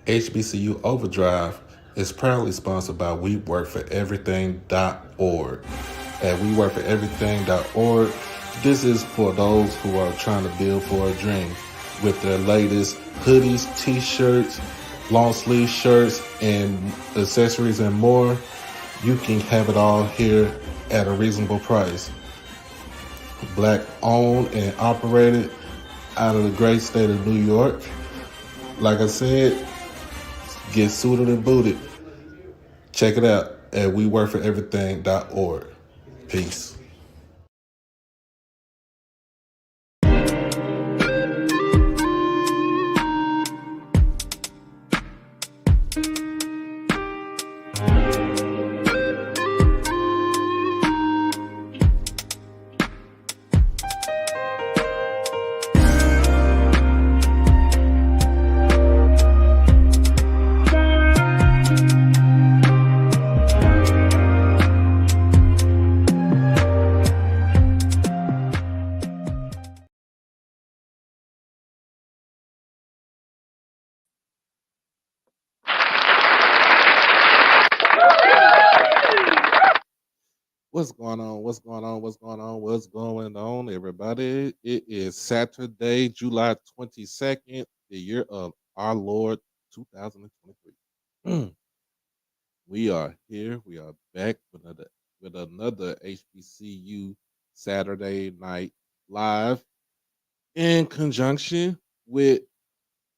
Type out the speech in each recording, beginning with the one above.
HBCU Overdrive is proudly sponsored by WeWorkForEverything.org. At WeWorkForEverything.org, this is for those who are trying to build for a dream with their latest hoodies, t-shirts, long sleeve shirts, and accessories and more. You can have it all here at a reasonable price. Black owned and operated out of the great state of New York. Like I said, get suited and booted. Check it out at WeWorkForEverything.org. Peace. What's going on? What's going on? What's going on? What's going on, everybody? It is Saturday, July 22nd, the year of our Lord 2023. We are here. We are back with another HBCU Saturday night live in conjunction with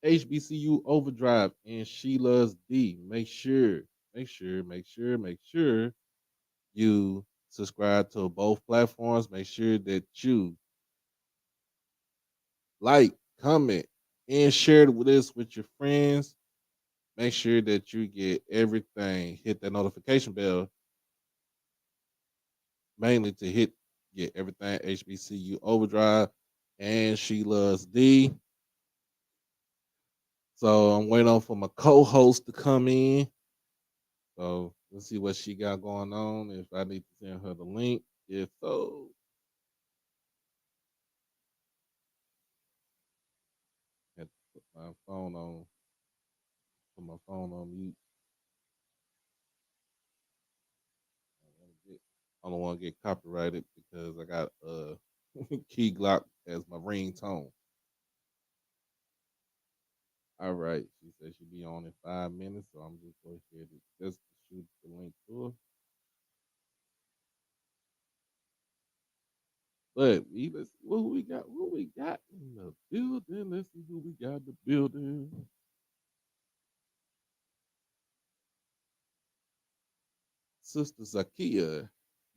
HBCU Overdrive and SheLovesThee. Make sure you subscribe to both platforms. Make sure that you like, comment, and share this with your friends. Make sure that you get everything. Hit that notification bell, mainly to get everything HBCU Overdrive and SheLovesThee. So I'm waiting on for my co-host to come in. So let's see what she got going on. If I need to send her the link, if so. Had to put my phone on. Put my phone on mute. I don't want to get copyrighted because I got Key Glock as my ringtone. All right, she said she'll be on in 5 minutes, so I'm just going ahead to just shoot the link to her. But let's see what we got. What we got in the building? Let's see who we got in the building. Sister Zakia,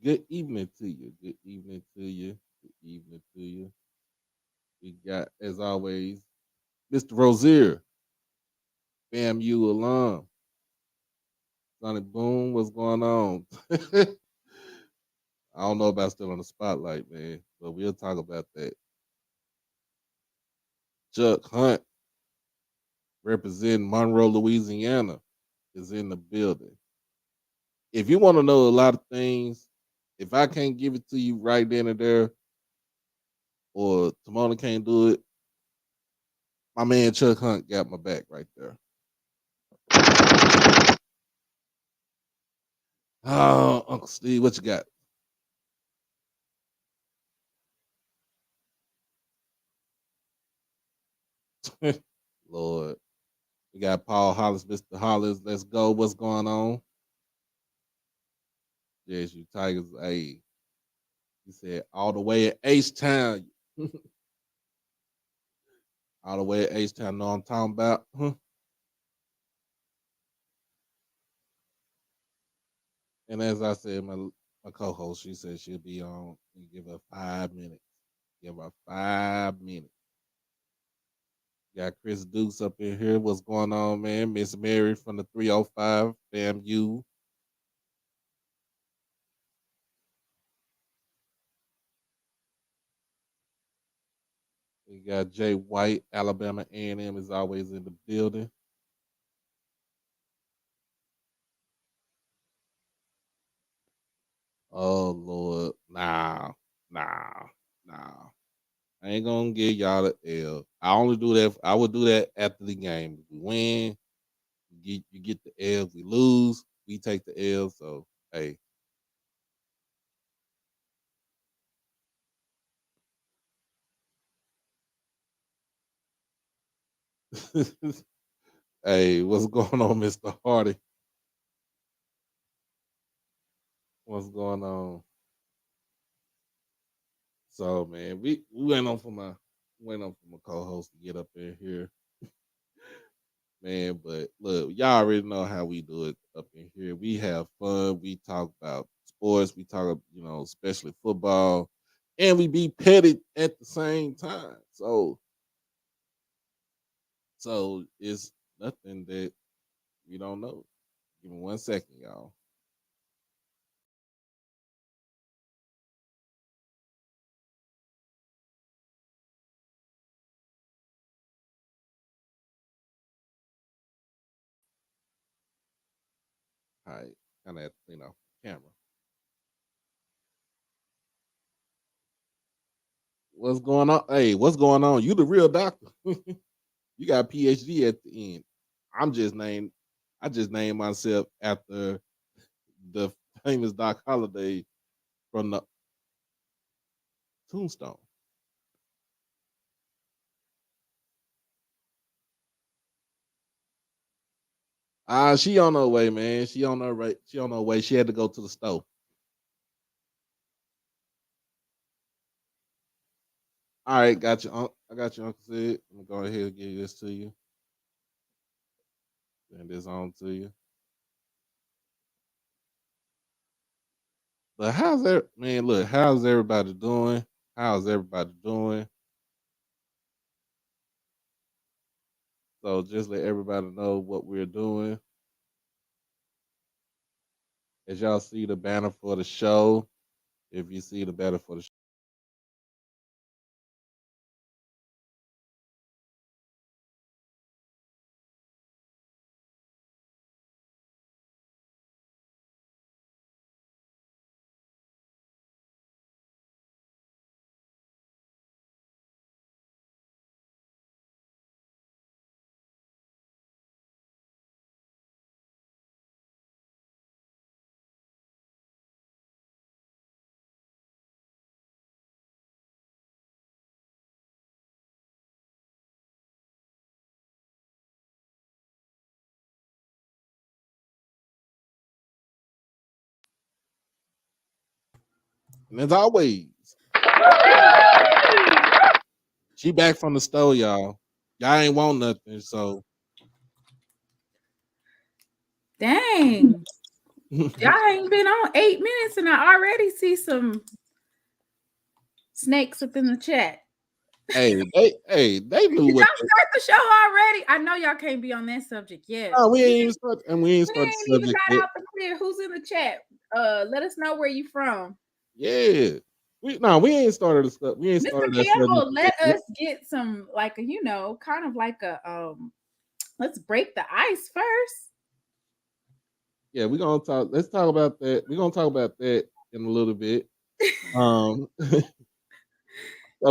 good evening to you. Good evening to you. Good evening to you. We got, as always, Mr. Rozier, FAMU alum. Sonny Boom, what's going on? I don't know about still on the spotlight, man, but we'll talk about that. Chuck Hunt, representing Monroe, Louisiana, is in the building. If you want to know a lot of things, if I can't give it to you right then and there, or Timona can't do it, my man Chuck Hunt got my back right there. Oh, Uncle Steve, what you got? Lord. We got Paul Hollis, Mr. Hollis. Let's go. What's going on? Yes, you Tigers. Hey, he said all the way at H Town. All the way at H Town. Know what I'm talking about? Huh? And as I said, my co-host, she said she'll be on. You give her 5 minutes. Give her 5 minutes. Got Chris Dukes up in here. What's going on, man? Miss Mary from the 305 FAMU. We got Jay White, Alabama A&M is always in the building. Oh Lord, nah. I ain't gonna give y'all the L. I only do that. I would do that after the game. If we win, You get the L. If we lose, we take the L. So hey. Hey, what's going on, Mr. Hardy? What's going on? So man, we went on for my co-host to get up in here. Man, but look, y'all already know how we do it up in here. We have fun. We talk about sports. We talk, especially football, and we be petty at the same time. So it's nothing that we don't know. Give me 1 second, y'all. All right, kind of have to clean off the camera. What's going on? Hey, what's going on? You the real doctor. You got a PhD at the end. I'm just named. I just named myself after the famous Doc Holliday from the Tombstone. She on her way, man. She on her way. She on her way. She had to go to the store. All right, got you. I got you, Uncle Sid. I'm gonna go ahead and give this to you. Send this on to you. But how's that, man? Look, how's everybody doing? How's everybody doing? So just let everybody know what we're doing. As y'all see the banner for the show, if you see the banner for the show. And as always, she back from the store, y'all. Y'all ain't want nothing, so Dang. Y'all ain't been on 8 minutes and I already see some snakes up in the chat. They knew Did what. y'all start the show already? I know y'all can't be on that subject yet. No, we ain't even start, and we ain't We started ain't the even subject got yet. out the clear. Who's in the chat? Let us know where you from. Yeah, we ain't started the stuff. We ain't Mr. started that subject Campbell, yet. let us get some kind of like a let's break the ice first. Yeah, we're gonna talk. Let's talk about that. We're gonna talk about that in a little bit. So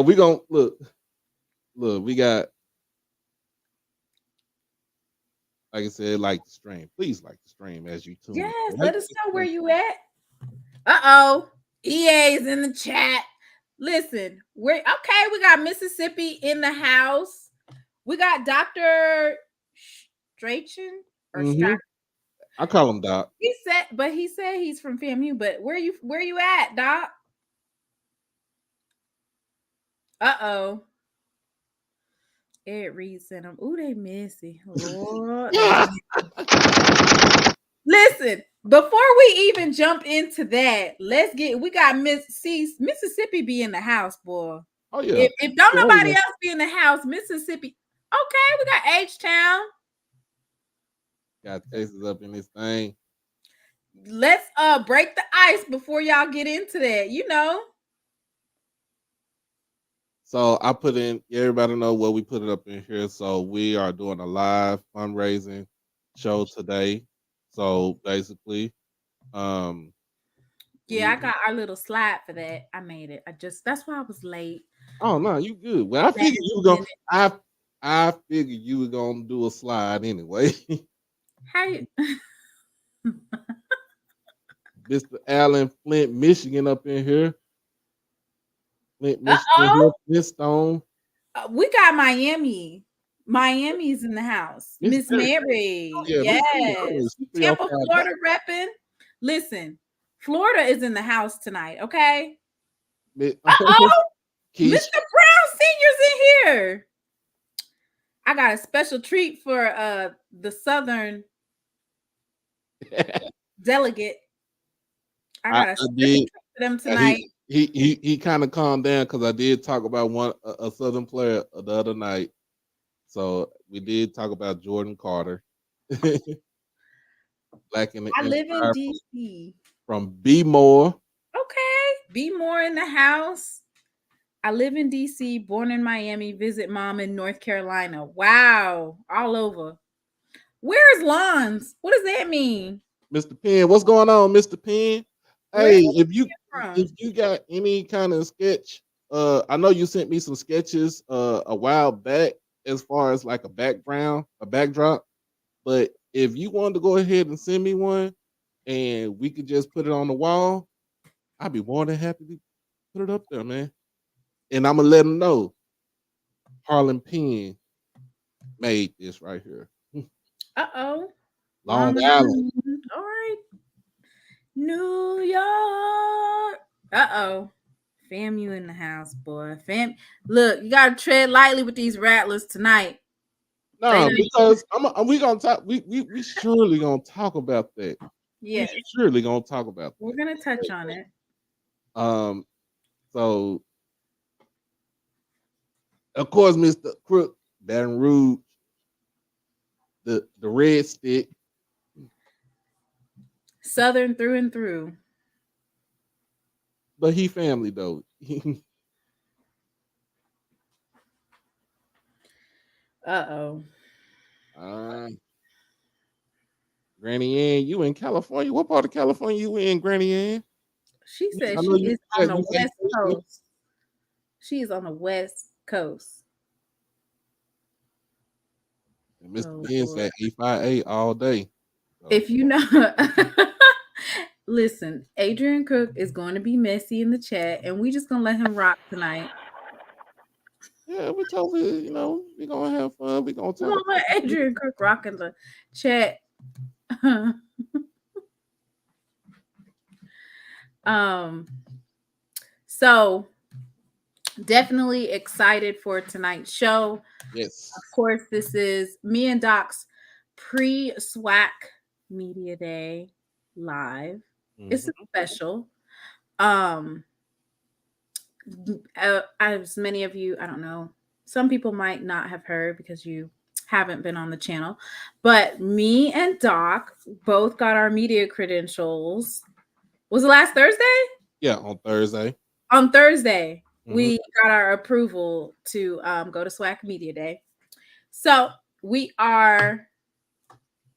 we gonna look. We got, like I said, like the stream. Please like the stream as you tune in. Yes, Like let us the know where stream. you at. Uh-oh. EA's in the chat. Listen, we're okay. We got Mississippi in the house. We got Dr. Strachan or Mm-hmm. Strachan. I call him Doc. He said he's from FAMU, but where you at, Doc? Uh-oh. Ed Reed sent them. Ooh, they messy. Lord, they messy. Listen, before we even jump into that, we got Mississippi be in the house, boy. Oh yeah. If don't Yeah, nobody else be in the house, Mississippi. Okay, we got H-Town. got Texas up in this thing. Let's break the ice before y'all get into that, So I put in, everybody know what we put it up in here. So we are doing a live fundraising show today. So basically, Yeah, I got our little slide for that. I made it. That's why I was late. oh no, you good. Well, I figured Last you were gonna minute. I figured you were gonna do a slide anyway. How you? Mr. Allen Flint, Michigan, up in here. Flint, Michigan, here. Uh-oh. Flintstone. We got Miami. Miami's in the house. Miss Miss Mary. Mary. Yeah, Miss Mary. Yes. She Tampa, 305 Florida repping. Listen, Florida is in the house tonight, okay? Uh-oh. Mr. Brown Senior's in here. I got a special treat for the Southern delegate. I got a special treat for them tonight. He kind of calmed down because I did talk about a Southern player the other night. So we did talk about Jordan Carter. Black in the I live in DC. From B More. Okay. B More in the house. I live in DC, born in Miami, visit mom in North Carolina. Wow. All over. Where's Lons? What does that mean? Mr. Penn, what's going on, Mr. Penn? Hey, if you got any kind of sketch, I know you sent me some sketches a while back as far as like a backdrop. But if you wanted to go ahead and send me one and we could just put it on the wall, I'd be more than happy to put it up there, man. And I'm gonna let them know Harlan Penn made this right here. Uh-oh. Long Island. All right. New York. Uh-oh. FAMU in the house, boy. Look, you gotta tread lightly with these rattlers tonight. No, because we gonna talk. We surely gonna talk about that. Yeah, we surely gonna talk about that. We're gonna touch on it. So of course, Mr. Crook, Baton Rouge, the red stick, Southern through and through. But he family though. Uh-oh. Granny Ann, you in California? What part of California you in, Granny Ann? She said she is on the West Coast. She is on the West Coast. And Mr. Ben said 858 all day. So. If you know, listen, Adrian Cook is going to be messy in the chat, and we just gonna let him rock tonight. Yeah, we totally, we're gonna have fun. We're gonna talk. Let Adrian Cook rock in the chat. So definitely excited for tonight's show. Yes. Of course, this is me and Doc's pre-SWAC Media Day live. Mm-hmm. It's a special. As many of you, I don't know, some people might not have heard because you haven't been on the channel, but me and Doc both got our media credentials. Was it last Thursday? Yeah, on Thursday. On Thursday, we got our approval to go to SWAC Media Day. So we are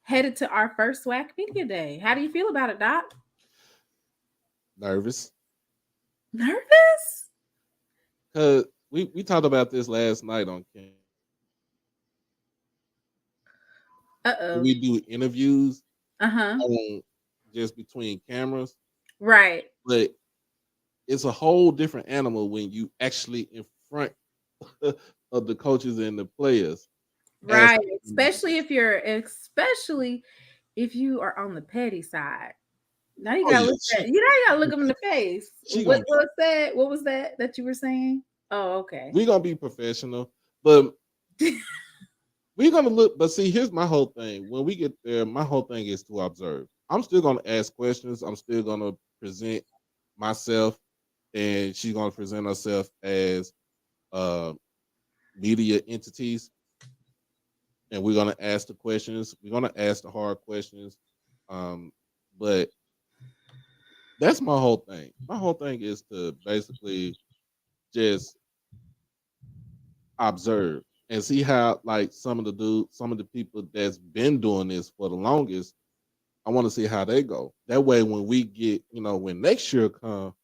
headed to our first SWAC Media Day. How do you feel about it, Doc? Nervous. Nervous? Because we talked about this last night on camera. Uh-oh. We do interviews on just between cameras. Right. But it's a whole different animal when you actually in front of the coaches and the players. Right. Especially if you are on the petty side. Now you gotta look them in the face. What was that you were saying? Oh, okay. We're gonna be professional, but we're gonna look. But see, here's my whole thing. When we get there, my whole thing is to observe. I'm still gonna ask questions. I'm still gonna present myself, and she's gonna present herself as media entities, and we're gonna ask the questions. We're gonna ask the hard questions, but that's my whole thing. My whole thing is to basically just observe and see how, like, some of the people that's been doing this for the longest, I want to see how they go. That way, when we get, when next year comes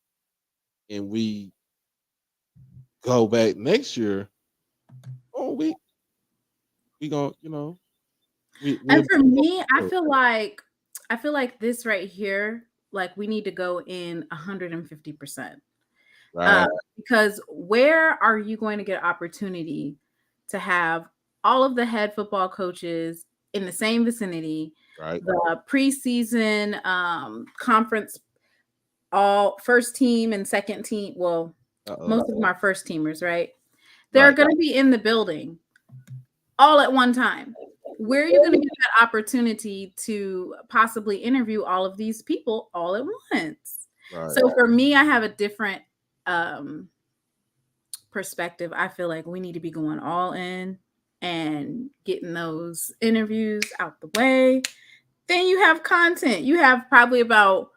and we go back next year, we gonna, And for me, I feel like this right here, like we need to go in 150%. Right. Because where are you going to get opportunity to have all of the head football coaches in the same vicinity, Right. the preseason conference, all first team and second team? Well, most of them are first teamers, right? They're going to be in the building all at one time. Where are you going to get that opportunity to possibly interview all of these people all at once? Right. So for me, I have a different perspective. I feel like we need to be going all in and getting those interviews out the way. Then you have content. You have probably about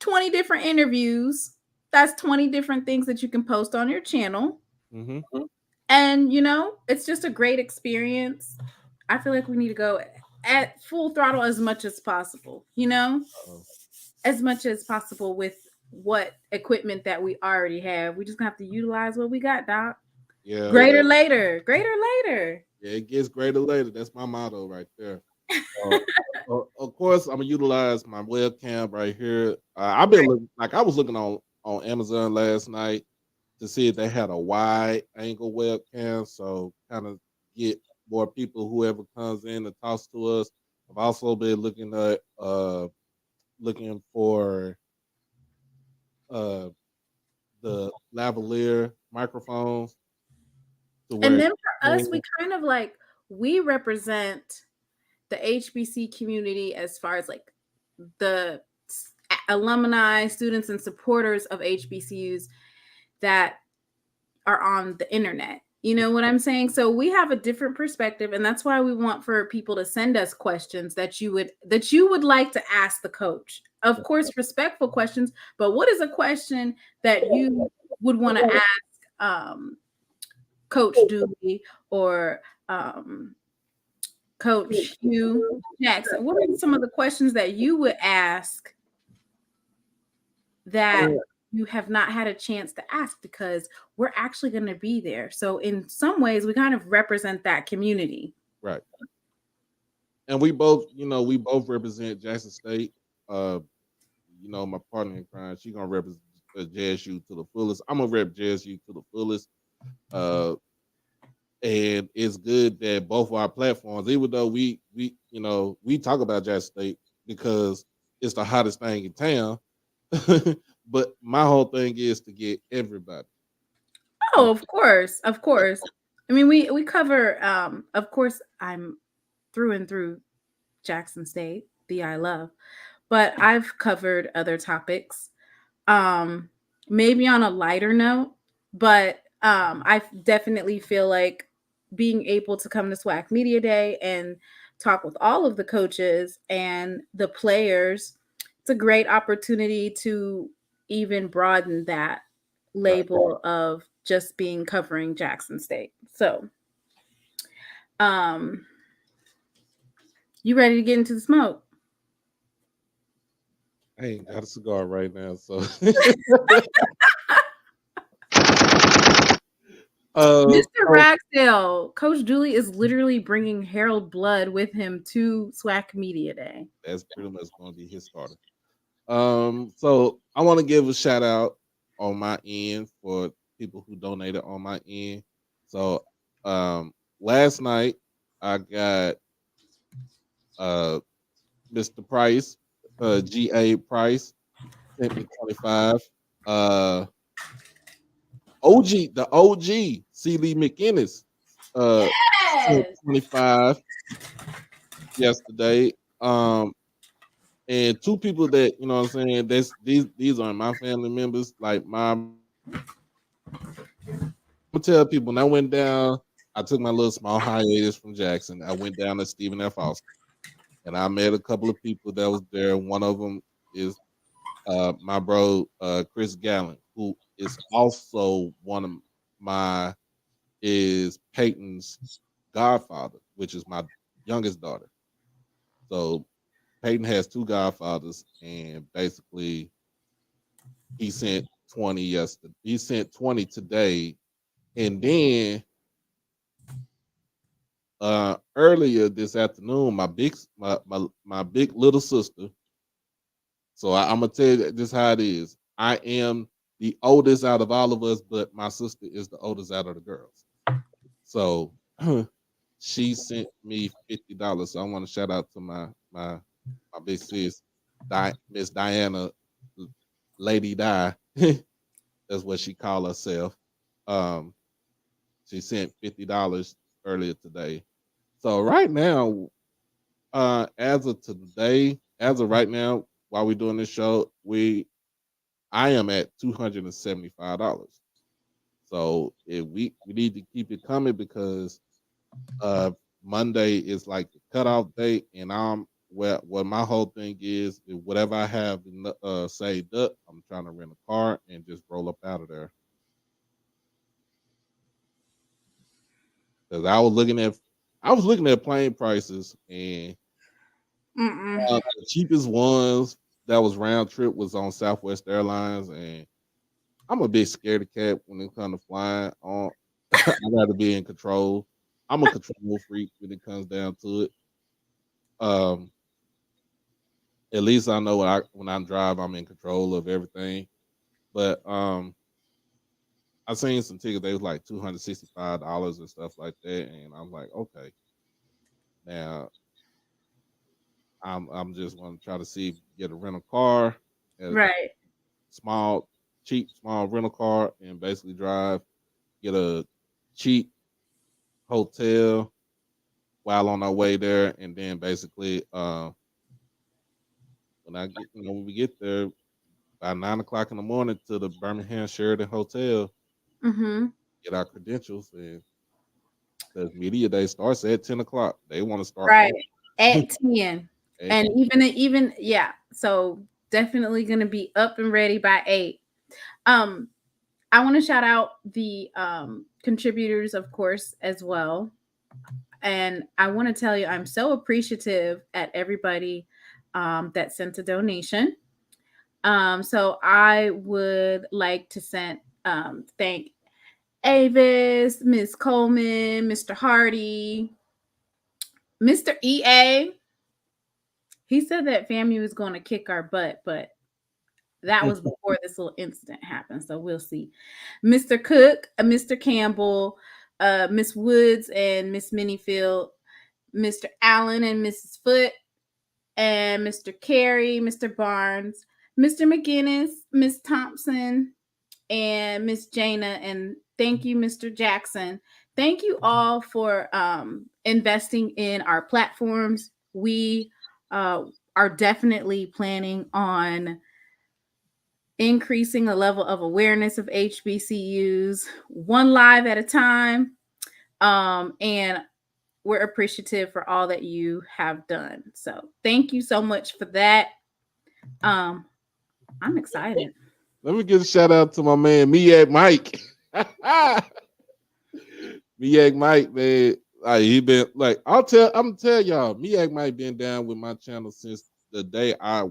20 different interviews. That's 20 different things that you can post on your channel. Mm-hmm. And, it's just a great experience. I feel like we need to go at full throttle as much as possible, as much as possible with what equipment that we already have. We just have to utilize what we got, Doc. Yeah. Greater later. Greater later. Yeah, it gets greater later. That's my motto right there. Of course, I'm gonna utilize my webcam right here. I've been looking, I was looking on Amazon last night to see if they had a wide angle webcam, so kind of get more people, whoever comes in and talks to us. I've also been looking for the lavalier microphones. And then for us, we represent the HBC community as far as like the alumni, students, and supporters of HBCUs that are on the internet. You know what I'm saying? So we have a different perspective, and that's why we want for people to send us questions that you would like to ask the coach. Of course, respectful questions, but what is a question that you would want to ask Coach Dooley or Coach Hugh Jackson? What are some of the questions that you would ask that you have not had a chance to ask, because we're actually going to be there? So in some ways, we kind of represent that community. Right. And we both represent Jackson State. My partner in crime, she's gonna represent JSU to the fullest. I'm gonna rep JSU to the fullest. And it's good that both of our platforms, even though we talk about Jackson State because it's the hottest thing in town. But my whole thing is to get everybody. Oh, of course. I mean, we cover. Of course, I'm through and through Jackson State, the I love, but I've covered other topics. Maybe on a lighter note, but I definitely feel like being able to come to SWAC Media Day and talk with all of the coaches and the players, it's a great opportunity to even broaden that label of just being covering Jackson State. So, you ready to get into the smoke? I ain't got a cigar right now, so Mr. Ragsdale, Coach Dooley is literally bringing Harold Blood with him to SWAC Media Day. That's pretty much going to be his starter. So I want to give a shout out on my end for people who donated on my end. So last night I got Mr. Price, GA Price, sent me 25. The OG, C. Lee McInnes, sent 25 yesterday. And two people that, you know what I'm saying, these aren't my family members. Like I'm gonna tell people, when I went down, I took my little small hiatus from Jackson. I went down to Stephen F. Austin, and I met a couple of people that was there. One of them is my bro, Chris Gallant, who is also is Peyton's godfather, which is my youngest daughter. So Peyton has two godfathers, and basically he sent 20 yesterday. He sent 20 today, and then Earlier this afternoon, my big little sister. So I'm gonna tell you this how it is. I am the oldest out of all of us, but my sister is the oldest out of the girls. So she sent me $50. So I want to shout out to my big sis, Miss Diana, Lady Di. That's what she called herself. Um, she sent $50 earlier today. So right now, as of today, as of right now, while we're doing this show, I am at $275. So if we need to keep it coming because Monday is like the cutoff date, and what my whole thing is whatever I have saved up, I'm trying to rent a car and just roll up out of there. Because I was looking at plane prices, and the cheapest ones that was round trip was on Southwest Airlines, and I'm a bit scared of cat when it comes to flying. I got to be in control. I'm a control freak when it comes down to it. Um, at least I know when I drive, I'm in control of everything. But I seen some tickets, they was like $265 and stuff like that, and I'm like, okay, now I'm just want to try to see get a rental car, a Right. cheap small rental car, and basically drive, get a cheap hotel while on our way there, and then basically when we get there by 9 o'clock in the morning to the Birmingham Sheridan Hotel, get our credentials, and the media day starts at 10 o'clock. They want to start Right. At 10. at And even yeah. So definitely gonna be up and ready by 8. I want to shout out the contributors, of course, as well. And I want to tell you, I'm so appreciative at everybody that sent a donation. So I would like to thank Avis, Miss Coleman, Mr. Hardy, Mr. EA. He said that FAMU is going to kick our butt, but that was before this little incident happened. So we'll see. Mr. Cook, Mr. Campbell, Miss Woods and Miss Minifield, Mr. Allen and Mrs. Foote, and Mr. Carey, Mr. Barnes, Mr. McGinnis, Miss Thompson, and Miss Jana. And thank you, Mr. Jackson. Thank you all for investing in our platforms. We are definitely planning on increasing the level of awareness of HBCUs one live at a time. And we're appreciative for all that you have done. So thank you so much for that. I'm excited. Let me give a shout out to my man Miak Mike. Miak Mike, man. Like he been like I'm gonna tell y'all, Miak Mike been down with my channel since the day I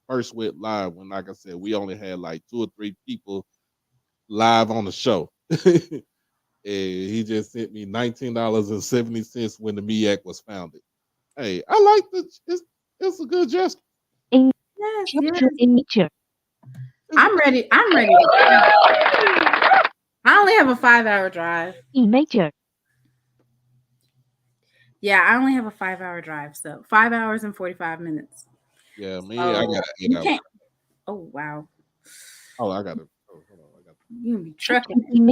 first went live, when like I said, we only had like 2 or 3 people live on the show. And he just sent me $19.70 when the Miak was founded. Hey, I like it's a good gesture. Yes, yes. I'm ready. I only have a 5-hour drive. Yeah, I only have a 5-hour drive. So 5 hours and 45 minutes. Yeah, I got an 8 hour. Oh, wow. Oh, I got it. Oh, hold on. I got it. You gonna be trucking.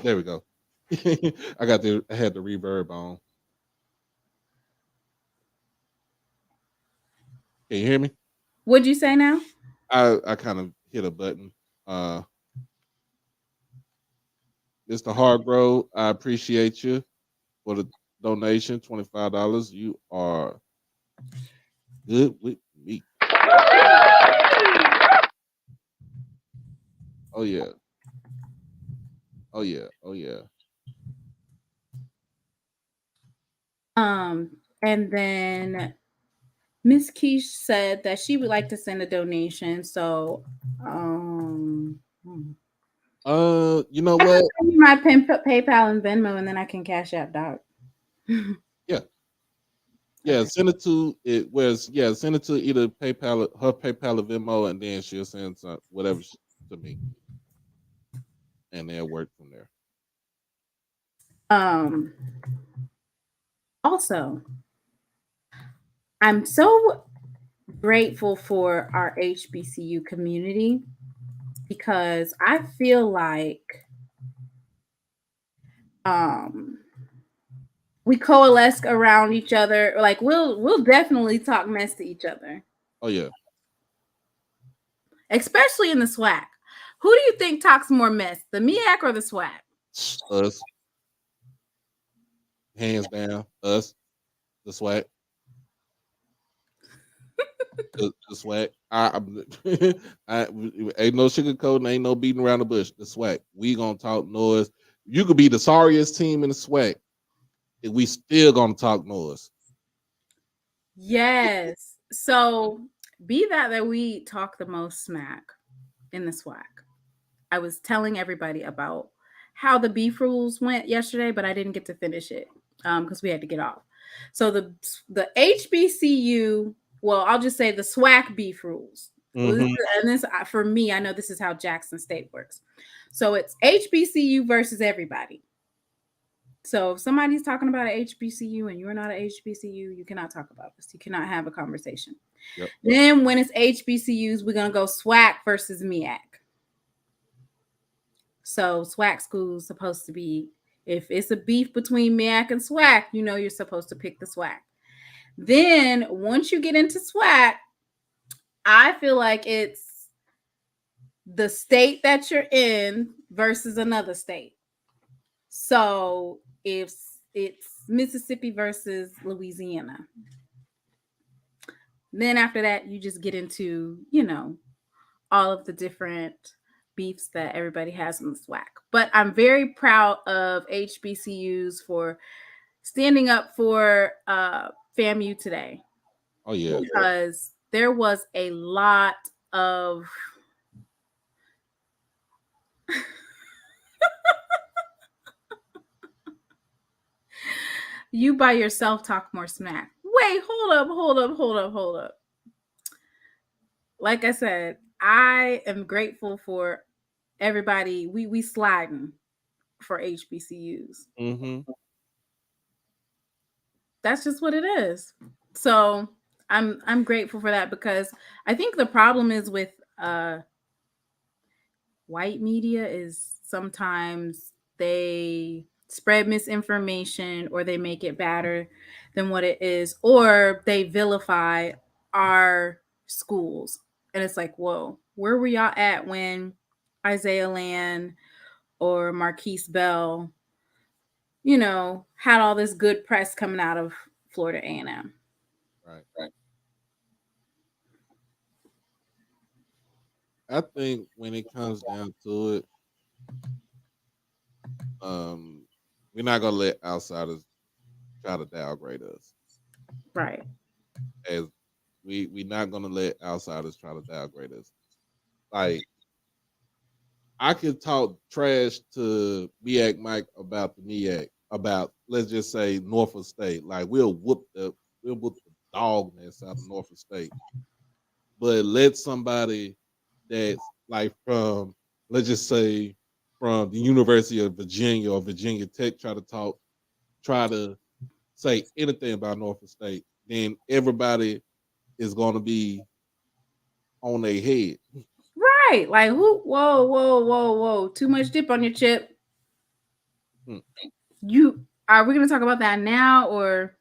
There we go. I had the reverb on. Can you hear me? What'd you say now? I kind of hit a button. Mr. Hargrove, I appreciate you for the donation, $25. You are good with me. Oh yeah. Oh yeah. Oh yeah. And then Miss Keish said that she would like to send a donation. So, you know what? Send me my PayPal and Venmo, and then I can cash out Doc. Yeah, send it to it. Send it to either PayPal, her PayPal or Venmo, and then she'll send whatever to me, and they'll work from there. Also, I'm so grateful for our HBCU community because I feel like we coalesce around each other. Like we'll definitely talk mess to each other. Oh yeah, especially in the SWAC. Who do you think talks more mess, the MEAC or the SWAC? us, hands down, us, the SWAC. The SWAC. Ain't no sugarcoating, ain't no beating around the bush. The SWAC. We gonna talk noise. You could be the sorriest team in the SWAC, and we still gonna talk noise. Yes. So be that we talk the most smack in the SWAC. I was telling everybody about how the beef rules went yesterday, but I didn't get to finish it because we had to get off. So the HBCU, well, I'll just say the SWAC beef rules. Mm-hmm. And this, for me, I know this is how Jackson State works. So it's HBCU versus everybody. So if somebody's talking about an HBCU and you're not an HBCU, you cannot talk about this. You cannot have a conversation. Yep. Then when it's HBCUs, we're going to go SWAC versus MEAC. So SWAC school's supposed to be, if it's a beef between MEAC and SWAC, you know you're supposed to pick the SWAC. Then once you get into SWAC, I feel like it's the state that you're in versus another state. So if it's Mississippi versus Louisiana, then after that, you just get into, all of the different beefs that everybody has in the SWAC. But I'm very proud of HBCUs for standing up for FAMU today. Oh yeah. Because there was a lot of you by yourself talk more smack. Wait, hold up. Like I said, I am grateful for everybody. We sliding for HBCUs. Mm-hmm. That's just what it is. So I'm grateful for that because I think the problem is with white media is sometimes they spread misinformation or they make it badder than what it is, or they vilify our schools. And it's like, whoa, where were y'all at when Isaiah Land or Marquise Bell, had all this good press coming out of Florida A&M? Right. I think when it comes down to it, we're not gonna let outsiders try to downgrade us. Right. As we're not gonna let outsiders try to downgrade us. Like I could talk trash to MEAC Mike about the MEAC, about let's just say Norfolk State. Like we'll whoop the dogness out of Norfolk State. But let somebody that's like from, let's just say, from the University of Virginia or Virginia Tech try to say anything about Norfolk State, then everybody is going to be on their head. Right. Like who? Whoa. Too much dip on your chip. Are we going to talk about that now or?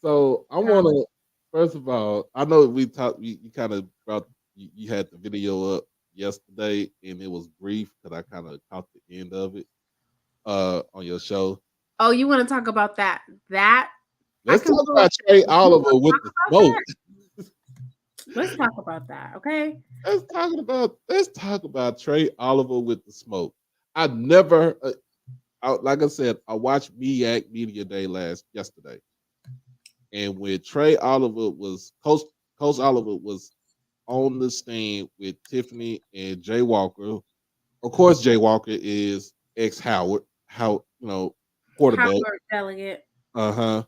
So I want to, first of all, I know we talked, you kind of brought, you had the video up yesterday and it was brief because I kind of caught the end of it on your show. Oh, you want to talk about that? Let's talk about Trey Oliver with the smoke. Let's talk about that, okay? Let's talk about Trey Oliver with the smoke. I never, like I said, I watched SWAC Media Day yesterday, and when Trey Oliver was Coach Oliver was on the stand with Tiffany and Jay Walker. Of course, Jay Walker is ex-Howard, quarterback. Howard delegate. Uh-huh.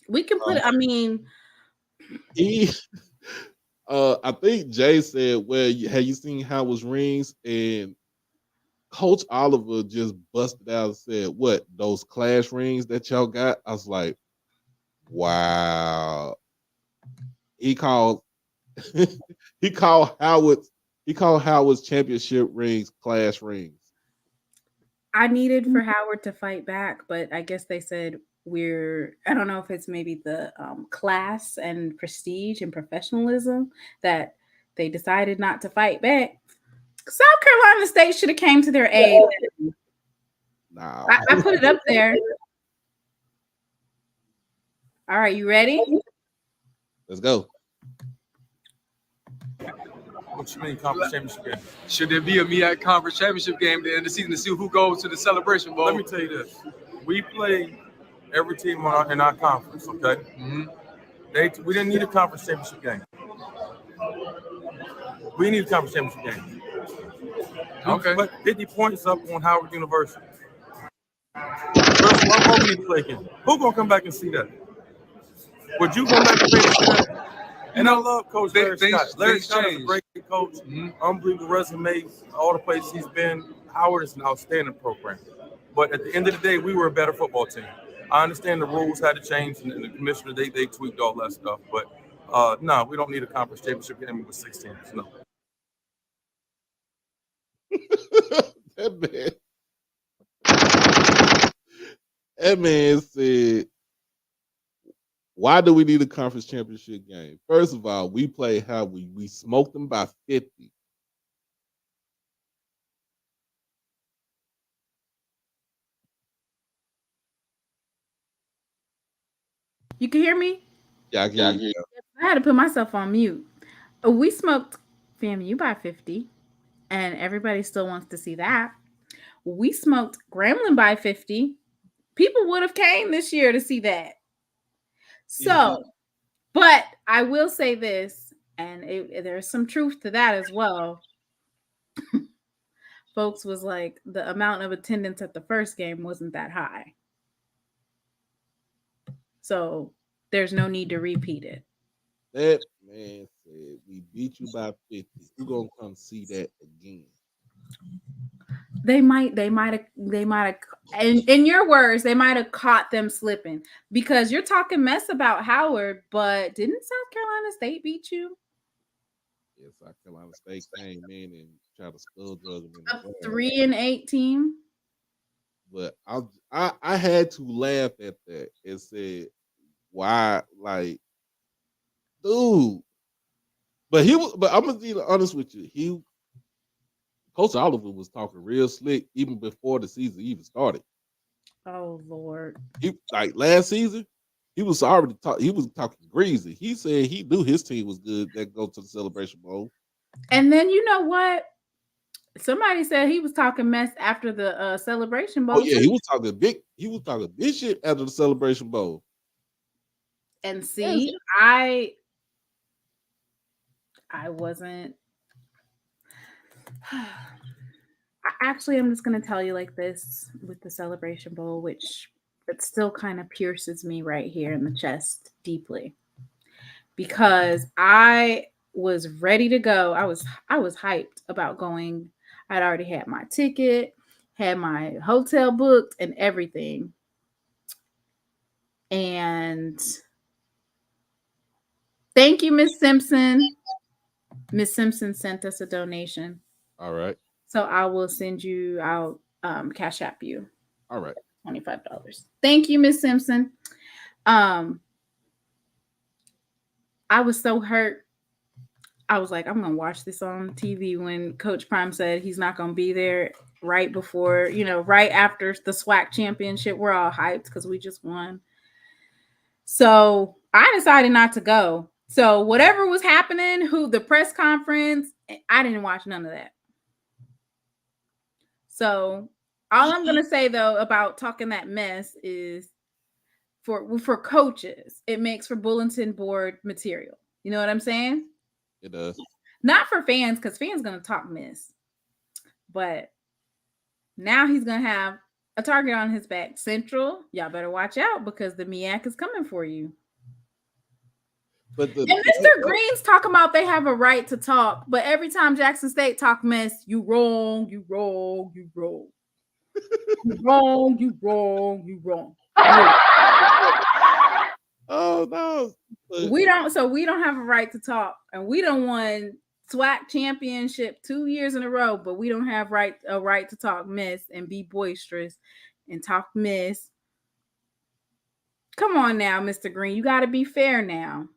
We can put it, I mean, He I think Jay said, well, have you seen Howard's rings? And Coach Oliver just busted out and said, what, those clash rings that y'all got? I was like, wow. He called he called Howard's championship rings clash rings. I needed for Howard to fight back, but I guess they said I don't know if it's maybe the class and prestige and professionalism that they decided not to fight back. South Carolina State should have came to their aid. Nah. I put it up there. All right, you ready? Let's go. What you mean conference championship game? Should there be a MEAC conference championship game at the end of the season to see who goes to the Celebration Bowl? Let me tell you this. We play every team in our conference, okay? We didn't need a conference championship game. We need a conference championship game. Okay. But 50 points up on Howard University. What more we need to play again? Who gonna come back and see that? Would you come back and see that? And I love Coach Larry Scott. Larry Scott is a great coach, unbelievable resume, all the places he's been. Howard is an outstanding program. But at the end of the day, we were a better football team. I understand the rules had to change, and the commissioner, they tweaked all that stuff. But no, we don't need a conference championship game with 6 teams, no. That man said, why do we need a conference championship game? First of all, we play how we smoked them by 50. You can hear me? Yeah, I can hear you. I had to put myself on mute. We smoked FAMU by 50, and everybody still wants to see that. We smoked Grambling by 50. People would have came this year to see that. So, but I will say this, and there's some truth to that as well. Folks was like, the amount of attendance at the first game wasn't that high. So there's no need to repeat it. That man said, we beat you by 50. Who gonna come see that again? They might have, in your words, they might have caught them slipping, because you're talking mess about Howard, but didn't South Carolina State beat you? Yeah, South Carolina State came in and tried to skull drug them. A 3-8 team. But I had to laugh at that and said, why, like, dude. But I'm gonna be honest with you. Coach Oliver was talking real slick even before the season even started. Oh Lord! Last season, he was talking greasy. He said he knew his team was good that go to the Celebration Bowl. And then you know what? Somebody said he was talking mess after the Celebration Bowl. Oh yeah, he was talking big shit after the Celebration Bowl. And see, I wasn't. Actually, I'm just going to tell you like this with the Celebration Bowl, which it still kind of pierces me right here in the chest deeply, because I was ready to go. I was hyped about going. I'd already had my ticket, had my hotel booked, and everything. And thank you, Miss Simpson. Miss Simpson sent us a donation. All right. So I will send you, I'll Cash App you. All right. $25. Thank you, Miss Simpson. I was so hurt. I was like, I'm going to watch this on TV when Coach Prime said he's not going to be there right before, right after the SWAC championship. We're all hyped because we just won. So I decided not to go. So whatever was happening, the press conference, I didn't watch none of that. So all I'm going to say, though, about talking that mess is for coaches, it makes for bulletin board material. You know what I'm saying? It does. Not for fans, because fans going to talk mess. But now he's going to have A target on his back. Central, y'all better watch out because the MEAC is coming for you. But and Mr. Green's talking about they have a right to talk, but every time Jackson State talk mess, you wrong, you wrong, you wrong. You wrong, you wrong, you wrong. Oh no. We don't have a right to talk, and we don't won SWAC championship 2 years in a row, but we don't have a right to talk mess and be boisterous and talk mess. Come on now, Mr. Green, you got to be fair now.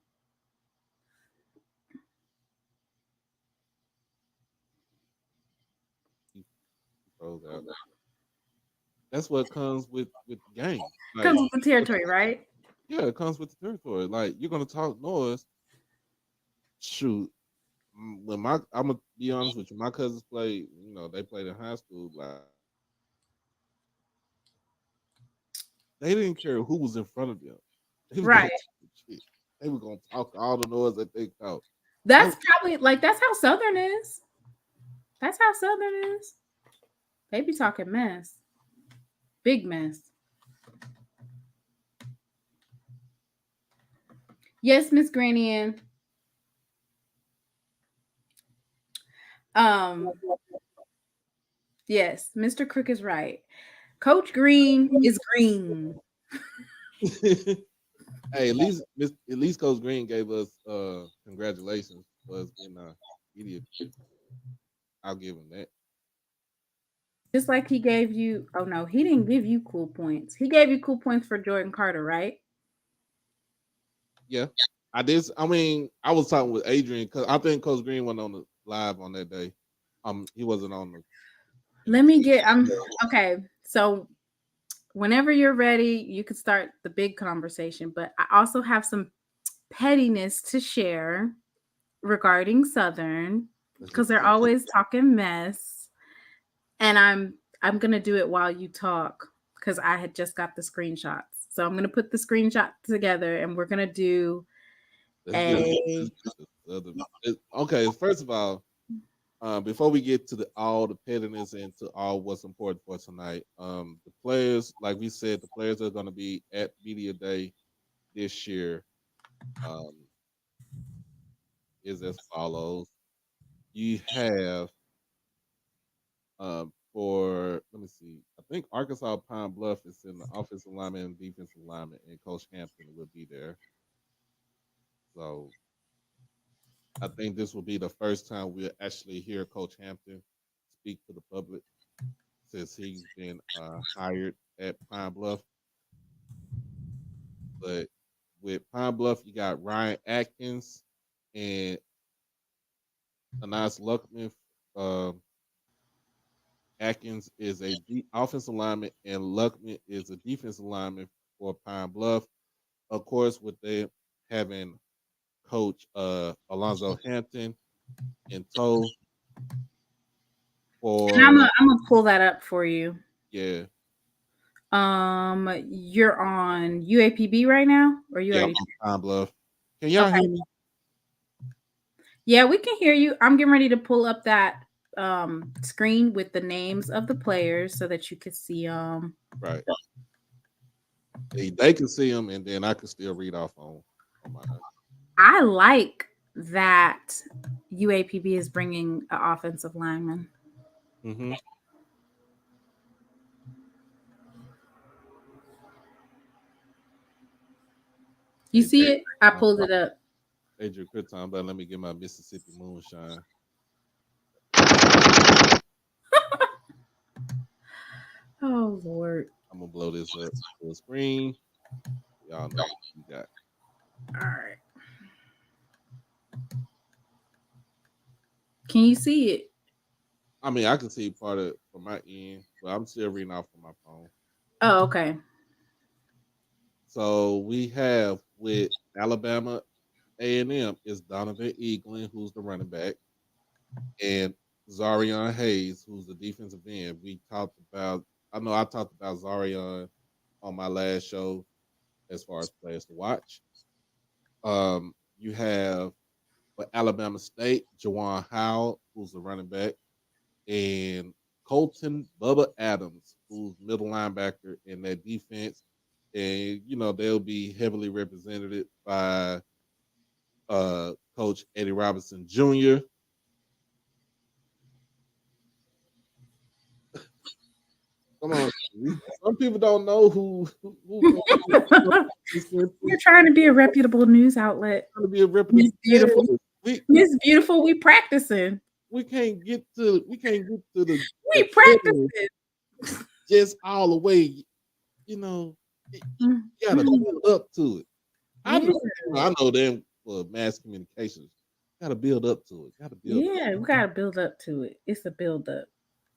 That's what comes with the game. Like, comes with the territory, right? Yeah, it comes with the territory. Like, you're gonna talk noise. Shoot, when I'm gonna be honest with you, my cousins played. You know, they played in high school. Like, they didn't care who was in front of them. Right. They were gonna talk all the noise that they thought. That's probably like that's how Southern is. That's how Southern is. They be talking mess. Big mess. Yes, Miss Granny Ann. Yes, Mr. Crook is right. Coach Green is green. Hey, at least Coach Green gave us congratulations for us being media. I'll give him that. Just like he gave you, oh no, he didn't give you cool points. He gave you cool points for Jordan Carter, right? Yeah, I did. I mean, I was talking with Adrian because I think Coach Green went on the live on that day. He wasn't on the. Let me get. Okay. So, whenever you're ready, you can start the big conversation. But I also have some pettiness to share regarding Southern because they're always talking mess, and I'm gonna do it while you talk because I had just got the screenshots. So I'm gonna put the screenshot together, and we're gonna do okay. First of all, before we get to all the pettiness and to all what's important for tonight, the players, like we said, the players are going to be at Media Day this year. Is as follows. You have for let me see. I think Arkansas Pine Bluff is in the offensive lineman and defensive lineman, and Coach Hampton will be there. So I think this will be the first time we'll actually hear Coach Hampton speak to the public since he's been hired at Pine Bluff. But with Pine Bluff, you got Ryan Atkins and Anas Luckman. Atkins is a offensive lineman, and Luckman is a defensive lineman for Pine Bluff. Of course, with them having Coach Alonzo Hampton in tow. And I'm gonna pull that up for you. Yeah. You're on UAPB right now, or you already? Pine Bluff. Can y'all hear me? Yeah, we can hear you. I'm getting ready to pull up that screen with the names of the players so that you can see them. Right. They can see them, and then I can still read off on my. I like that UAPB is bringing an offensive lineman. Mm-hmm. You see it? I pulled it up. Adrian, quit time, but let me get my Mississippi moonshine. Oh Lord! I'm gonna blow this up full screen. Y'all know what you got. All right. Can you see it? I mean, I can see part of it from my end, but I'm still reading off from my phone. Oh, okay. So we have with Alabama A&M is Donovan Eaglin, who's the running back, and Zarion Hayes, who's the defensive end. I talked about Zarion on my last show as far as players to watch. You have for Alabama State, Jawan Howell, who's the running back, and Colton Bubba Adams, who's middle linebacker in that defense. And, they'll be heavily represented by Coach Eddie Robinson Jr. Come on. Some people don't know who We're trying to be a reputable news outlet. Miss Beautiful. Miss Beautiful, we practicing. We can't get to the we practicing just all the way. You gotta build up to it. I know them for mass communications. Gotta build up to it. We gotta build up to it. It's a build up.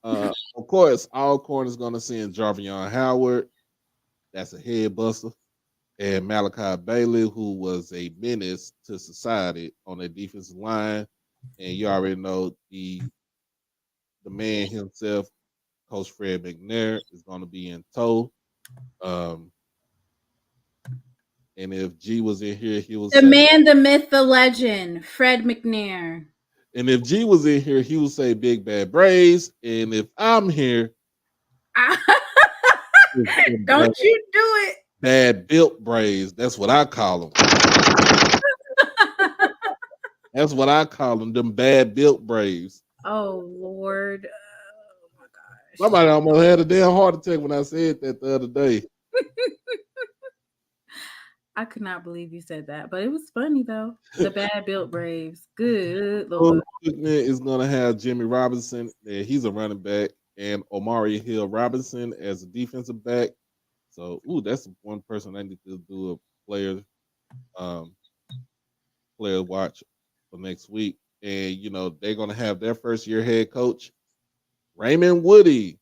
Of course, Alcorn is gonna send Jarvion Howard. That's a head buster. And Malachi Bailey, who was a menace to society on the defensive line. And you already know the man himself, Coach Fred McNair, is going to be in tow. And if G was in here, he was the man, the myth, the legend, Fred McNair. And if G was in here, he would say Big Bad Braves. And if I'm here, don't you do it. Bad Built Braves. That's what I call them. That's what I call them. Them Bad Built Braves. Oh Lord. Oh my gosh. Somebody almost had a damn heart attack when I said that the other day. I could not believe you said that, but it was funny though. The Bad Built Braves. Good Lord. Is going to have Jimmy Robinson. He's a running back. And Omari Hill Robinson as a defensive back. So, that's one person I need to do a player watch for next week. And, they're going to have their first year head coach, Raymond Woody.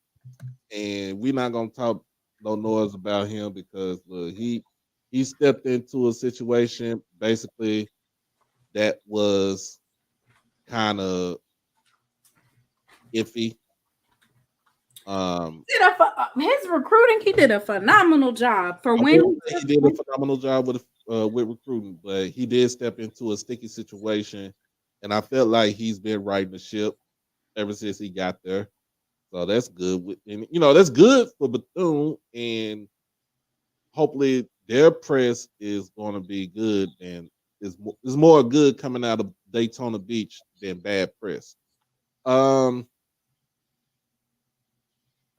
And we're not going to talk no noise about him because he stepped into a situation basically that was kind of iffy. His recruiting, he did a phenomenal job for when he did a phenomenal job with recruiting, but he did step into a sticky situation, and I felt like he's been riding the ship ever since he got there. So that's good, and that's good for Bethune, and hopefully their press is going to be good, and there's more good coming out of Daytona Beach than bad press.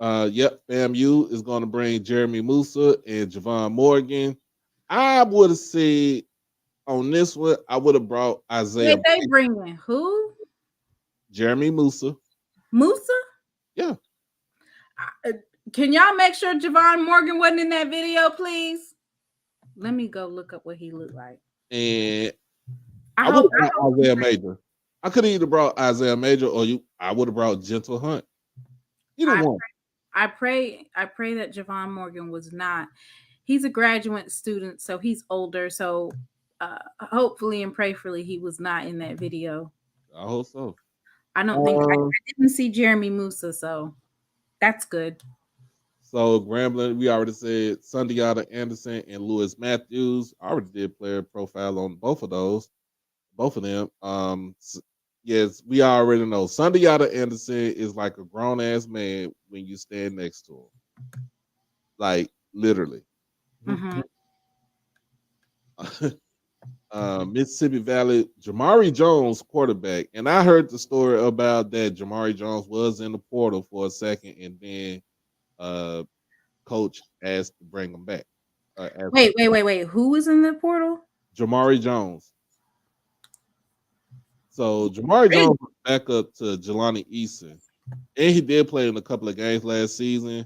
FAMU is going to bring Jeremy Musa and Javon Morgan. I would have said on this one, I would have brought Isaiah. Wait, they bringing who? Jeremy Musa. Musa? Yeah. Can y'all make sure Javon Morgan wasn't in that video, please? Let me go look up what he looked like. And I would have brought Isaiah Major. I could have either brought Isaiah Major or I would have brought Gentle Hunt. Either one. I pray that Javon Morgan was not. He's a graduate student, so he's older. So hopefully and prayerfully he was not in that video. I hope so. I don't think I didn't see Jeremy Musa, so that's good. So Grambling, we already said Sundiata Anderson and Lewis Matthews. I already did player profile on both of them. Yes, we already know Sundiata Anderson is like a grown ass man when you stand next to him, like literally. Mm-hmm. Mississippi Valley, Jamari Jones, quarterback, and I heard the story about that. Jamari Jones was in the portal for a second, and then coach asked to bring him back. Wait. Who was in the portal? Jamari Jones. So Jamari Jones was back up to Jelani Eason, and he did play in a couple of games last season.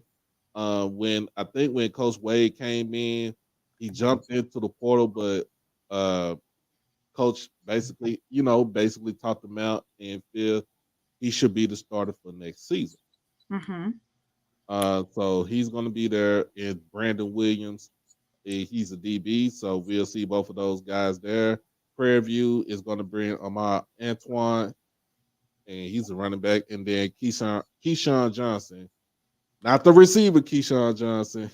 When Coach Wade came in, he jumped into the portal, but Coach basically talked him out and feel he should be the starter for next season. Mm-hmm. So he's going to be there. And Brandon Williams, he's a DB, so we'll see both of those guys there. Prairie View is going to bring Amar Antoine, and he's a running back. And then Keyshawn Johnson, not the receiver Keyshawn Johnson,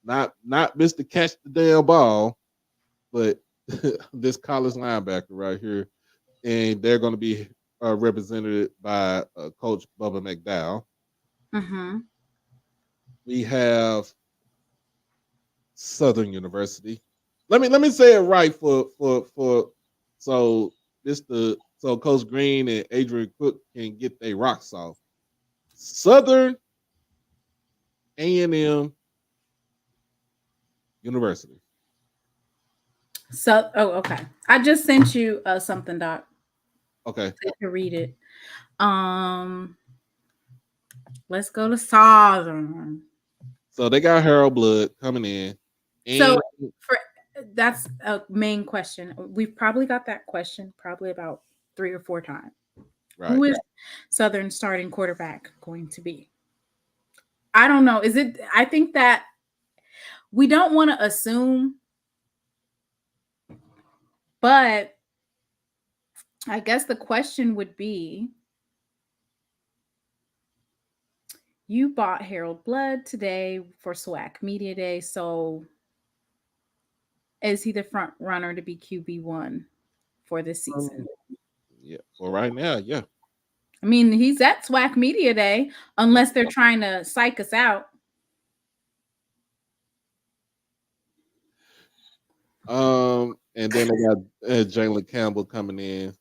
not Mr. Catch the damn ball, but this college linebacker right here. And they're going to be represented by Coach Bubba McDowell. Mm-hmm. we have Southern University. Let me say it right for so so Coach Green and Adrian Cook can get their rocks off. Southern A&M University. So, okay. I just sent you something, Doc. Okay. So you can read it. Let's go to Southern. So they got Harold Blood coming in. So that's a main question. We've probably got that question probably about 3 or 4 times. Right. Who is Southern starting quarterback going to be? I don't know. I think that we don't want to assume, but I guess the question would be, you bought Harold Blood today for SWAC Media Day, so is he the front runner to be QB1 for this season? Yeah, well, right now, yeah. I mean, he's at SWAC Media Day, unless they're trying to psych us out. And then they got Jalen Campbell coming in,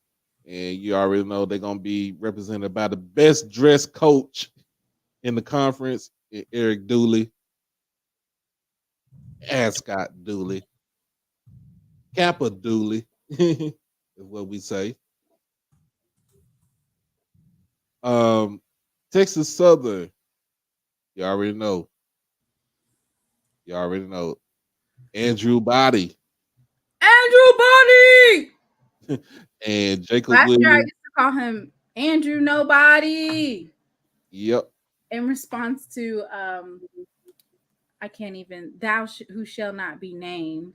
and you already know they're gonna be represented by the best dressed coach in the conference, Eric Dooley, Ascot Dooley, Kappa Dooley, is what we say. Texas Southern, you already know. Andrew Body. And Jacob Last Williams. year I used to call him Andrew Nobody. Yep. In response to I can't even, who shall not be named.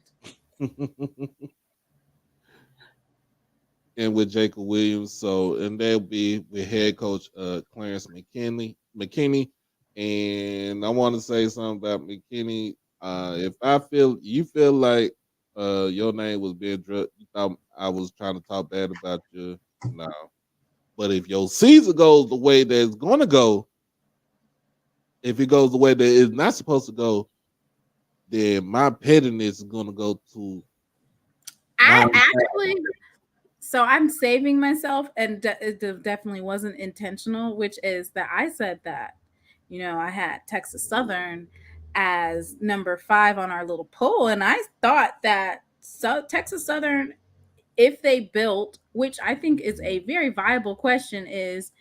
And with Jacob Williams, and they'll be with head coach Clarence McKinney. And I want to say something about McKinney. If you feel like your name was being drugged, you thought I was trying to talk bad about you. No. But if your season goes the way that it's gonna go, if it goes the way that it's not supposed to go, then my pettiness is gonna go to. So I'm saving myself, and it definitely wasn't intentional, which is that I said that, I had Texas Southern as number 5 on our little poll. And I thought that Texas Southern, if they built, which I think is a very viable question, is,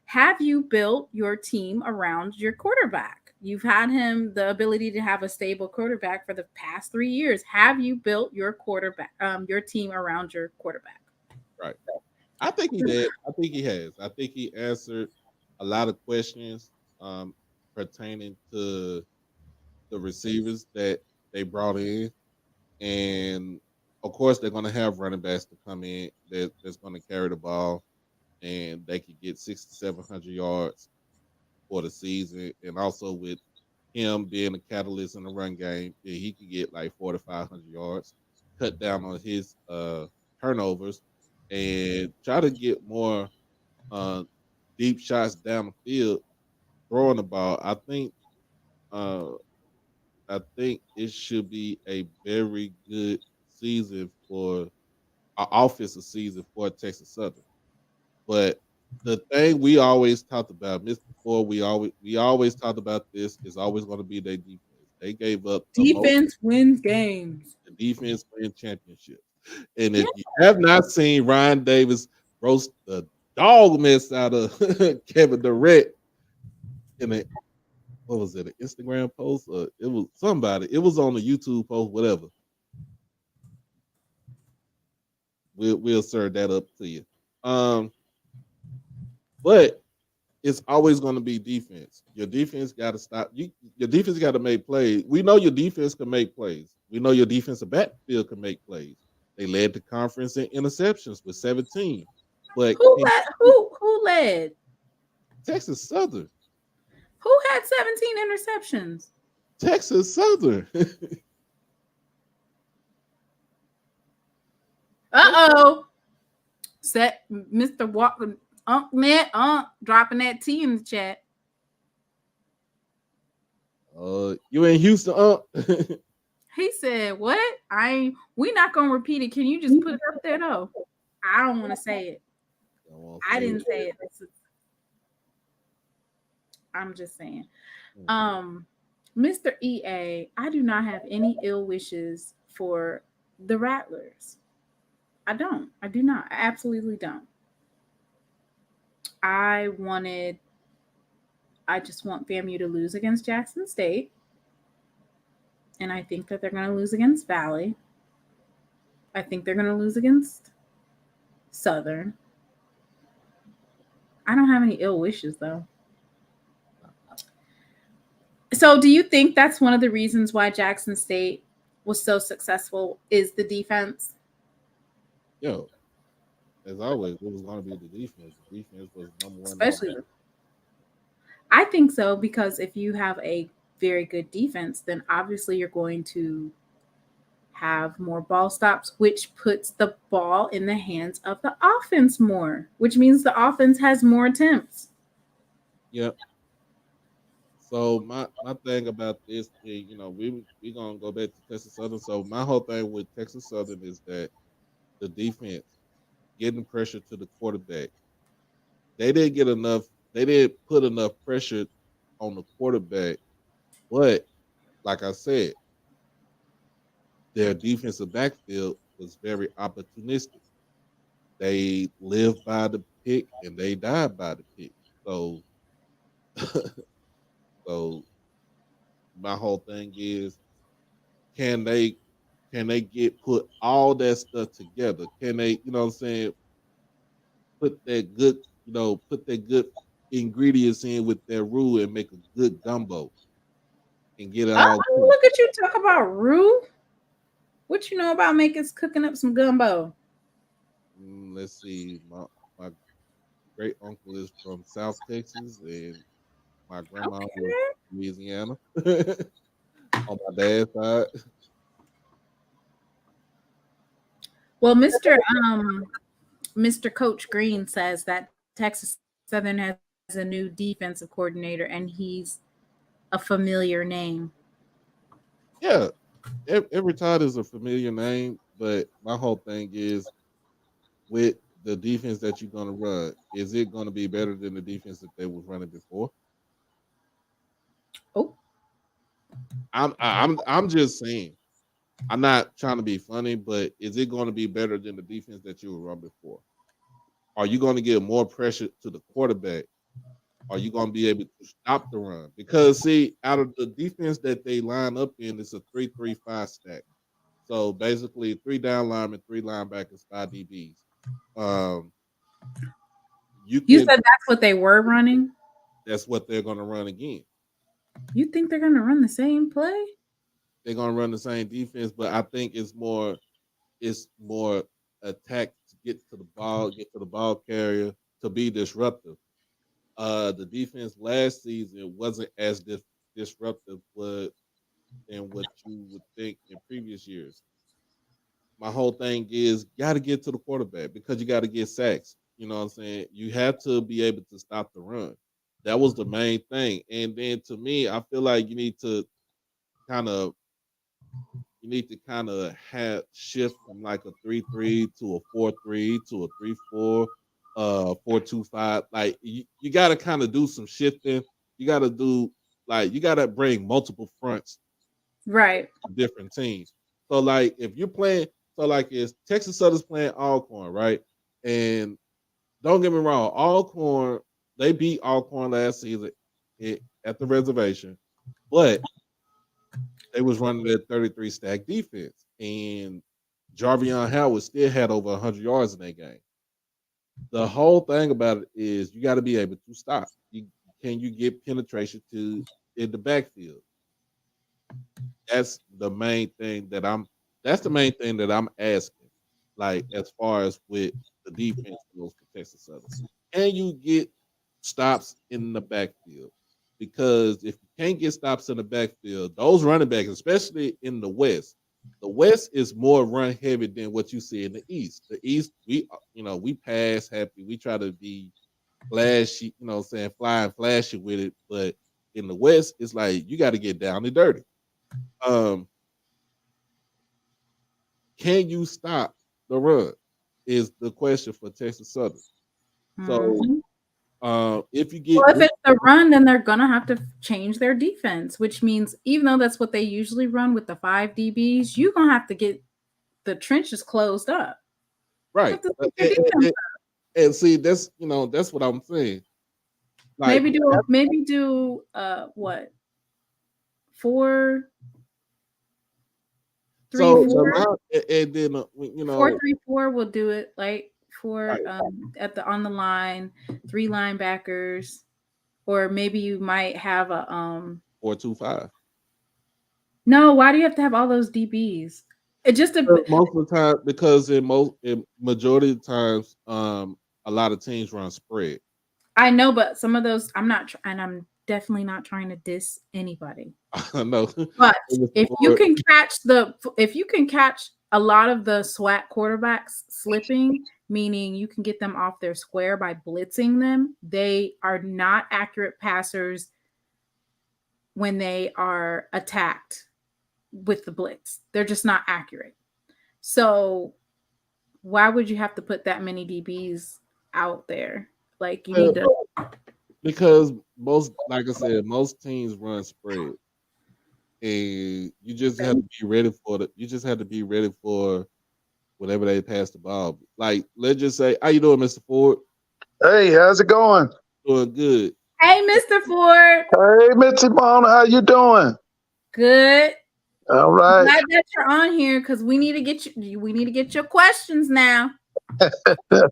have you built your team around your quarterback? You've had him the ability to have a stable quarterback for the past 3 years. Have you built your team around your quarterback? Right. I think he did. I think he has. I think he answered a lot of questions pertaining to the receivers that they brought in. And of course, they're going to have running backs to come in that's going to carry the ball, and they could get 600-700 yards for the season. And also with him being a catalyst in the run game, he could get like 400-500 yards, cut down on his turnovers, and try to get more deep shots down the field, throwing the ball. I think it should be a very good season for an offensive season for Texas Southern. But the thing we always talked about, Mr. Ford, we always talked about this, is always going to be their defense. They gave up defense wins games. The defense wins championships. And if you have not seen Ryan Davis roast the dog mess out of Kevin Durant in a, what was it, an Instagram post? Or it was somebody. It was on a YouTube post, whatever. We'll serve that up to you. But it's always going to be defense. Your defense got to stop. Your defense got to make plays. We know your defense can make plays. We know your defensive backfield can make plays. They led the conference in interceptions with 17. But who led? Texas Southern. Who had 17 interceptions? Texas Southern. Set Mr. Walker, dropping that T in the chat. You in Houston, He said, "What? We not gonna repeat it. Can you just put it up there though?" I don't want to say it. I didn't say it. I'm just saying. Mr. EA, I do not have any ill wishes for the Rattlers. I don't. I do not. I absolutely don't. I just want FAMU to lose against Jackson State. And I think that they're going to lose against Valley. I think they're going to lose against Southern. I don't have any ill wishes, though. So do you think that's one of the reasons why Jackson State was so successful is the defense? Yo, as always, it was going to be the defense. The defense was number one. Especially, I think so, because if you have a very good defense, then obviously you're going to have more ball stops, which puts the ball in the hands of the offense more, which means the offense has more attempts. Yep. So my thing about this, we gonna go back to Texas Southern. So my whole thing with Texas Southern is that the defense getting pressure to the quarterback. They didn't get enough. They didn't put enough pressure on the quarterback. But like I said, their defensive backfield was very opportunistic. They lived by the pick and they died by the pick. So, so my whole thing is, can they get put all that stuff together? Can they, you know what I'm saying, put that good ingredients in with their roux and make a good gumbo and get it all. Oh, look at you talk about roux. What you know about cooking up some gumbo? Let's see. My great uncle is from South Texas and my grandma was from Louisiana on my dad's side. Well, Mr. Coach Green says that Texas Southern has a new defensive coordinator and he's a familiar name. Yeah, every time is a familiar name, but my whole thing is with the defense that you're going to run, is it going to be better than the defense that they was running before? Oh, I'm just saying. I'm not trying to be funny, but is it going to be better than the defense that you were run before? Are you going to get more pressure to the quarterback? Are you going to be able to stop the run? Because see, out of the defense that they line up in, it's a 3-3-5 stack. So basically, 3 down linemen, 3 linebackers, 5 DBs. You said that's what they were running? That's what they're going to run again. You think they're going to run the same play? They're going to run the same defense, but I think it's more attack to get to the ball carrier, to be disruptive. The defense last season wasn't as disruptive than what you would think in previous years. My whole thing is got to get to the quarterback because you got to get sacks. You know what I'm saying? You have to be able to stop the run. That was the main thing. And then to me, I feel like you need to kind of have shift from like a 3-3 to a 4-3 to a 3-4, 4-2-5. Like you got to kind of do some shifting. You got to bring multiple fronts, right? Different teams. So like if you're playing, if Texas Southern's playing Alcorn, right? And don't get me wrong, Alcorn, they beat Alcorn last season at the reservation, but they was running that 33 stack defense, and Jarvion Howard still had over 100 yards in that game. The whole thing about it is you got to be able to stop. Can you get penetration in the backfield? That's the main thing that I'm asking. Like as far as with the defense goes for Texas Southern, can you get stops in the backfield? Because if you can't get stops in the backfield, those running backs, especially in the West is more run heavy than what you see in the East. The East, we pass happy. We try to be flashy, flying flashy with it. But in the West, it's like you got to get down and dirty. Can you stop the run? Is the question for Texas Southern. So, if you get, well, if it's the run, then they're gonna have to change their defense, which means even though that's what they usually run with the 5 DBs, you're gonna have to get the trenches closed up. right? And see, that's that's what I'm saying. Like, maybe do what 4-3-4, and then 4-3-4 will do it like for on the line, 3 linebackers, or maybe you might have a 4-2-5. No, why do you have to have all those DBs? It just most of the time, because in majority of the times, a lot of teams run spread. I know, but some of those I'm definitely not trying to diss anybody. I know, but if you can catch a lot of the SWAC quarterbacks slipping, meaning you can get them off their square by blitzing them, they are not accurate passers when they are attacked with the blitz. They're just not accurate. So why would you have to put that many DBs out there? Like you need to, because like I said, most teams run spread, and you just have to be ready for it. You just have to be ready for whenever they pass the ball. Like, let's just say, how you doing, Mr. Ford? Hey, how's it going? Doing good. Hey, Mr. Ford. Hey, Mitzi Mona, how you doing? Good. All right. I'm glad that you're on here because we need to get you. We need to get your questions now. For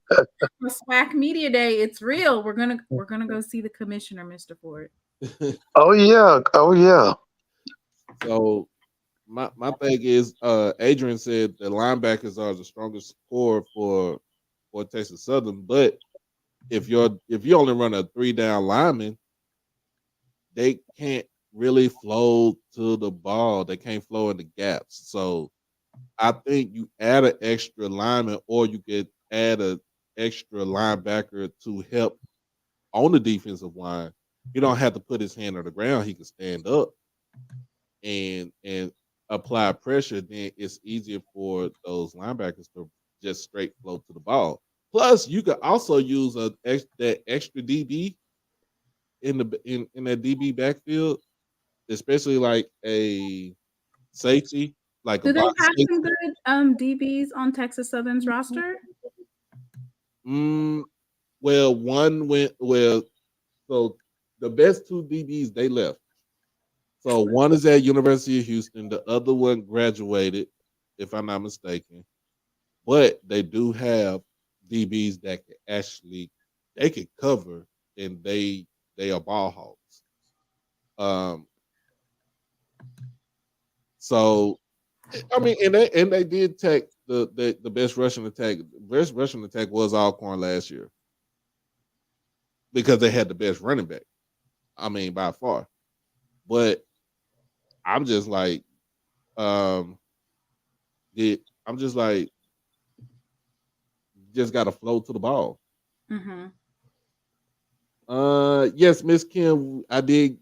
SWAC Media Day, it's real. We're gonna go see the commissioner, Mr. Ford. Oh yeah. So my thing is, Adrian said the linebackers are the strongest core for Texas Southern, but if you only run a 3-down lineman, they can't really flow to the ball. They can't flow in the gaps. So I think you add an extra lineman, or you could add an extra linebacker to help on the defensive line. You don't have to put his hand on the ground. He can stand up and apply pressure. Then it's easier for those linebackers to just straight flow to the ball. Plus, you could also use that extra DB in that DB backfield, especially like a safety. Like, do they have some good DBs on Texas Southern's roster? Well, one went so the best 2 DBs, they left. So one is at University of Houston, the other one graduated, if I'm not mistaken. But they do have DBs that they can cover, and they are ball hogs. So I mean, and they did take the best rushing attack. Best rushing attack was Alcorn last year because they had the best running back. I mean, by far. But I'm just like, just got to flow to the ball. Mm-hmm. Yes, Miss Kim,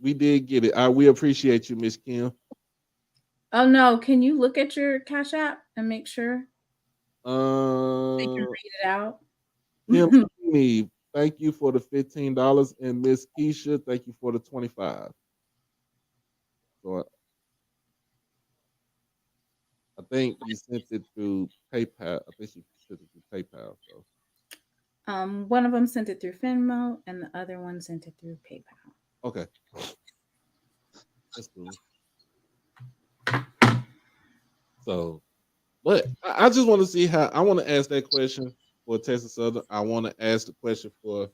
we did get it. We appreciate you, Miss Kim. Oh no, can you look at your Cash App and make sure they can read it out? Kim Sweeney, thank you for the $15, and Miss Keisha, thank you for the $25. So I think you sent it through PayPal. I think you sent it through PayPal. So. One of them sent it through Venmo, and the other one sent it through PayPal. Okay, that's cool. So, but I just want to see how. I want to ask that question for Texas Southern. I want to ask the question for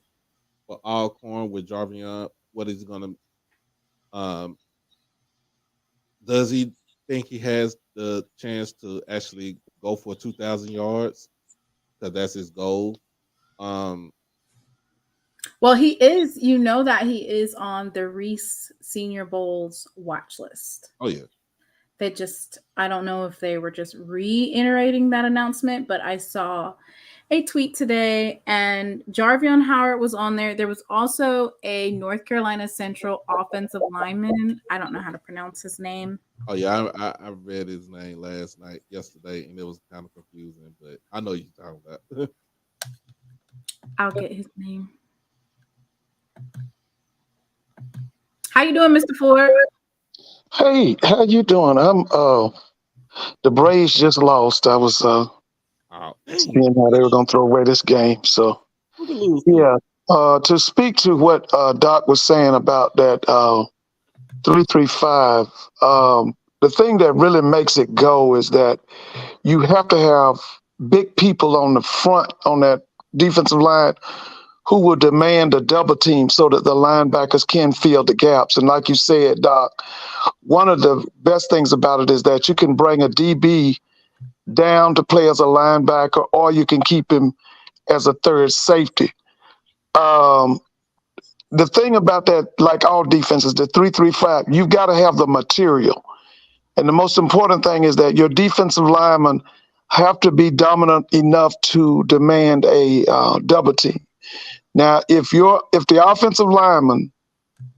Alcorn with Jarvion. What is he going to? Does he think he has the chance to actually go for 2,000 yards? Because that's his goal. Well, he is. You know that he is on the Reese Senior Bowl's watch list. Oh yeah. I don't know if they were just reiterating that announcement, but I saw a tweet today, and Jarvion Howard was on there. There was also a North Carolina Central offensive lineman. I don't know how to pronounce his name. Oh yeah, I read his name yesterday, and it was kind of confusing, but I know you're talking about. I'll get his name. How you doing, Mr. Ford? Hey, how you doing? I'm the Braves just lost. I was Oh, seeing how they were gonna throw away this game. So who could lose? yeah. To speak to what Doc was saying about that 3-3-5, the thing that really makes it go is that you have to have big people on the front on that defensive line who will demand a double team so that the linebackers can fill the gaps. And like you said, Doc, one of the best things about it is that you can bring a DB down to play as a linebacker, or you can keep him as a third safety. The thing about that, like all defenses, the 3-3-5, you've got to have the material. And the most important thing is that your defensive linemen have to be dominant enough to demand a double team. Now, if the offensive linemen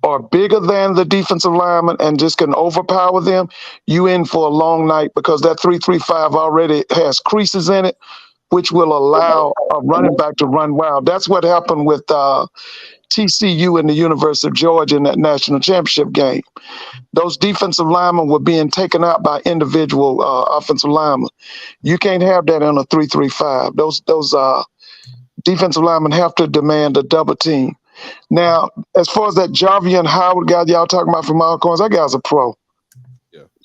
are bigger than the defensive linemen and just can overpower them, you in for a long night, because that 3-3-5 already has creases in it, which will allow a running back to run wild. That's what happened with TCU and the University of Georgia in that national championship game. Those defensive linemen were being taken out by individual offensive linemen. You can't have that in a 3-3-5. Those defensive linemen have to demand a double team. Now, as far as that Jarvion Howard guy y'all talking about from Alcorns, that guy's a pro.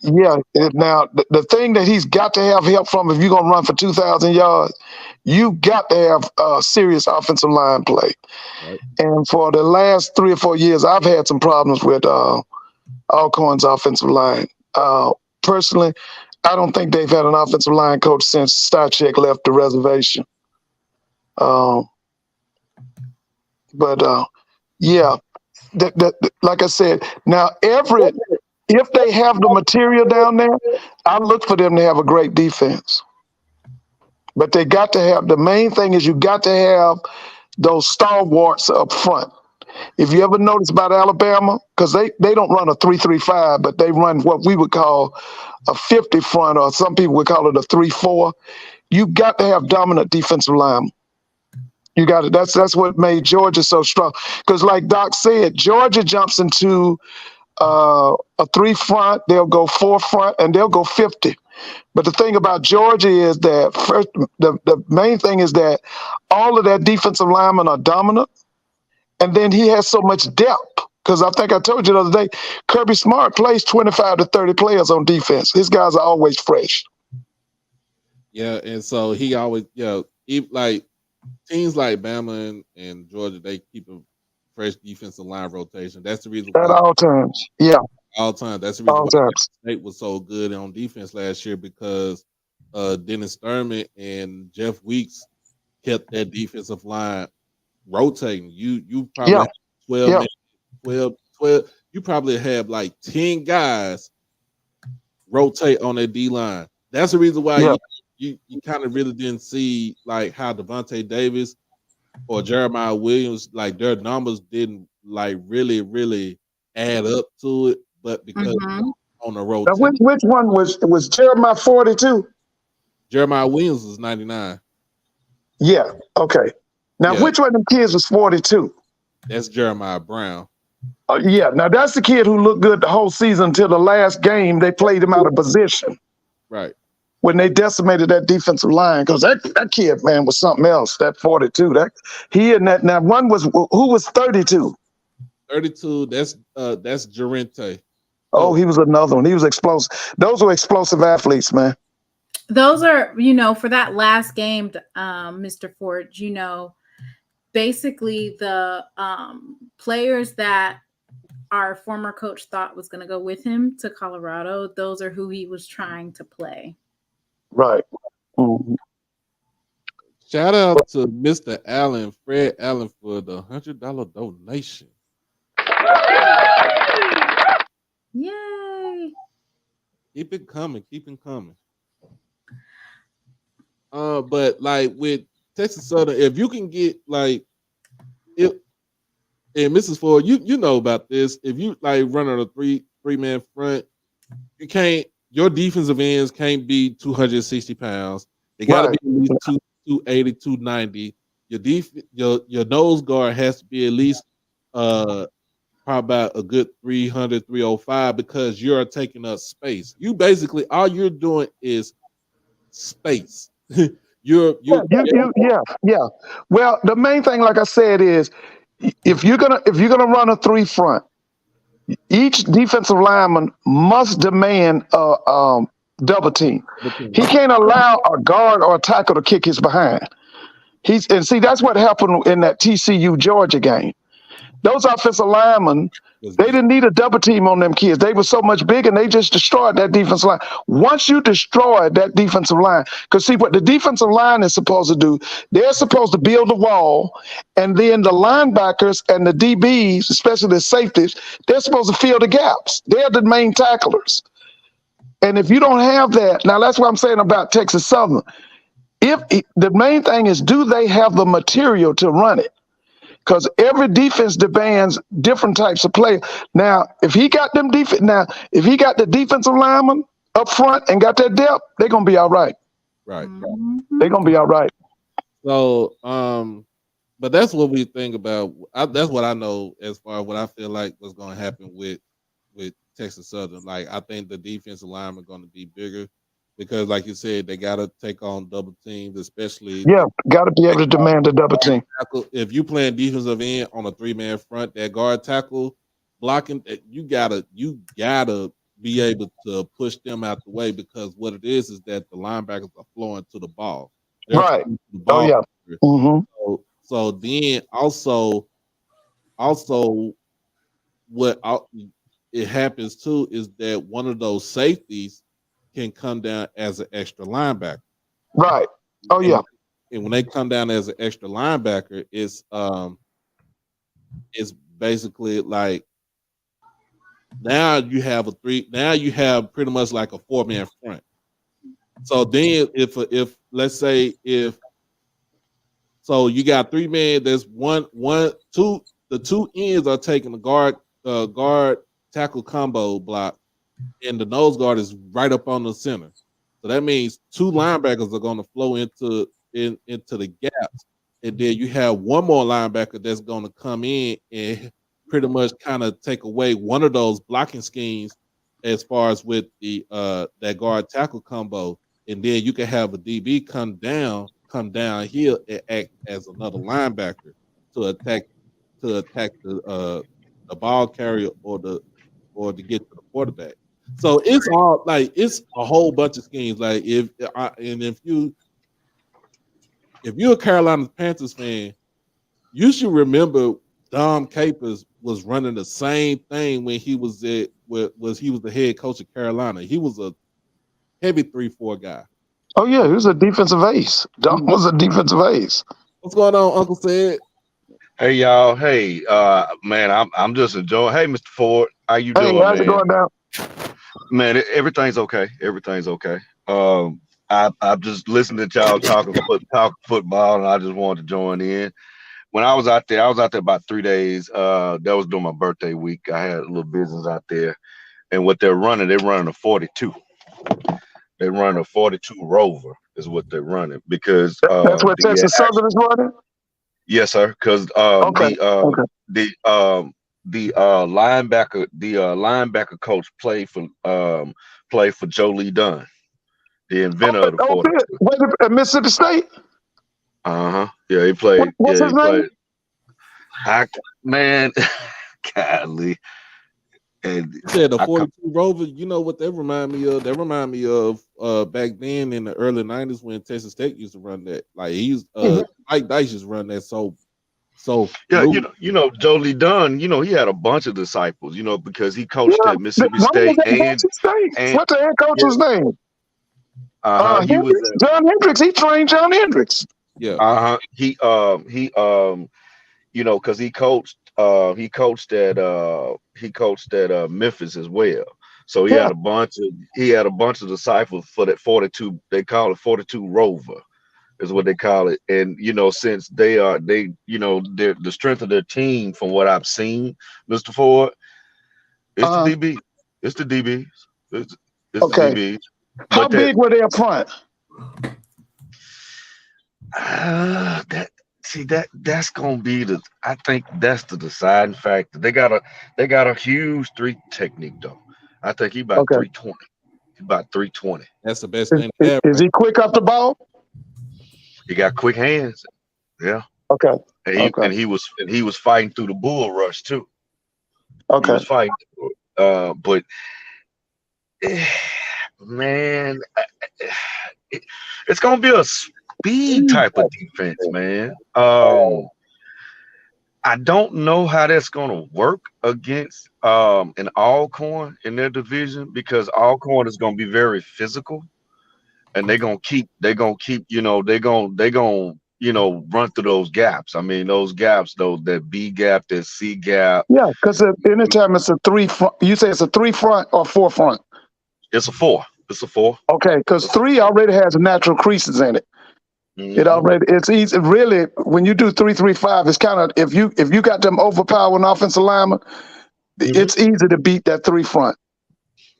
Yeah. Now, the thing that he's got to have help from, if you're going to run for 2,000 yards, you got to have serious offensive line play. Right. And for the last 3 or 4 years, I've had some problems with Alcorn's offensive line. Personally, I don't think they've had an offensive line coach since Starcheck left the reservation. Yeah, like I said, now if they have the material down there, I look for them to have a great defense. But they got to have, the main thing is you got to have those stalwarts up front. If you ever notice about Alabama, because they don't run a 3-3-5, but they run what we would call a 50 front, or some people would call it a 3-4. You got to have dominant defensive linemen. You got it. That's what made Georgia so strong. Because like Doc said, Georgia jumps into a 3 front, they'll go 4 front, and they'll go 50. But the thing about Georgia is that first, the main thing is that all of that defensive linemen are dominant, and then he has so much depth. Because I think I told you the other day, Kirby Smart plays 25 to 30 players on defense. His guys are always fresh. Yeah, and so he always, like teams like Bama and Georgia, they keep a fresh defensive line rotation. That's the reason at all times. Yeah, all time. That's the reason why State was so good on defense last year, because Dennis Thurman and Jeff Weeks kept that defensive line rotating. You probably have 12. You probably have like 10 guys rotate on that D line. That's the reason why you kind of really didn't see like how Devontae Davis or Jeremiah Williams, like their numbers didn't like really add up to it, but because on the road. Which one was Jeremiah 42? Jeremiah Williams was 99. Yeah. Okay. Now, which one of them kids was 42? That's Jeremiah Brown. Yeah. Now that's the kid who looked good the whole season until the last game. They played him out of position. Right. When they decimated that defensive line, because that kid, man, was something else. That 42. Now one was, who was 32? 32. That's Jarente. Oh, he was another one. He was explosive. Those were explosive athletes, man. Those are, for that last game, Mr. Ford, basically the players that our former coach thought was going to go with him to Colorado, those are who he was trying to play. Right. Mm-hmm. Shout out to Mr. Allen, Fred Allen, for the $100 donation. Yay! Keep it coming. But like with Texas Southern, if you can get like if and Mrs. Ford, you know about this. If you like running a three-man front, you can't. Your defensive ends can't be 260 pounds. They got to Right. be at least 280, 290. Your nose guard has to be at least probably about a good 300, 305 because you're taking up space. You basically all you're doing is space. you're Yeah. Well, the main thing, like I said, is if you're gonna run a three front, each defensive lineman must demand a double team. He can't allow a guard or a tackle to kick his behind. And see that's what happened in that TCU Georgia game. Those offensive linemen, they didn't need a double team on them kids. They were so much big and they just destroyed that defensive line. Once you destroy that defensive line, because see what the defensive line is supposed to do, they're supposed to build a wall, and then the linebackers and the DBs, especially the safeties, they're supposed to fill the gaps. They're the main tacklers. And if you don't have that, now that's what I'm saying about Texas Southern. The main thing is, do they have the material to run it? Because every defense demands different types of play. Now, if he got the defensive lineman up front and got that depth, they're gonna be all right. right. They're gonna be all right. So, but that's what we think about. That's what I know as far as what I feel like was going to happen with Texas Southern. Like, I think the defensive linemen are going to be bigger because, like you said, they got to take on double teams, especially. Yeah, got to be able to demand a double team. If you playing defensive end on a three-man front, that guard tackle blocking, you gotta be able to push them out the way because what it is that the linebackers are flowing to the ball. They're Right. flowing to the ball. Oh yeah. Mm-hmm. So then also what it happens too is that one of those safeties can come down as an extra linebacker. Right. Oh yeah. And when they come down as an extra linebacker, it's basically like now you have pretty much like a four-man front. So then if let's say so you got three men, there's the two ends are taking the guard tackle combo block, and the nose guard is right up on the center. So that means two linebackers are going to flow into the gaps, and then you have one more linebacker that's going to come in and pretty much kind of take away one of those blocking schemes as far as with the that guard tackle combo, and then you can have a DB come down here and act as another linebacker to attack the ball carrier or to get to the quarterback. So it's all like it's a whole bunch of schemes. Like if you're a Carolina Panthers fan, you should remember Dom Capers was running the same thing when he was he was the head coach of Carolina. He was a heavy 3-4 guy. Oh yeah, he was a defensive ace. Dom was a defensive ace. What's going on, Uncle Sid? Hey y'all. Hey, man, I'm just enjoying. Hey, Mr. Ford, how you doing, how's it going down? Man, everything's okay. Everything's okay. I'm just listening to y'all talk football, and I just wanted to join in. When I was out there about 3 days. That was during my birthday week. I had a little business out there, and what they're running a 42. They're running a 42 Rover is what they're running because that's what Texas Southern is running. Yes, sir. Because the linebacker coach played for Joe Lee Dunn, the inventor of the 42. Wait, at Mississippi State. Yeah, he played. What's his name? Man, godly. And you said the 42 Rover. You know what that remind me of? That remind me of back then in the early 90s when Texas State used to run that. Like he used Mike Dice used to run that. So yeah, you know Joe Lee Dunn. You know he had a bunch of disciples. You know because he coached at Mississippi State and what's the head coach's name? He was John Hendricks. He trained John Hendricks. Yeah. He you know because he coached at Memphis as well. So he had a bunch of disciples for that 42. They call it 42 Rover. is what they call it. And since the strength of their team, from what I've seen, Mr. Ford, it's the DB. It's the DBs. It's Okay. the DBs. How big were they up front? That's gonna be I think that's the deciding factor. They got a huge 3 technique though. I think he about 320. About 320. That's the best thing to have. Is he quick off the ball? He got quick hands. Yeah. Okay. And he was fighting through the bull rush too. Okay. He was fighting, but man, it's gonna be a speed type of defense, man. I don't know how that's gonna work against an Alcorn in their division, because Alcorn is gonna be very physical, and they're gonna keep run through those gaps. I mean, those gaps, that B gap, that C gap. Yeah, because anytime it's a 3 front, you say it's a 3 front or 4 front? It's a 4. It's a 4. Okay, because 3 already has natural creases in it. It's easy. Really, when you do 3-3-5, it's kind of, if you got them overpowering offensive linemen, it's easy to beat that 3 front.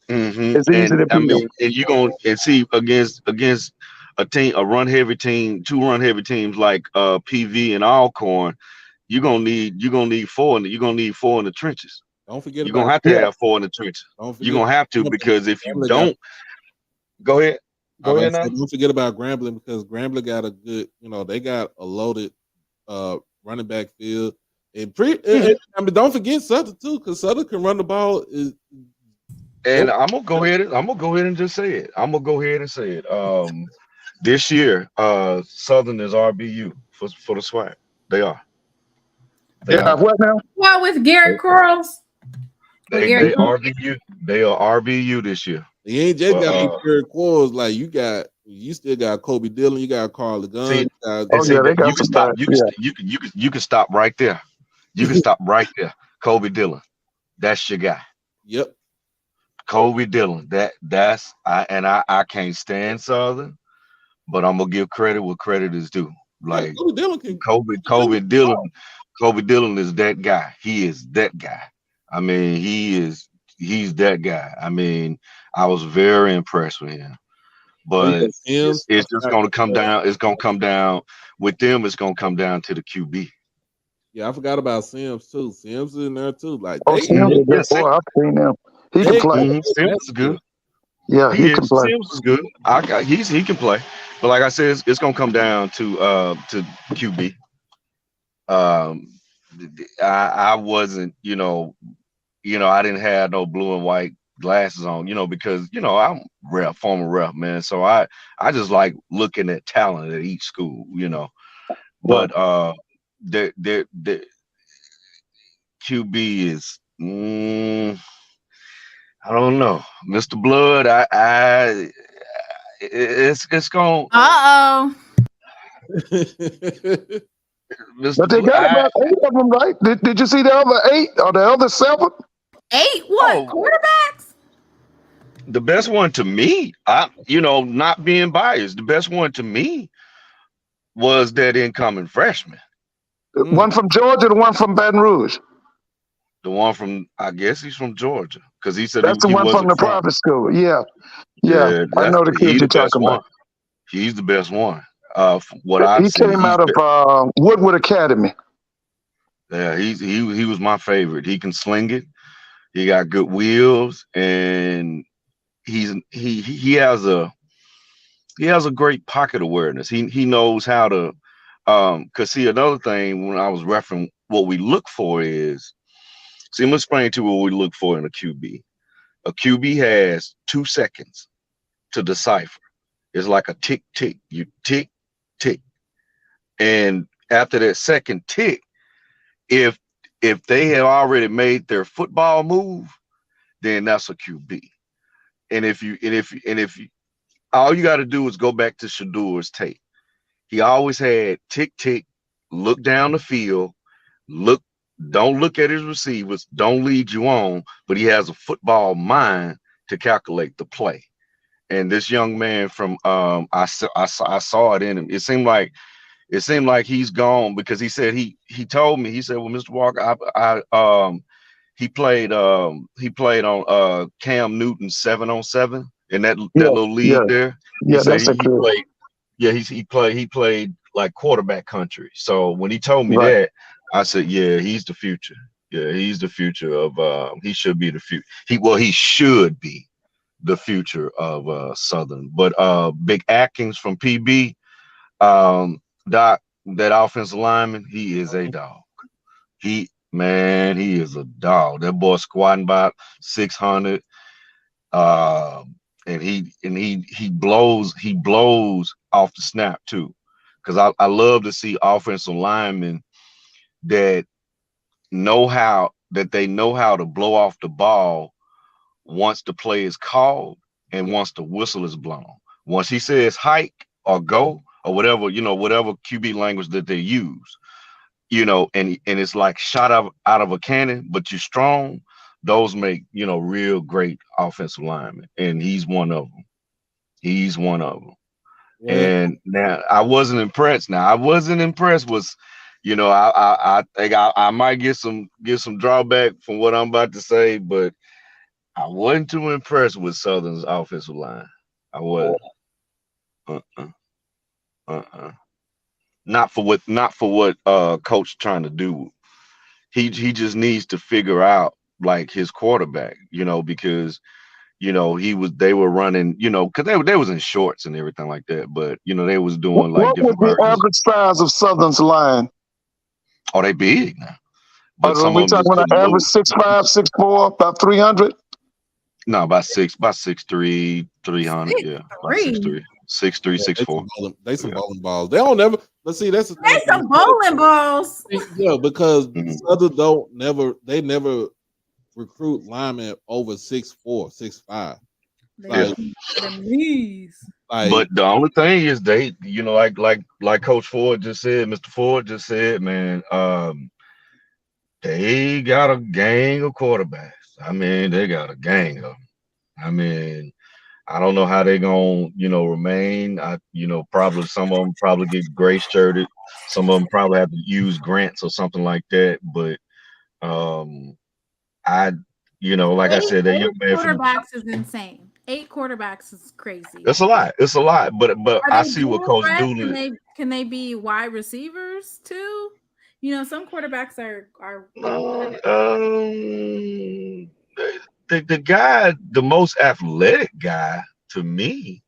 It's easy to beat them. And you're going to see against a team, a run heavy team, 2 run heavy teams like PV and Alcorn, you're gonna need 4, and you're gonna need 4 in the trenches. Don't forget, you're gonna have to have 4 in the trenches. You're gonna have to, because if you don't, go ahead. Go ahead now. Don't forget about Grambling, because Grambling got a good, they got a loaded running back field. And don't forget Southern too, because Southern can run the ball. And I'm gonna go ahead and just say it. I'm gonna go ahead and say it. This year, Southern is RBU for the SWAC. They are. What now? What with Garrett Quarles? They RBU. They are RBU this year. You ain't just got Garrett Quarles, like you still got Kobe Dillon, you got Carl Lagun. You can stop right there. You can stop right there. Kobe Dillon, that's your guy. Yep. Kobe Dillon. I can't stand Southern, but I'm gonna give credit where credit is due. Like Kobe Dillon is that guy. He is that guy. I mean, he's that guy. I mean, I was very impressed with him. But it's just gonna come down. It's gonna come down with them. It's gonna come down to the QB. Yeah, I forgot about Sims too. Sims is in there too. Like, I've seen him. He can play. Sims is good. Yeah, he can play. Sims is good. He can play. But like I said, it's gonna come down to QB. I wasn't, I didn't have no blue and white glasses on, because I'm former rep, man. So I just like looking at talent at each school, But the QB is I don't know, Mr. Blood. It's going. But they got about 8 of them, right? Did you see the other 8 or the other 7? 8 what? Quarterbacks? The best one to me, not being biased, the best one to me was that incoming freshman. One from Georgia, the one from Baton Rouge. The one from, I guess he's from Georgia, because he said that's the one from the private school. Yeah. I know the kid you're talking about. He's the best one. He came out of Woodward Academy. Yeah, he was my favorite. He can sling it. He got good wheels, and he has a great pocket awareness. He knows how to. Cause see, another thing when I was referencing what we look for is, see, I'm gonna explain to you what we look for in a QB. A QB has 2 seconds to decipher. It's like a tick tick. You tick tick, and after that second tick, if they have already made their football move, then that's a QB. And if you all you got to do is go back to Shadur's tape. He always had tick tick, look down the field, don't look at his receivers, don't lead you on, but he has a football mind to calculate the play. And this young man from I saw it in him. It seemed like he's gone, because he said he told me, he said, well, Mr. Walker, he played on Cam Newton's 7-on-7 in that Yeah, little league yeah, there. He yeah. said That's a he good. played, yeah, he played like quarterback country. So when he told me Right. that, I said, yeah, he's the future. Yeah, he's the future of he should be the future. He should be the future of Southern. But Big Atkins from PB, Doc, that offensive lineman, he is a dog. He is a dog. That boy squatting about 600. And he blows off the snap too. Because I love to see offensive linemen that they know how to blow off the ball once the play is called and once the whistle is blown. Once he says hike or go or whatever, whatever QB language that they use, and it's like shot out of a cannon, but you're strong. Those make, real great offensive linemen. And he's one of them. He's one of them. Yeah. And now I wasn't impressed. With, I think I might get some drawback from what I'm about to say, but I wasn't too impressed with Southern's offensive line. I wasn't. Not for what coach trying to do. He just needs to figure out like his quarterback, because they were running, because they was in shorts and everything like that, but they was doing like What was different the versions. average size of Southern's line? Oh, they big now. But Are some we of them just talking about couldn't average move. 6'5", 6'4", about 300? No, about 6'3", 300, yeah. About 6'3", 6'3", Yeah, 6'4". they some bowling balls. They don't never. Let's see. That's the They thing. some bowling balls. Yeah, because Mhm. Southern they never recruit linemen over 6'4", 6'5". Yeah. Them knees. But the only thing is they, like Coach Ford just said, Mr. Ford just said, man, they got a gang of quarterbacks. I mean, they got a gang of them. I mean, I don't know how they gonna, remain. Probably some of them probably get gray shirted. Some of them probably have to use grants or something like that. But like I said, that young man from Quarterbacks is insane. 8 quarterbacks is crazy. it's a lot. It's a lot. But I see what Coach Dooley. Can they be wide receivers too? Some quarterbacks are. The guy, the most athletic guy to me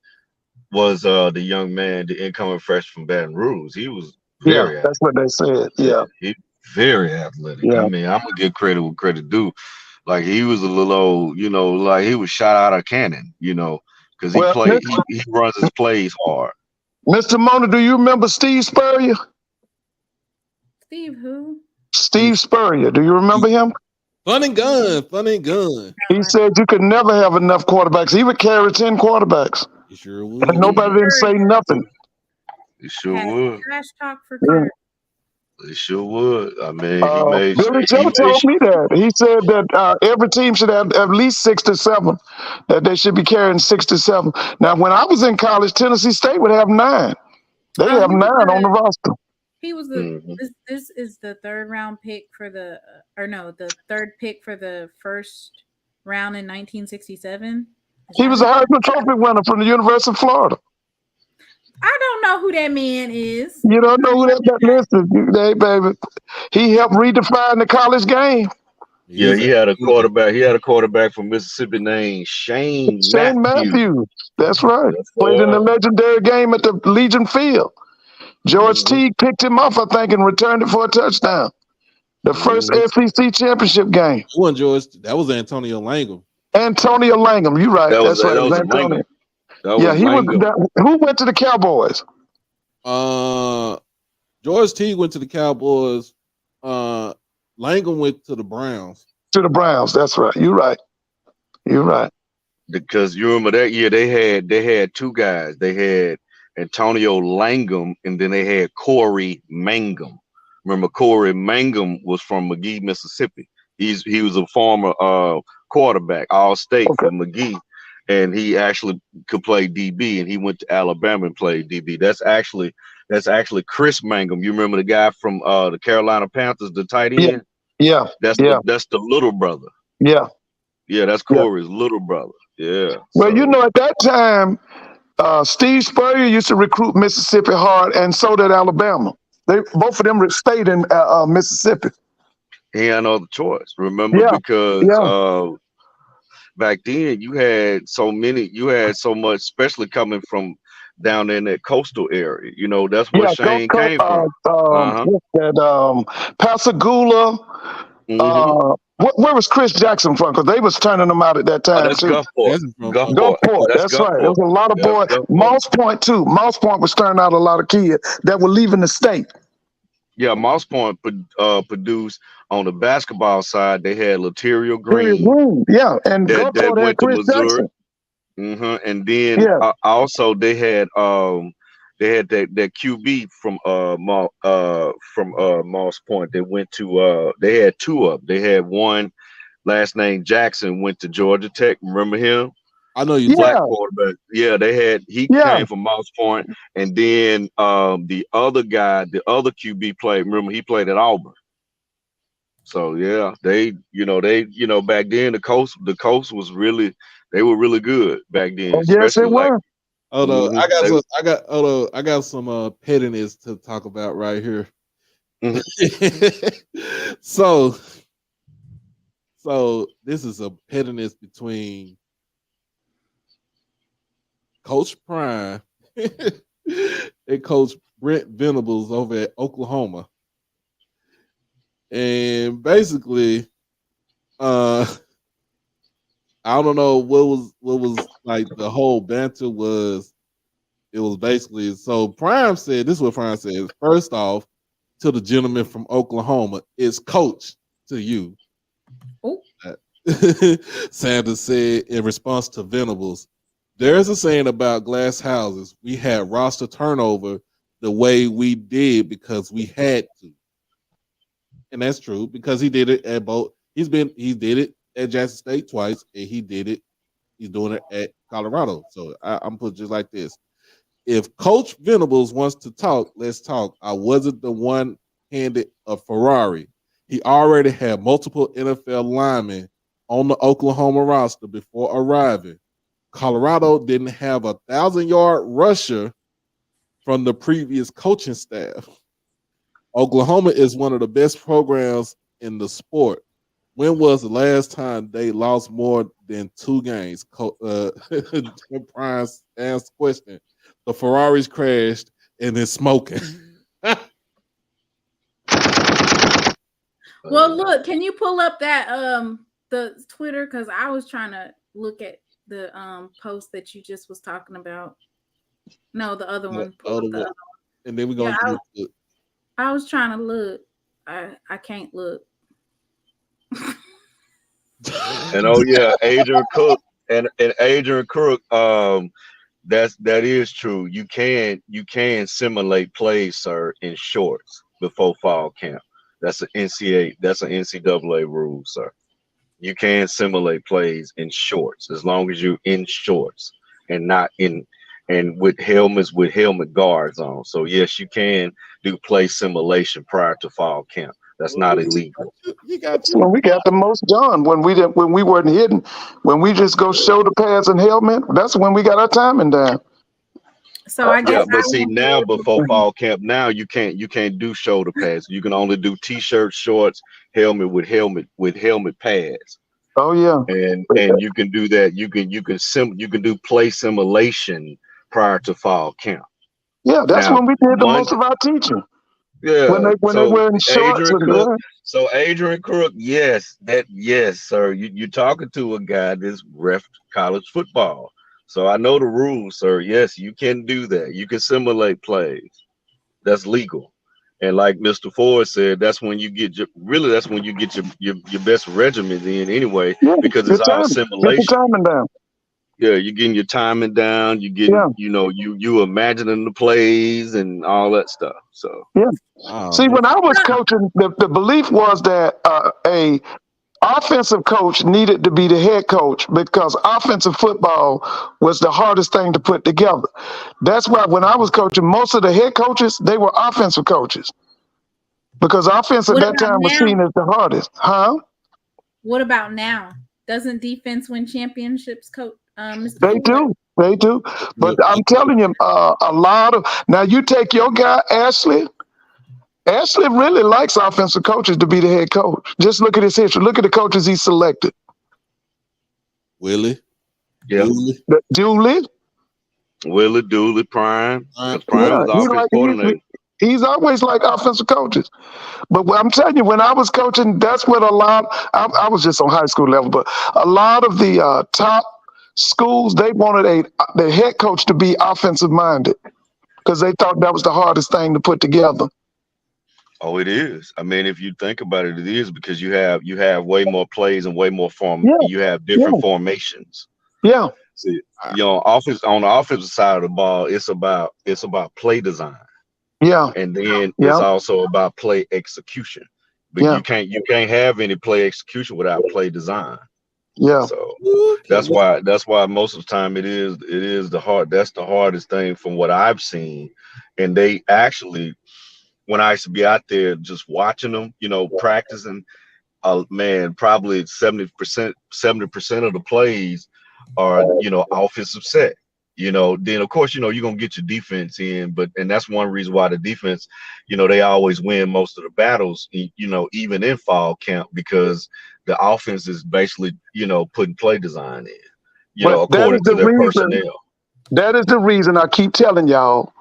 was the young man, the incoming fresh from Baton Rouge. He was very Yeah, that's what they said. Yeah, he very athletic. yeah. I mean, I'm gonna give credit where credit due. Like he was a little old, like he was shot out of a cannon, because Well, he runs his plays hard. Mr. Mona, do you remember Steve Spurrier? Steve who? Steve Spurrier. Do you remember him? Fun and gun. He said you could never have enough quarterbacks. He would carry 10 quarterbacks. You sure would. And nobody didn't say nothing. He sure would. Trash talk for Yeah. Kurt. He sure would. I mean, he made Billy Joe told me that. He said that every team should have at least 6 to 7, that they should be carrying 6 to 7. Now, when I was in college, Tennessee State would have 9. They have 9 on the roster. He was this is the third round pick for the the third pick for the first round in 1967. He was a Heisman Trophy winner from the University of Florida. I don't know who that man is. You don't know who that list is, hey, baby. He helped redefine the college game. Yeah, he had a quarterback. He had a quarterback from Mississippi named Shane Matthews. That's right. Played in the legendary game at the Legion Field. George Teague picked him off, I think, and returned it for a touchdown. The first SEC championship game. That wasn't George. That was Antonio Langham. Antonio Langham. You're right. That's right. That was Antonio. Yeah, he was. Who went to the Cowboys? George Teague went to the Cowboys. Langham went to the Browns. To the Browns. That's right. You're right. You're right. Because you remember that year they had 2 guys. They had Antonio Langham, and then they had Corey Mangum. Remember, Corey Mangum was from McGee, Mississippi. He was a former quarterback, All-State for McGee. and he actually could play DB, and he went to Alabama and played DB. That's actually Chris Mangum. You remember the guy from the Carolina Panthers, the tight end? Yeah. That's Yeah. that's the little brother. Yeah. Yeah, that's Yeah. Corey's little brother. Yeah. Well, so, you know, at that time, Steve Spurrier used to recruit Mississippi hard, and so did Alabama. They both of them stayed in Mississippi. he had no other choice. Remember, Yeah. because Yeah. back then you had so much, especially coming from down in that coastal area. You know, that's where Yeah. Shane came from. What's that? Pascagoula. Where was Chris Jackson from? Because they was turning them out at that time That's too. Gulfport. Gulfport. That's right. There was a lot of boys. Moss Point too. Moss Point was turning out a lot of kids that were leaving the state. Yeah, Moss Point produced on the basketball side. They had Laterio Green. Yeah, and that Gulfport had went to Chris Missouri. Jackson. And then also they had that QB from Moss Point. They went to they had two of them. They had one last name Jackson, went to Georgia Tech. Remember him? I know you. Black quarterback. Yeah, he came from Moss Point, and then the other guy, the other QB played. Remember, he played at Auburn. So yeah, they back then the coast was really, they were really good back then. Oh, yes, they were. I got some pettiness to talk about right here. So this is a pettiness between Coach Prime and Coach Brent Venables over at Oklahoma. And basically, I don't know what was like the whole banter was. It was basically, so Prime said, this is what Prime said. First off, to the gentleman from Oklahoma, it's coach to you. Oh. Sanders said in response to Venables, there's a saying about glass houses. We had roster turnover the way we did because we had to. And that's true because he did it at both. He did it at Jackson State twice, and he's doing it at Colorado. So I'm put just like this. If Coach Venables wants to talk, let's talk. I wasn't the one handed a Ferrari. He already had multiple NFL linemen on the Oklahoma roster before arriving. Colorado didn't have a 1,000-yard rusher from the previous coaching staff. Oklahoma is one of the best programs in the sport. When was the last time they lost more than 2 games? Prime asked question. The Ferraris crashed and it's smoking. Well, look, can you pull up that the Twitter? Because I was trying to look at the post that you just was talking about. No, the other one. And then we're gonna do I was trying to look. I can't look. And oh yeah, Adrian Cook and Adrian Cook. That is true. You can simulate plays, sir, in shorts before fall camp. That's an NCAA rule, sir. You can simulate plays in shorts as long as you're in shorts and not with helmet guards on. So yes, you can do play simulation prior to fall camp. That's not illegal. When we got the most done, when we weren't hidden, when we just go shoulder pads and helmet, that's when we got our timing down. So I guess but see now before fall camp, now you can't do shoulder pads. You can only do t-shirts, shorts, helmet with helmet pads. Oh yeah. And you can do that. You can do play simulation prior to fall camp. Yeah, that's when we did the most of our teaching. Yeah. When they were in shorts. So Adrian Crook, yes, sir. You're talking to a guy that's ref college football. So I know the rules, sir. Yes, you can do that. You can simulate plays. That's legal. And like Mr. Ford said, that's when you get your best regimen in anyway, because it's all simulation. Get your timing down. Yeah, you're getting your timing down. You get, you imagining the plays and all that stuff. So yeah. See, when I was coaching, the belief was that offensive coach needed to be the head coach because offensive football was the hardest thing to put together. That's why when I was coaching, most of the head coaches, they were offensive coaches because offense at What that about time was now? seen as the hardest. Huh? What about now? Doesn't defense win championships, Coach Mr. They Ford? do. They do. But I'm telling you, a lot of now you take your guy Ashley. Ashley really likes offensive coaches to be the head coach. Just look at his history. Look at the coaches he selected. Willie. Yeah. Dooley. Willie, Dooley, Prime. Because Prime Yeah, was offensive coordinator. he's always like offensive coaches. But I'm telling you, when I was coaching, that's what a lot. I was just on high school level, but a lot of the top schools, they wanted the head coach to be offensive minded because they thought that was the hardest thing to put together. Oh, it is. I mean, if you think about it, it is because you have way more plays and way more you have different formations. Yeah. See, you know, on the offensive side of the ball, it's about play design. Yeah. And then it's also about play execution. But you can't have any play execution without play design. Yeah. So that's why most of the time that's the hardest thing from what I've seen. And they actually, when I used to be out there just watching them, you know, practicing, man, probably 70% of the plays are, you know, offensive set. You know, then of course, you know, you're gonna get your defense in, and that's one reason why the defense, you know, they always win most of the battles, you know, even in fall camp, because the offense is basically, you know, putting play design in, you know, according to their personnel. That is the reason I keep telling y'all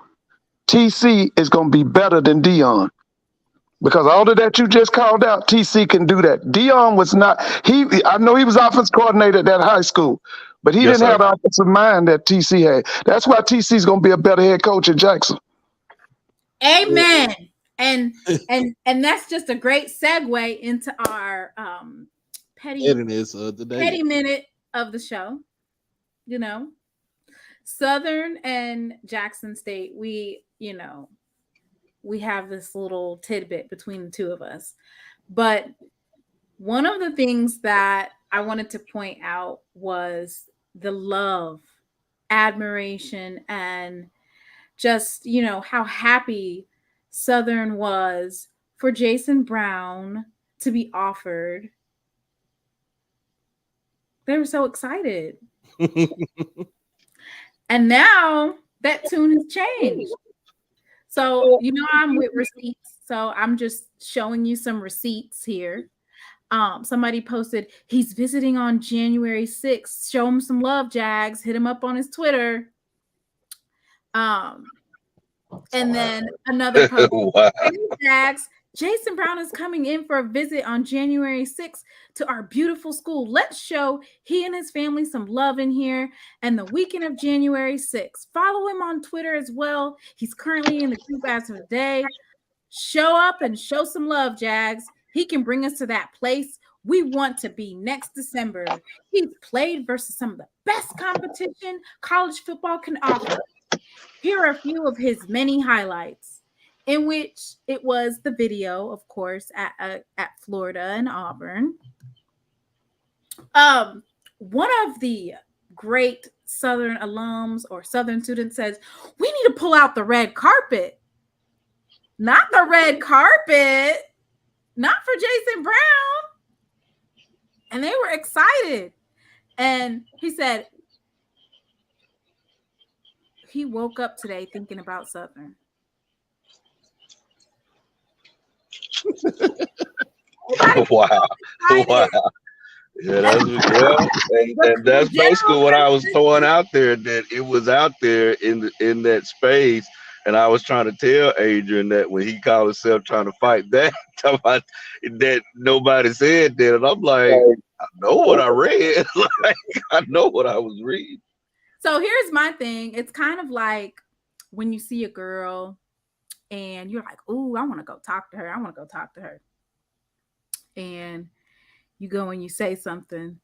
TC is gonna be better than Dion. Because all of that you just called out, TC can do that. Dion was not, I know he was offense coordinator at that high school, but he didn't have the offensive mind that TC had. That's why TC is going to be a better head coach at Jackson. Amen. And that's just a great segue into our petty minute of the show. You know, Southern and Jackson State, we have this little tidbit between the two of us. But one of the things that I wanted to point out was the love, admiration, and just, you know, how happy Southern was for Jason Brown to be offered. They were so excited. And now that tune has changed. So, you know, I'm with receipts. So I'm just showing you some receipts here. Somebody posted, he's visiting on January 6th. Show him some love, Jags. Hit him up on his Twitter. And then another post, hey, Jags, Jason Brown is coming in for a visit on January 6th to our beautiful school. Let's show he and his family some love in here. And the weekend of January 6th. Follow him on Twitter as well. He's currently in the group as of the day. Show up and show some love, Jags. He can bring us to that place we want to be next December. He's played versus some of the best competition college football can offer. Here are a few of his many highlights, in which it was the video, of course, at Florida and Auburn. One of the great Southern alums or Southern students says, we need to pull out the red carpet. Not the red carpet. Not for Jason Brown. And they were excited. And he said, he woke up today thinking about Southern. Wow. Yeah, that's basically what I was throwing out there, that it was out there in that space. And I was trying to tell Adrian that when he called himself trying to fight that, that nobody said that. And I'm like, I know what I read. Like, I know what I was reading. So here's my thing. It's kind of like when you see a girl and you're like, ooh, I want to go talk to her. And you go and you say something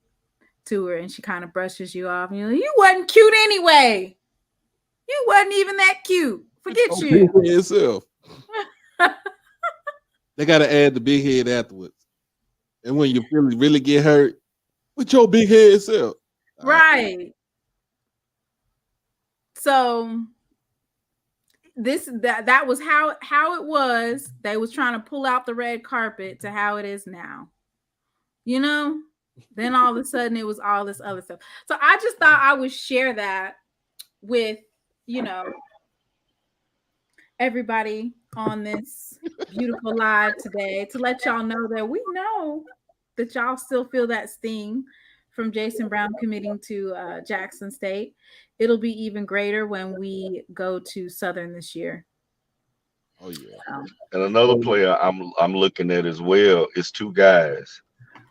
to her and she kind of brushes you off. And you're like, you wasn't cute anyway. You wasn't even that cute. Forget you. Yourself. They got to add the big head afterwards. And when you really get hurt, with your big head self. Right. So that was how it was. They was trying to pull out the red carpet to how it is now. You know? Then all of a sudden it was all this other stuff. So I just thought I would share that with, everybody on this beautiful live today to let y'all know that we know that y'all still feel that sting from Jason Brown committing to Jackson State. It'll be even greater when we go to Southern this year. Oh yeah. And another player I'm looking at as well is two guys.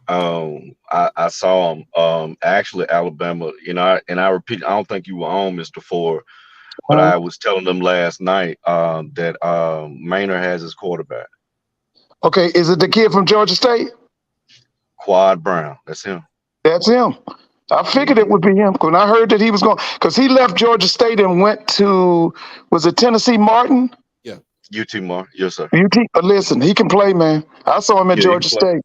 I saw them actually Alabama. And I repeat, I don't think you were on, Mr. Ford, but I was telling them last night that Maynard has his quarterback. Okay, is it the kid from Georgia State? Quad Brown. That's him. That's him. I figured it would be him when I heard that he was going, because he left Georgia State and went to, was it Tennessee Martin? Yeah. UT Martin. Yes, sir. UT. Listen, he can play, man. I saw him at Georgia State.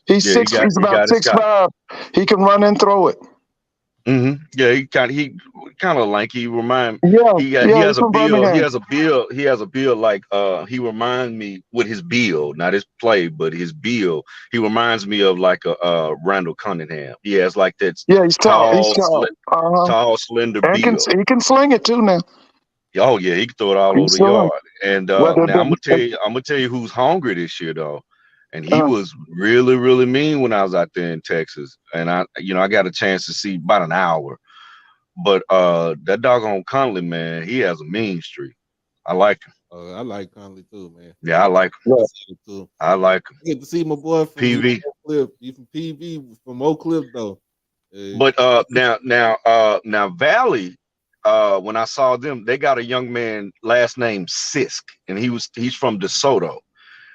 He's he's about 6'5". He can run and throw it. Mm-hmm. Yeah, he kind of lanky. He has a build. He has a build like he reminds me with his build, not his play, but his build. He reminds me of like a Randall Cunningham. He has like that. Yeah, he's tall. Tall, slender build. He can sling it too now. Oh yeah, he can throw it all over the yard. And now I'm gonna tell you who's hungry this year though. And he was really, really mean when I was out there in Texas. And I got a chance to see about an hour. But that doggone Conley, man, he has a mean streak. I like him. I like Conley too, man. Yeah, I like him. Yeah. I like him. I get to see my boy from PV. He's from PV, from Oak Cliff though. But now Valley, when I saw them, they got a young man last name Sisk, and he's from DeSoto.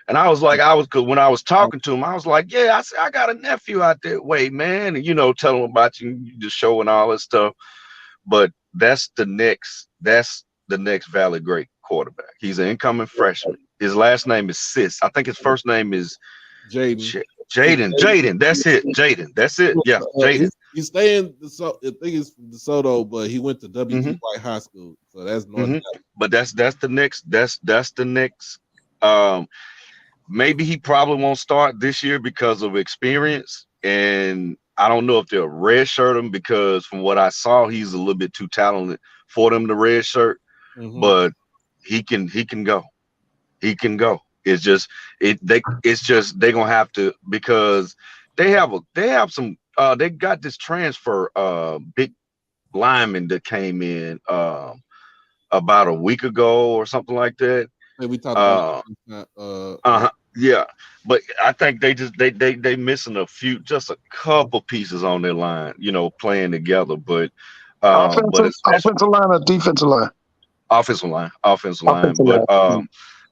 And I was like, cause when I was talking to him, I was like, yeah, I got a nephew out there. Wait, man, and tell him about you, the show and all that stuff. But that's the next Valley great quarterback. He's an incoming freshman. His last name is Sis. I think his first name is Jaden. Jaden. That's it. Jaden. That's it. Yeah, Jaden. He's staying. I think he's from DeSoto, but he went to W.G. White High School, so that's North. But that's the next. That's the next. Maybe he probably won't start this year because of experience, and I don't know if they'll redshirt him because from what I saw, he's a little bit too talented for them to redshirt. But he can go. He can go. It's just they're gonna have to, because they got this transfer big lineman that came in about a week ago or something like that. We talked about yeah, but I think they missing just a couple pieces on their line, playing together. But offensive line or defensive line? Offensive line.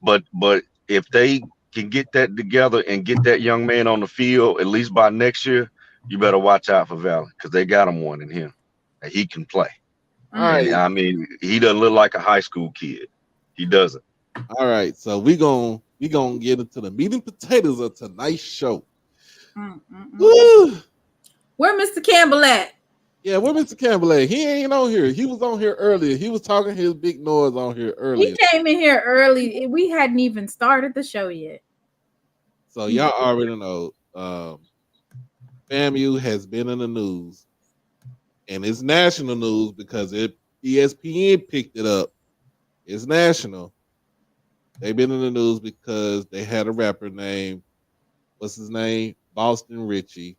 But if they can get that together and get that young man on the field at least by next year, you better watch out for Valley, because they got him one in him and he can play. All right. I mean, he doesn't look like a high school kid. He doesn't. All right, so we gonna get into the meat and potatoes of tonight's show. Where Mr. Campbell at? Yeah, where Mr. Campbell at? He ain't on here. He was on here earlier. He was talking his big noise on here earlier. He came in here early. We hadn't even started the show yet. So y'all already know FAMU has been in the news, and it's national news because ESPN picked it up. It's national. They've been in the news because they had a rapper named, what's his name? Boston Richie.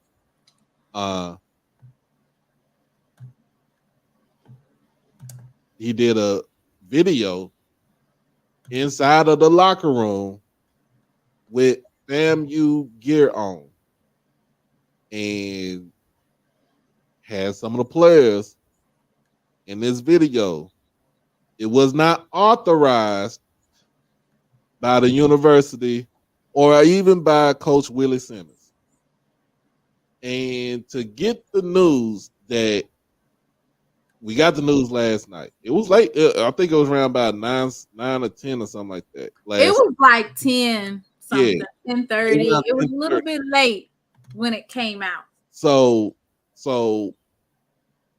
He did a video inside of the locker room with FAMU gear on and had some of the players in this video. It was not authorized by the university or even by Coach Willie Simmons. And to get the news that we got the news last night, it was late. I think it was around about 9 or 10 or something like that. It was like 10 something, yeah. 10:30. It was a little bit late. when it came out. So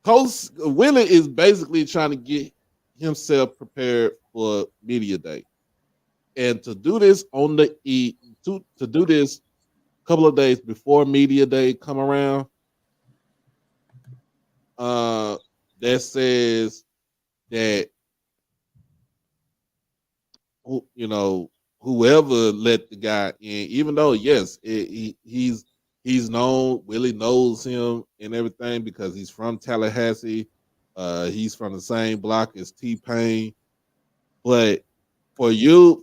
Coach Willie is basically trying to get himself prepared for media day, and to do this on the to do this a couple of days before media day come around. That says that whoever let the guy in, even though yes, he's known, Willie knows him and everything because he's from Tallahassee. He's from the same block as T-Pain. But for him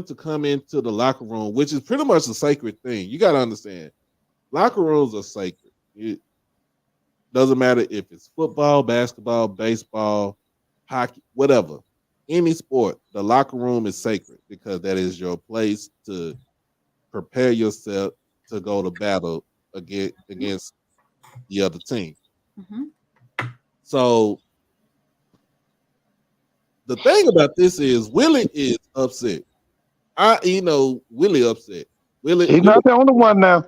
to come into the locker room, which is pretty much a sacred thing, you got to understand, locker rooms are sacred. It doesn't matter if it's football, basketball, baseball, hockey, whatever. Any sport, the locker room is sacred because that is your place to prepare yourself to go to battle against the other team. Mm-hmm. So the thing about this is Willie is upset. Willie upset. He's not the only one now.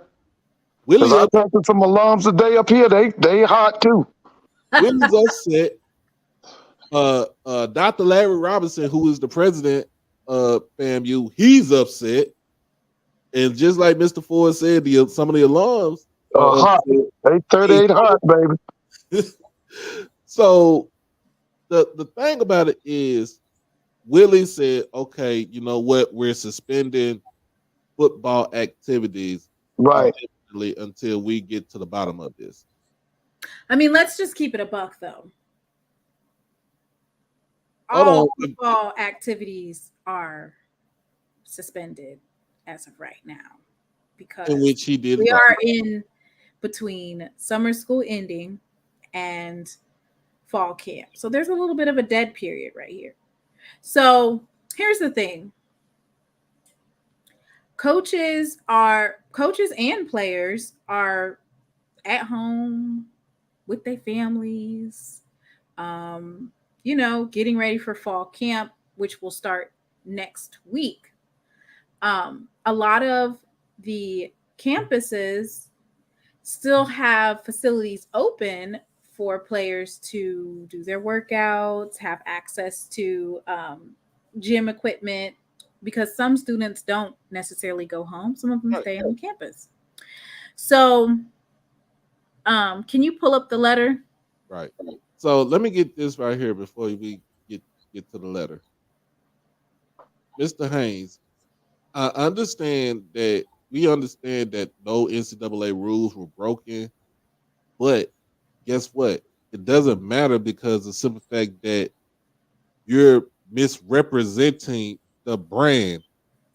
Because Willie I talked to some alums today up here. They hot too. Willie's upset. Dr. Larry Robinson, who is the president of FAMU, he's upset. And just like Mr. Ford said, some of the alums Hot. They 38 hot, baby. So the thing about it is Willie said, okay, you know what? We're suspending football activities right until we get to the bottom of this. I mean, let's just keep it a buck, though. All football activities are suspended as of right now because in which he did. We are in between summer school ending and fall camp. So there's a little bit of a dead period right here. So here's the thing. Coaches and players are at home with their families, getting ready for fall camp, which will start next week. A lot of the campuses still have facilities open for players to do their workouts, have access to gym equipment, because some students don't necessarily go home. Some of them stay on campus. So can you pull up the letter? Right. So let me get this right here before we get to the letter. Mr. Haynes, we understand that no NCAA rules were broken, but guess what? It doesn't matter because the simple fact that you're misrepresenting the brand.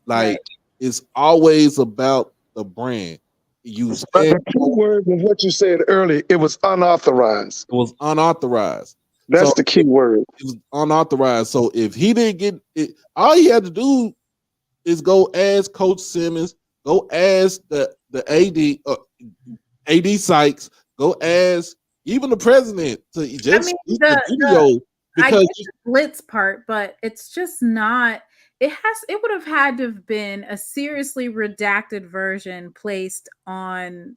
Like, it's always about the brand. But the key word was what you said earlier. It was unauthorized. It was unauthorized. That's the key word. It was unauthorized. So if he didn't get it, all he had to do is go ask Coach Simmons, go ask the AD Sykes, go ask even the president to just the video. Because I get the blitz part, but it's just not. It would have had to have been a seriously redacted version placed on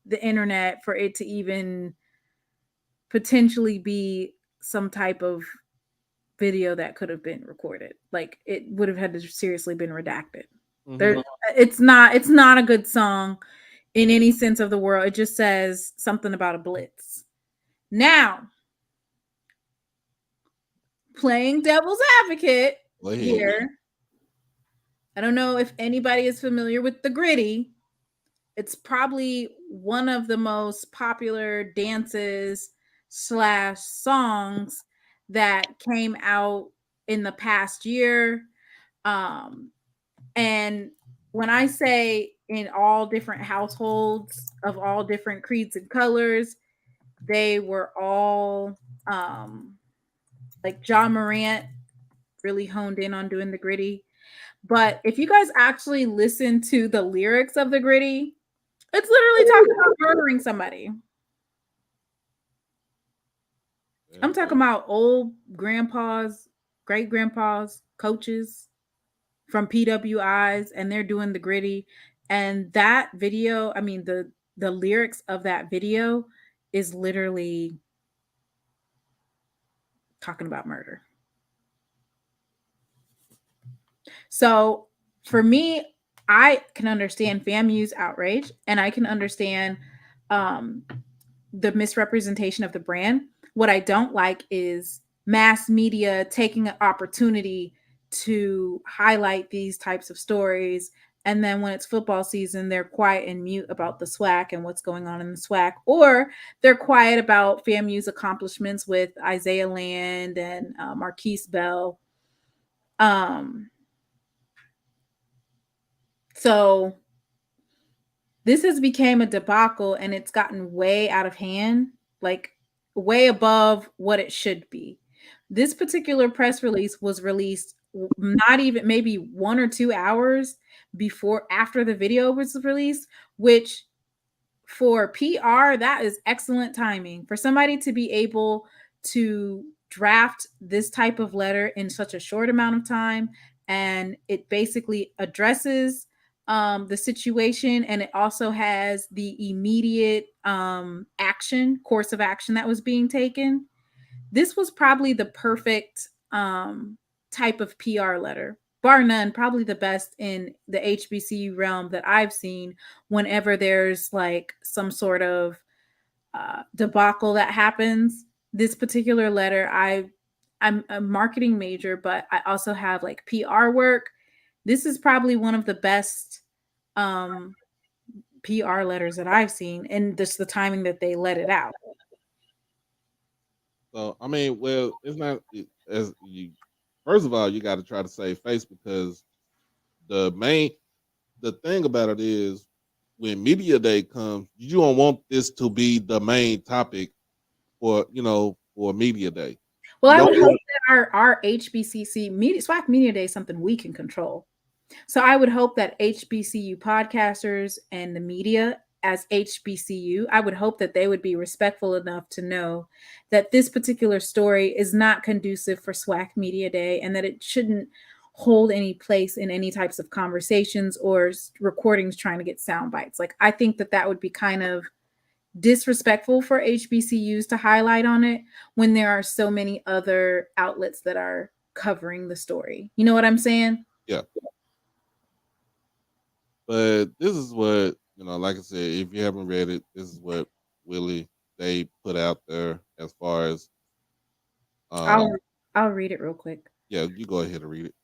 the internet for it to even potentially be some type of video that could have been recorded. Like, it would have had to seriously been redacted. Mm-hmm. It's not a good song in any sense of the world. It just says something about a blitz. Now, playing devil's advocate here. I don't know if anybody is familiar with the Gritty. It's probably one of the most popular dances / songs that came out in the past year. And when I say in all different households of all different creeds and colors, they were all like John Morant really honed in on doing the Gritty. But if you guys actually listen to the lyrics of the Gritty, it's literally talking about murdering somebody. I'm talking about old grandpas, great grandpas, coaches from PWIs, and they're doing the Gritty. And that video, I mean, the lyrics of that video is literally talking about murder. So for me, I can understand FAMU's outrage, and I can understand the misrepresentation of the brand. What I don't like is mass media taking an opportunity to highlight these types of stories. And then when it's football season, they're quiet and mute about the SWAC and what's going on in the SWAC, or they're quiet about FAMU's accomplishments with Isaiah Land and Marquise Bell. So this has become a debacle, and it's gotten way out of hand, like way above what it should be. This particular press release was released not even maybe 1 or 2 hours after the video was released, which for PR, that is excellent timing for somebody to be able to draft this type of letter in such a short amount of time. And it basically addresses the situation, and it also has the immediate course of action that was being taken. This was probably the perfect type of PR letter, bar none, probably the best in the HBCU realm that I've seen whenever there's like some sort of debacle that happens. This particular letter, I'm a marketing major, but I also have like PR work. This is probably one of the best PR letters that I've seen, and just the timing that they let it out. So I mean, well, it's not as you. First of all, you got to try to save face, because the thing about it is, when media day comes, you don't want this to be the main topic for media day. Well, I would hope that our HBCC media SWAC Media Day is something we can control. So I would hope that HBCU podcasters and the media as HBCU, I would hope that they would be respectful enough to know that this particular story is not conducive for SWAC Media Day, and that it shouldn't hold any place in any types of conversations or recordings trying to get sound bites. Like, I think that would be kind of disrespectful for HBCUs to highlight on it when there are so many other outlets that are covering the story. You know what I'm saying? Yeah. But this is what, like I said, if you haven't read it, this is what they put out there as far as I'll read it real quick. Yeah, you go ahead and read it.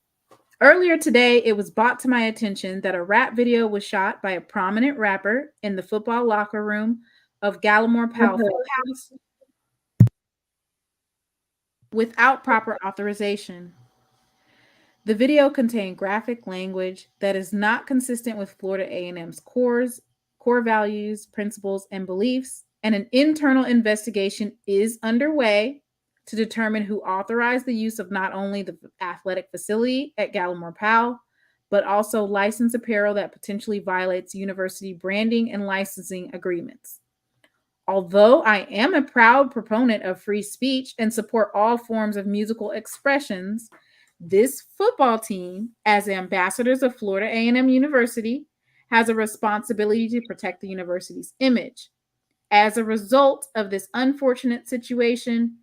Earlier today, it was brought to my attention that a rap video was shot by a prominent rapper in the football locker room of Gallimore Powell Fieldhouse without proper authorization. The video contained graphic language that is not consistent with Florida A&M's core values, principles, and beliefs, and an internal investigation is underway to determine who authorized the use of not only the athletic facility at Gallimore Powell, but also licensed apparel that potentially violates university branding and licensing agreements. Although I am a proud proponent of free speech and support all forms of musical expressions, this football team, as ambassadors of Florida A&M University, has a responsibility to protect the university's image. As a result of this unfortunate situation,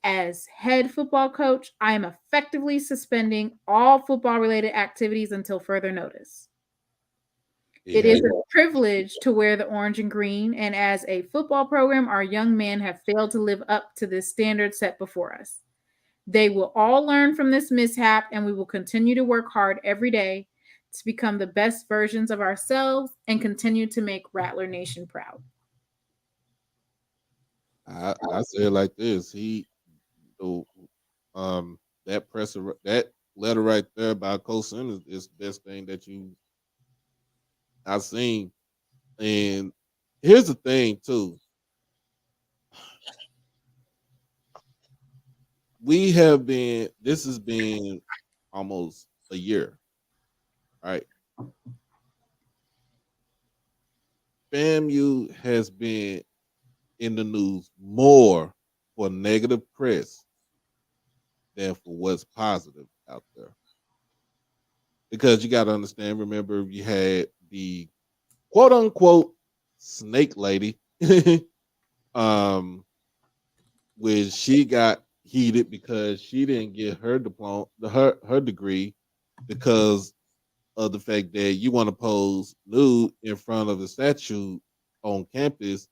as head football coach, I am effectively suspending all football-related activities until further notice. It is a privilege to wear the orange and green, and as a football program, our young men have failed to live up to this standard set before us. They will all learn from this mishap, and we will continue to work hard every day to become the best versions of ourselves and continue to make Rattler Nation proud. I say it like this: that letter right there by Coach Simmons is the best thing that I've seen. And here's the thing too: this has been almost a year, right? FAMU has been in the news more for negative press than for what's positive out there. Because you got to understand, remember, you had the quote unquote snake lady, when she got heated because she didn't get her diploma, her degree, because of the fact that you want to pose nude in front of the statue on campus.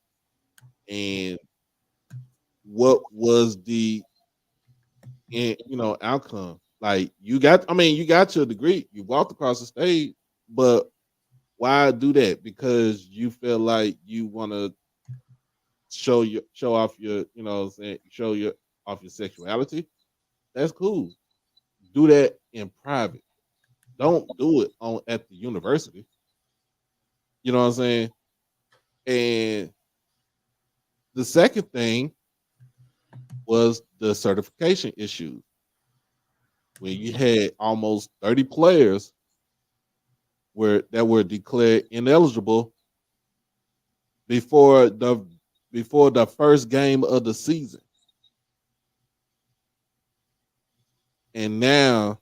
And what was the outcome? Like, you got your degree, you walked across the stage, but why do that? Because you feel like you want to show off your, off your sexuality. That's cool. Do that in private. Don't do it at the university. You know what I'm saying? And the second thing was the certification issue. When you had almost 30 players that were declared ineligible before the first game of the season. And now,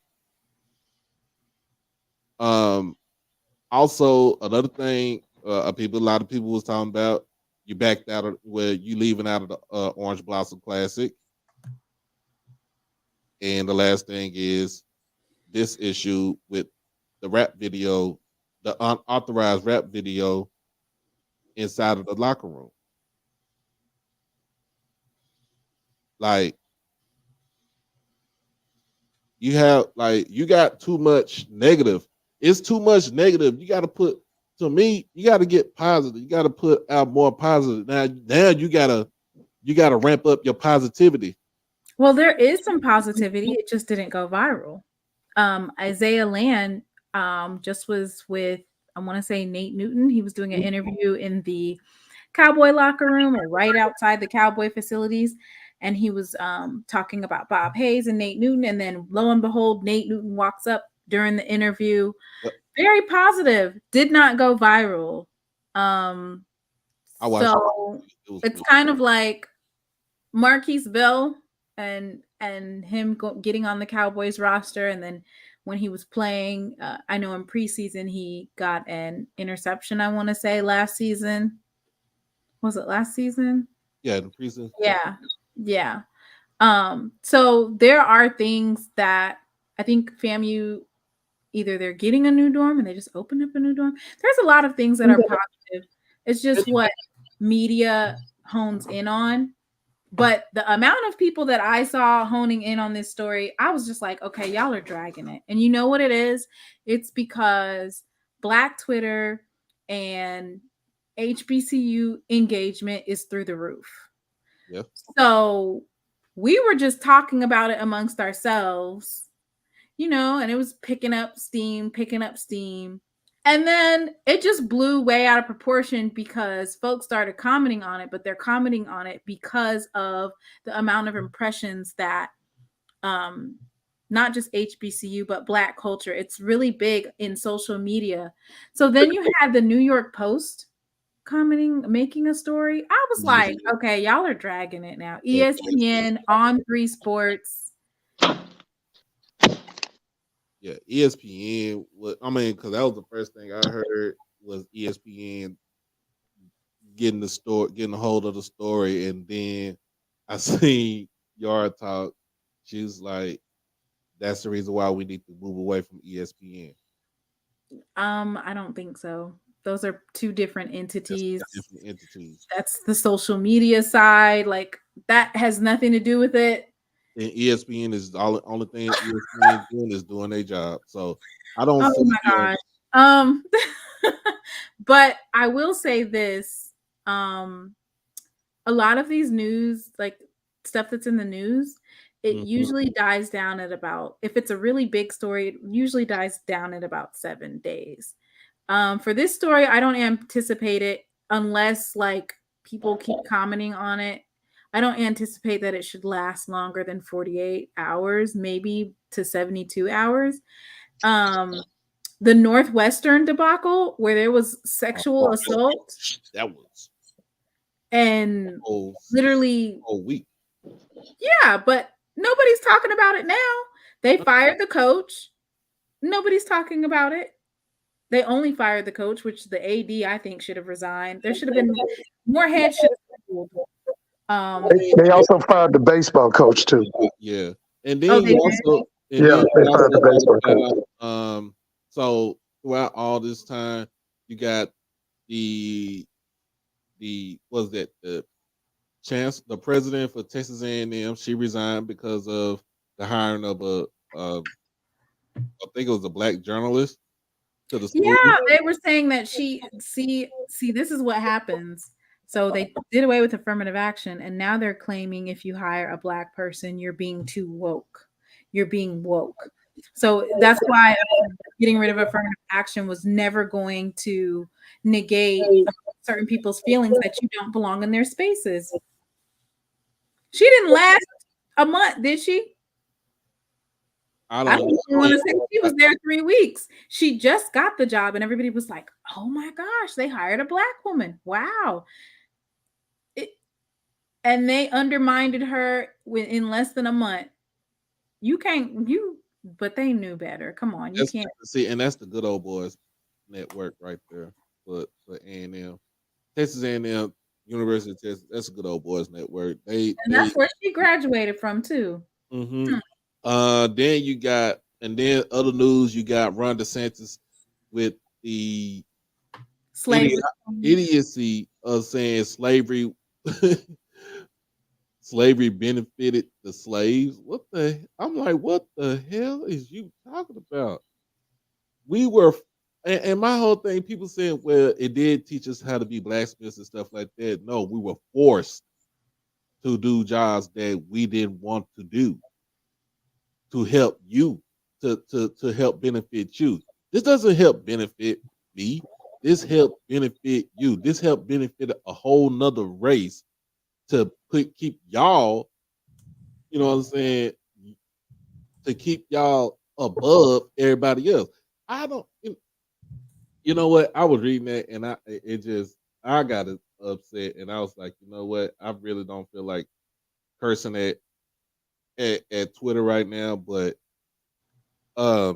also another thing, a lot of people was talking about, you backed out of you leaving out of the Orange Blossom Classic. And the last thing is this issue with the rap video, the unauthorized rap video inside of the locker room. Like, you got too much negative. It's too much negative. You got to get positive. You got to put out more positive. Now you got to ramp up your positivity. Well, there is some positivity. It just didn't go viral. Isaiah Land just was with, I want to say, Nate Newton. He was doing an interview in the Cowboy locker room, or right outside the Cowboy facilities. And he was talking about Bob Hayes and Nate Newton. And then lo and behold, Nate Newton walks up during the interview. Yep. Very positive. Did not go viral. So it's kind of like Marquise Bell and him getting on the Cowboys roster. And then when he was playing, I know in preseason, he got an interception, I want to say last season. Was it last season? Yeah, the preseason. Yeah. So there are things that I think FAMU, either they're getting a new dorm and they just opened up a new dorm. There's a lot of things that are positive. It's just what media hones in on. But the amount of people that I saw honing in on this story, I was just like, okay, y'all are dragging it. And you know what it is? It's because Black Twitter and HBCU engagement is through the roof. Yeah. So we were just talking about it amongst ourselves, and it was picking up steam. And then it just blew way out of proportion because folks started commenting on it, but they're commenting on it because of the amount of impressions that not just HBCU, but Black culture. It's really big in social media. So then you had the New York Post commenting, making a story. I was like, okay, y'all are dragging it now. ESPN, On3 Sports. Yeah, ESPN. Because that was the first thing I heard was ESPN getting a hold of the story, and then I seen Yard Talk. She was like, "That's the reason why we need to move away from ESPN." I don't think so. Those are two different entities. That's the social media side. Like, that has nothing to do with it. And ESPN is the only thing ESPN is doing is doing their job. So I don't. Oh my gosh. But I will say this: a lot of these news, like stuff that's in the news, it usually dies down at about, if it's a really big story, it usually dies down at about 7 days. For this story, I don't anticipate it unless like people keep commenting on it. I don't anticipate that it should last longer than 48 hours, maybe to 72 hours. The Northwestern debacle where there was sexual assault. That was. And literally a week. Yeah, but nobody's talking about it now. They fired the coach. Nobody's talking about it. They only fired the coach, which the AD I think should have resigned. There should have been more heads. Should have They also fired the baseball coach too. Yeah, and then they you also, and Yeah, then they you fired the also baseball got, so throughout all this time, you got the was that the president for Texas A&M. She resigned because of the hiring of I think it was a black journalist to the school. Yeah, they were saying that see, this is what happens. So they did away with affirmative action, and now they're claiming if you hire a black person, you're being too woke. You're being woke. So that's why getting rid of affirmative action was never going to negate certain people's feelings that you don't belong in their spaces. She didn't last a month, did she? I don't even want to say she was there 3 weeks. She just got the job, and everybody was like, "Oh my gosh, they hired a black woman! Wow!" And they undermined her in less than a month. But they knew better. Come on, you can't see, and that's the good old boys network right there for A&M, Texas A&M, University of Texas. That's a good old boys network. That's where she graduated from too. Mm-hmm. Then you got, and then other news, you got Ron DeSantis with the idiocy of saying slavery benefited the slaves. I'm like, what the hell is you talking about? We were, and my whole thing, people saying, well, it did teach us how to be blacksmiths and stuff like that. No, we were forced to do jobs that we didn't want to do to help you, to help benefit you. This doesn't help benefit me. This help benefit you. This help benefit a whole nother race to keep y'all, you know what I'm saying, to keep y'all above everybody else. I don't, you know what? I was reading that and I got upset, and I was like, you know what? I really don't feel like cursing at Twitter right now, but I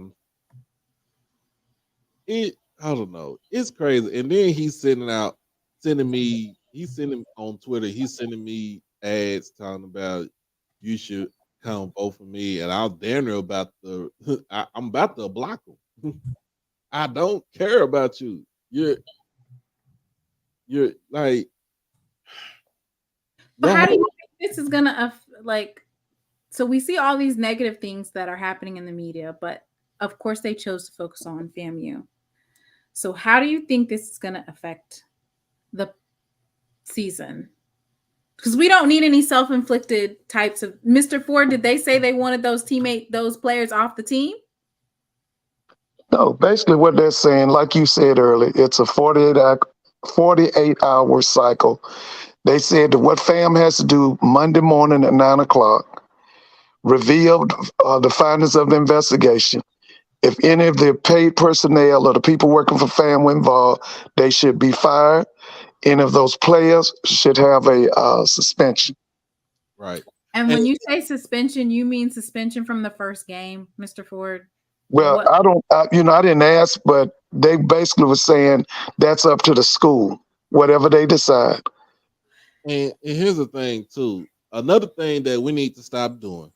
don't know. It's crazy. And then he's sending on Twitter, he's sending me ads talking about you should come vote for me. And I was damn near about I'm about to block him. I don't care about you. You're like, but how do you think this is gonna so we see all these negative things that are happening in the media, but of course they chose to focus on FAMU. So how do you think this is going to affect the season? Because we don't need any self-inflicted types of. Mr. Ford, did they say they wanted those players off the team? No, basically what they're saying, like you said earlier, it's a 48-hour cycle. They said that what FAM has to do Monday morning at 9 o'clock, reveal the findings of the investigation. If any of the paid personnel or the people working for FAM were involved, they should be fired. Any of those players should have a suspension. Right. And when you say suspension, you mean suspension from the first game, Mr. Ford? Well, I didn't ask, but they basically were saying that's up to the school, whatever they decide. And here's the thing, too. Another thing that we need to stop doing,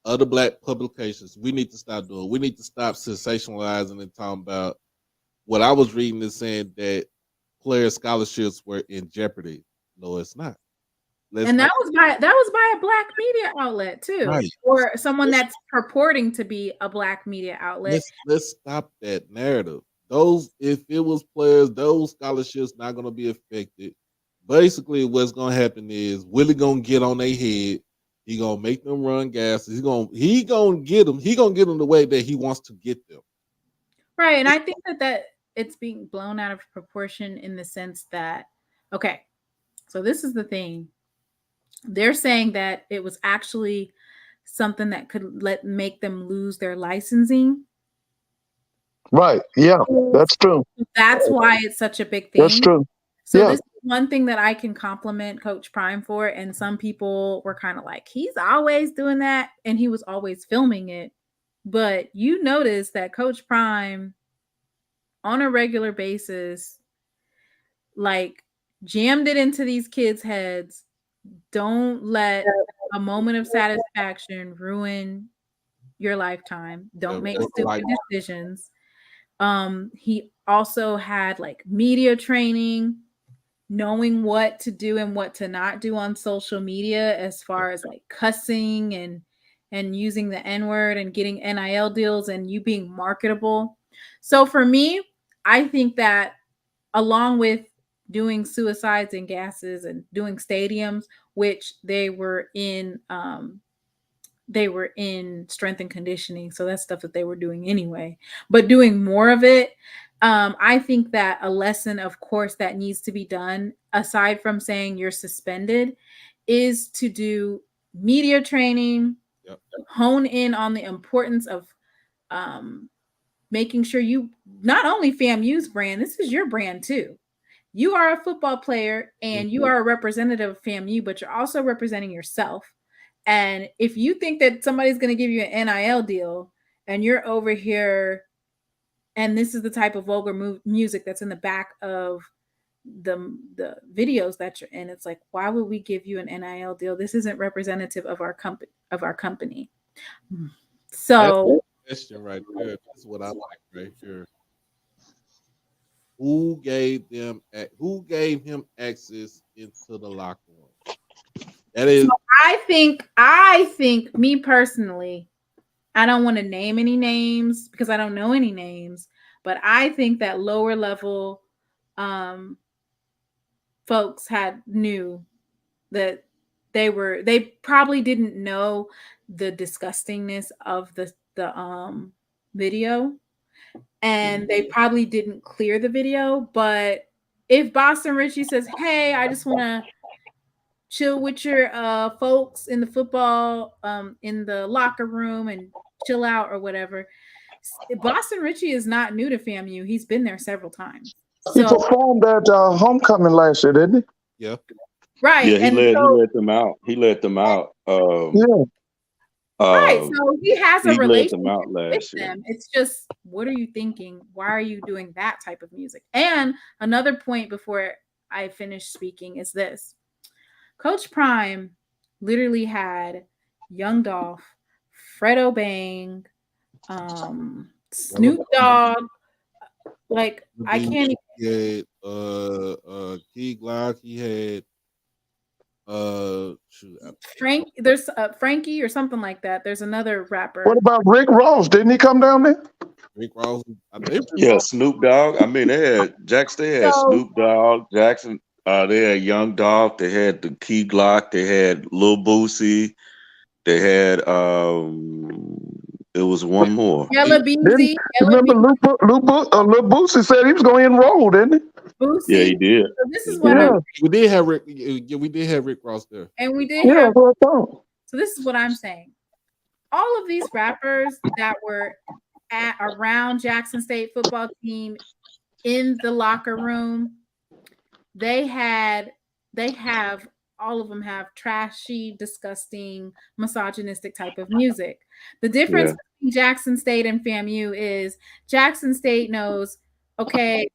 other black publications, we need to stop doing. We need to stop sensationalizing and talking about what I was reading is saying that player scholarships were in jeopardy. No, it's not. That was by a black media outlet too, right, or someone that's purporting to be a black media outlet. Let's stop that narrative. If it was players, those scholarships not going to be affected. Basically, what's going to happen is Willie going to get on their head. He going to make them run gas. He going to get them. He going to get them the way that he wants to get them. Right, and I think that it's being blown out of proportion in the sense that, okay, so this is the thing. They're saying that it was actually something that could make them lose their licensing. Right. Yeah, that's true. That's why it's such a big thing. That's true. So this is one thing that I can compliment Coach Prime for. And some people were kind of like, he's always doing that. And he was always filming it. But you notice that Coach Prime on a regular basis, like, jammed it into these kids' heads. Don't let a moment of satisfaction ruin your lifetime. Don't make stupid decisions. He also had like media training, knowing what to do and what to not do on social media, as far as like cussing and using the N-word and getting NIL deals and you being marketable. So for me, I think that along with doing suicides and gases and doing stadiums, which they were in strength and conditioning, so that's stuff that they were doing anyway, but doing more of it, I think that a lesson, of course, that needs to be done, aside from saying you're suspended, is to do media training. Yep. Hone in on the importance of making sure you, not only FAMU's brand, this is your brand too. You are a football player and you are a representative of FAMU, but you're also representing yourself. And if you think that somebody's going to give you an NIL deal and you're over here and this is the type of vulgar music that's in the back of the videos that you're in, it's like, why would we give you an NIL deal? This isn't representative of our company. So that's the question right there. That's what I like right here. Who gave him access into the locker room? That is, so I think me personally, I don't want to name any names because I don't know any names, but I think that lower level folks knew that they probably didn't know the disgustingness of the video, and they probably didn't clear the video. But if Boston Richie says, hey, I just want to chill with your folks in the football in the locker room and chill out or whatever, Boston Richie is not new to FAMU. He's been there several times. He performed at homecoming last year, didn't he? Yeah. Right. Yeah, he let them out. He let them out. Right. So he has a relationship with them. It's just, what are you thinking? Why are you doing that type of music? And another point before I finish speaking is this. Coach Prime literally had Young Dolph, Fredo Bang, Snoop Dogg. Like, I can't. He had Key Glock. He had Frank. There's Frankie or something like that. There's another rapper. What about Rick Ross? Didn't he come down there? Rick Ross. Yeah, Snoop Dogg. I mean, they had Snoop Dogg, Jackson. They had Young Dolph. They had the Key Glock. They had Lil Boosie. They had it was one more. Yella Beezy. Remember Lil Boosie said he was going to enroll, didn't he? Boosie. Yeah, he did. So this is what we did have Rick. Yeah, we did have Rick Ross there, and we did have. So this is what I'm saying. All of these rappers that were around Jackson State football team in the locker room, all of them have trashy, disgusting, misogynistic type of music. The difference between Jackson State and FAMU is Jackson State knows, okay,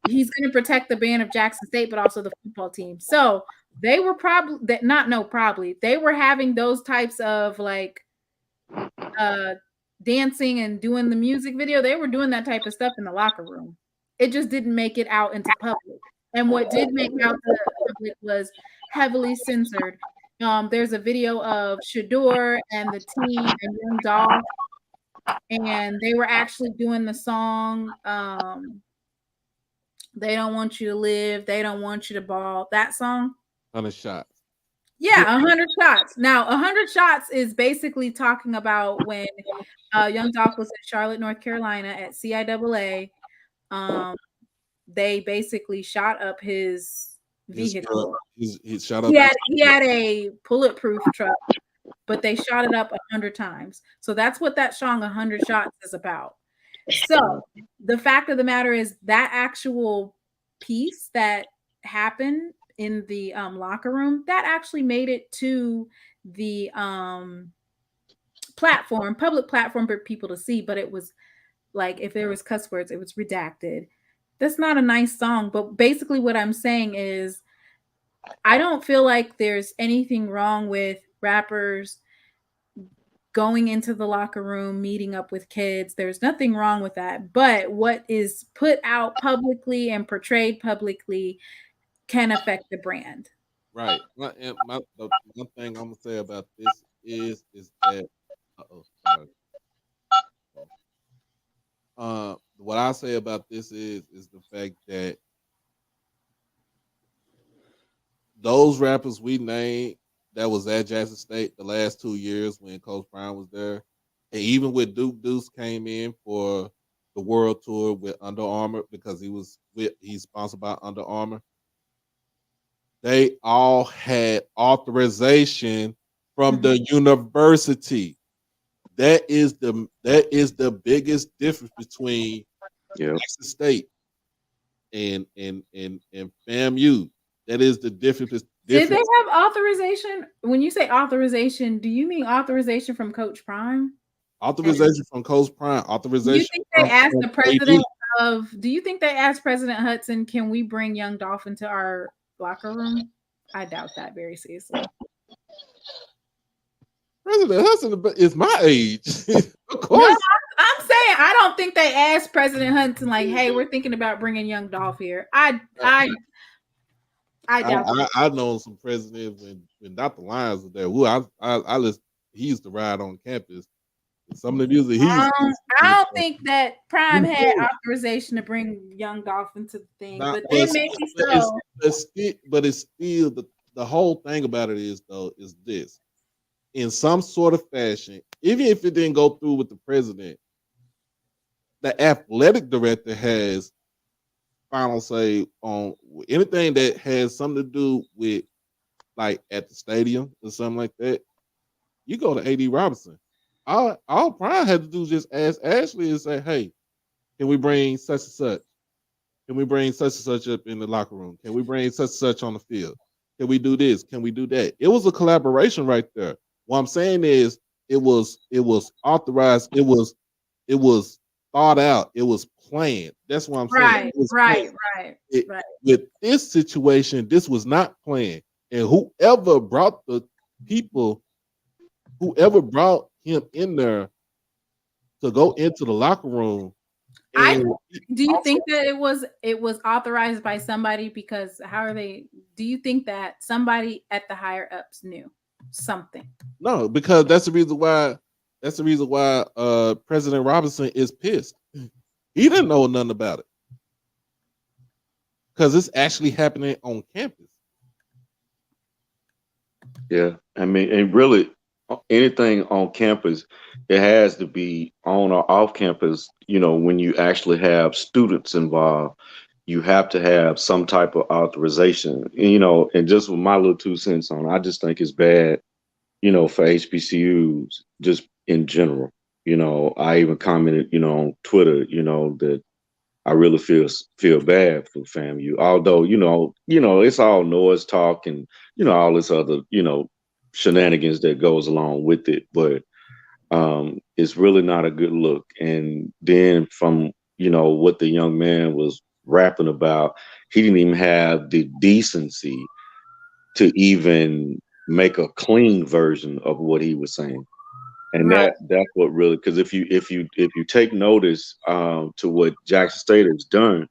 he's going to protect the band of Jackson State, but also the football team. So they were they were having those types of like dancing and doing the music video. They were doing that type of stuff in the locker room. It just didn't make it out into public. And what did make out to the public was heavily censored. There's a video of Shador and the team and Young Dolph, and they were actually doing the song They Don't Want You to Live, They Don't Want You to Ball. That song? 100 Shots. Yeah, 100 Shots. Now, 100 Shots is basically talking about when Young Dolph was in Charlotte, North Carolina at CIAA. They basically shot up his vehicle. He shot up. He had a bulletproof truck, but they shot it up 100 times. So that's what that song 100 Shots is about. So the fact of the matter is that actual piece that happened in the locker room, that actually made it to the public platform for people to see, but it was like if there was cuss words, it was redacted. That's not a nice song. But basically what I'm saying is I don't feel like there's anything wrong with rappers going into the locker room, meeting up with kids. There's nothing wrong with that. But what is put out publicly and portrayed publicly can affect the brand. Right. The one thing I'm gonna say about this is that sorry. What I say about this is the fact that those rappers we named that was at Jackson State the last 2 years when Coach Brown was there, and even with Duke Deuce came in for the world tour with Under Armour because he's sponsored by Under Armour. They all had authorization from the university. That is the biggest difference between Jackson State and FAMU. That is the difference. Did they have authorization? When you say authorization, do you mean authorization from Coach Prime? Authorization from Coach Prime. Authorization. Do you think they asked the president do you think they asked President Hudson, can we bring Young Dolph into our locker room? I doubt that very seriously. President Hudson is my age. Of course. No, I'm saying I don't think they asked President Hudson like, hey, we're thinking about bringing Young Dolph here. I doubt that. I know some presidents when Dr. Lyons was there. He used to ride on campus. Some of the music I don't think that Prime had authorization to bring Young Dolph into the thing, but then maybe so. But it's still the whole thing about it is this. In some sort of fashion, even if it didn't go through with the president, the athletic director has final say on anything that has something to do with, like, at the stadium or something like that. You go to A.D. Robinson. All Prime had to do is just ask Ashley and say, hey, can we bring such and such? Can we bring such and such up in the locker room? Can we bring such and such on the field? Can we do this? Can we do that? It was a collaboration right there. What I'm saying is it was authorized. It was thought out. It was planned. That's what I'm saying. Right. With this situation, this was not planned. And whoever brought him in there to go into the locker room. Do you think that it was authorized by somebody? Because do you think that somebody at the higher ups knew something? No, because that's the reason why President Robinson is pissed. He didn't know nothing about it. Because it's actually happening on campus. Yeah. I mean, and really anything on campus, it has to be on or off campus. You know, when you actually have students involved, you have to have some type of authorization. You know, and just with my little 2 cents on, I just think it's bad, you know, for HBCUs just in general. You know, I even commented, you know, on Twitter, you know, that I really feel bad for FAMU. Although, you know, it's all noise talk and, you know, all this other, you know, shenanigans that goes along with it, but it's really not a good look. And then from, you know, what the young man was rapping about, he didn't even have the decency to even make a clean version of what he was saying. And that's what really, because if you take notice to what Jackson State has done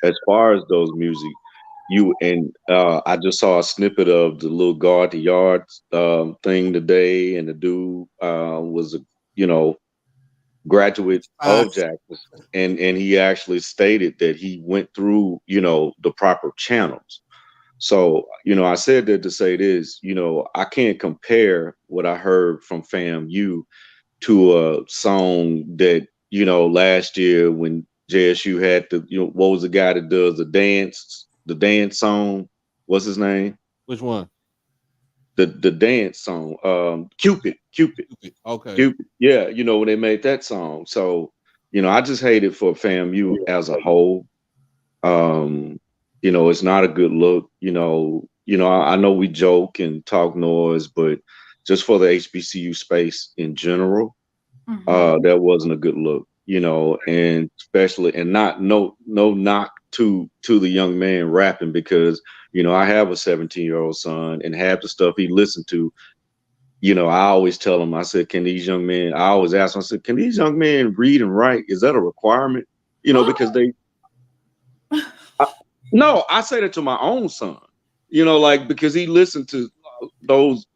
as far as those music, I just saw a snippet of the little guard the yard thing today, and the dude was a, you know, graduate of Jackson, and he actually stated that he went through, you know, the proper channels. So, you know, I said that to say this, you know, I can't compare what I heard from FAMU to a song that, you know, last year when JSU had what was the guy that does the dance song? What's his name? Which one? The dance song, Cupid. Okay. Cupid. Yeah, you know, when they made that song. So, you know, I just hate it for FAMU as a whole. You know, it's not a good look. You know, I know we joke and talk noise, but just for the HBCU space in general, that wasn't a good look. you know, and especially, and not no knock to the young man rapping, because, you know, I have a 17-year-old son, and half the stuff he listened to, you know, I always tell him, I said, can these young men, I always ask him, I said, can these young men read and write? Is that a requirement? You know, because no, I say that to my own son, you know, like, because he listened to those,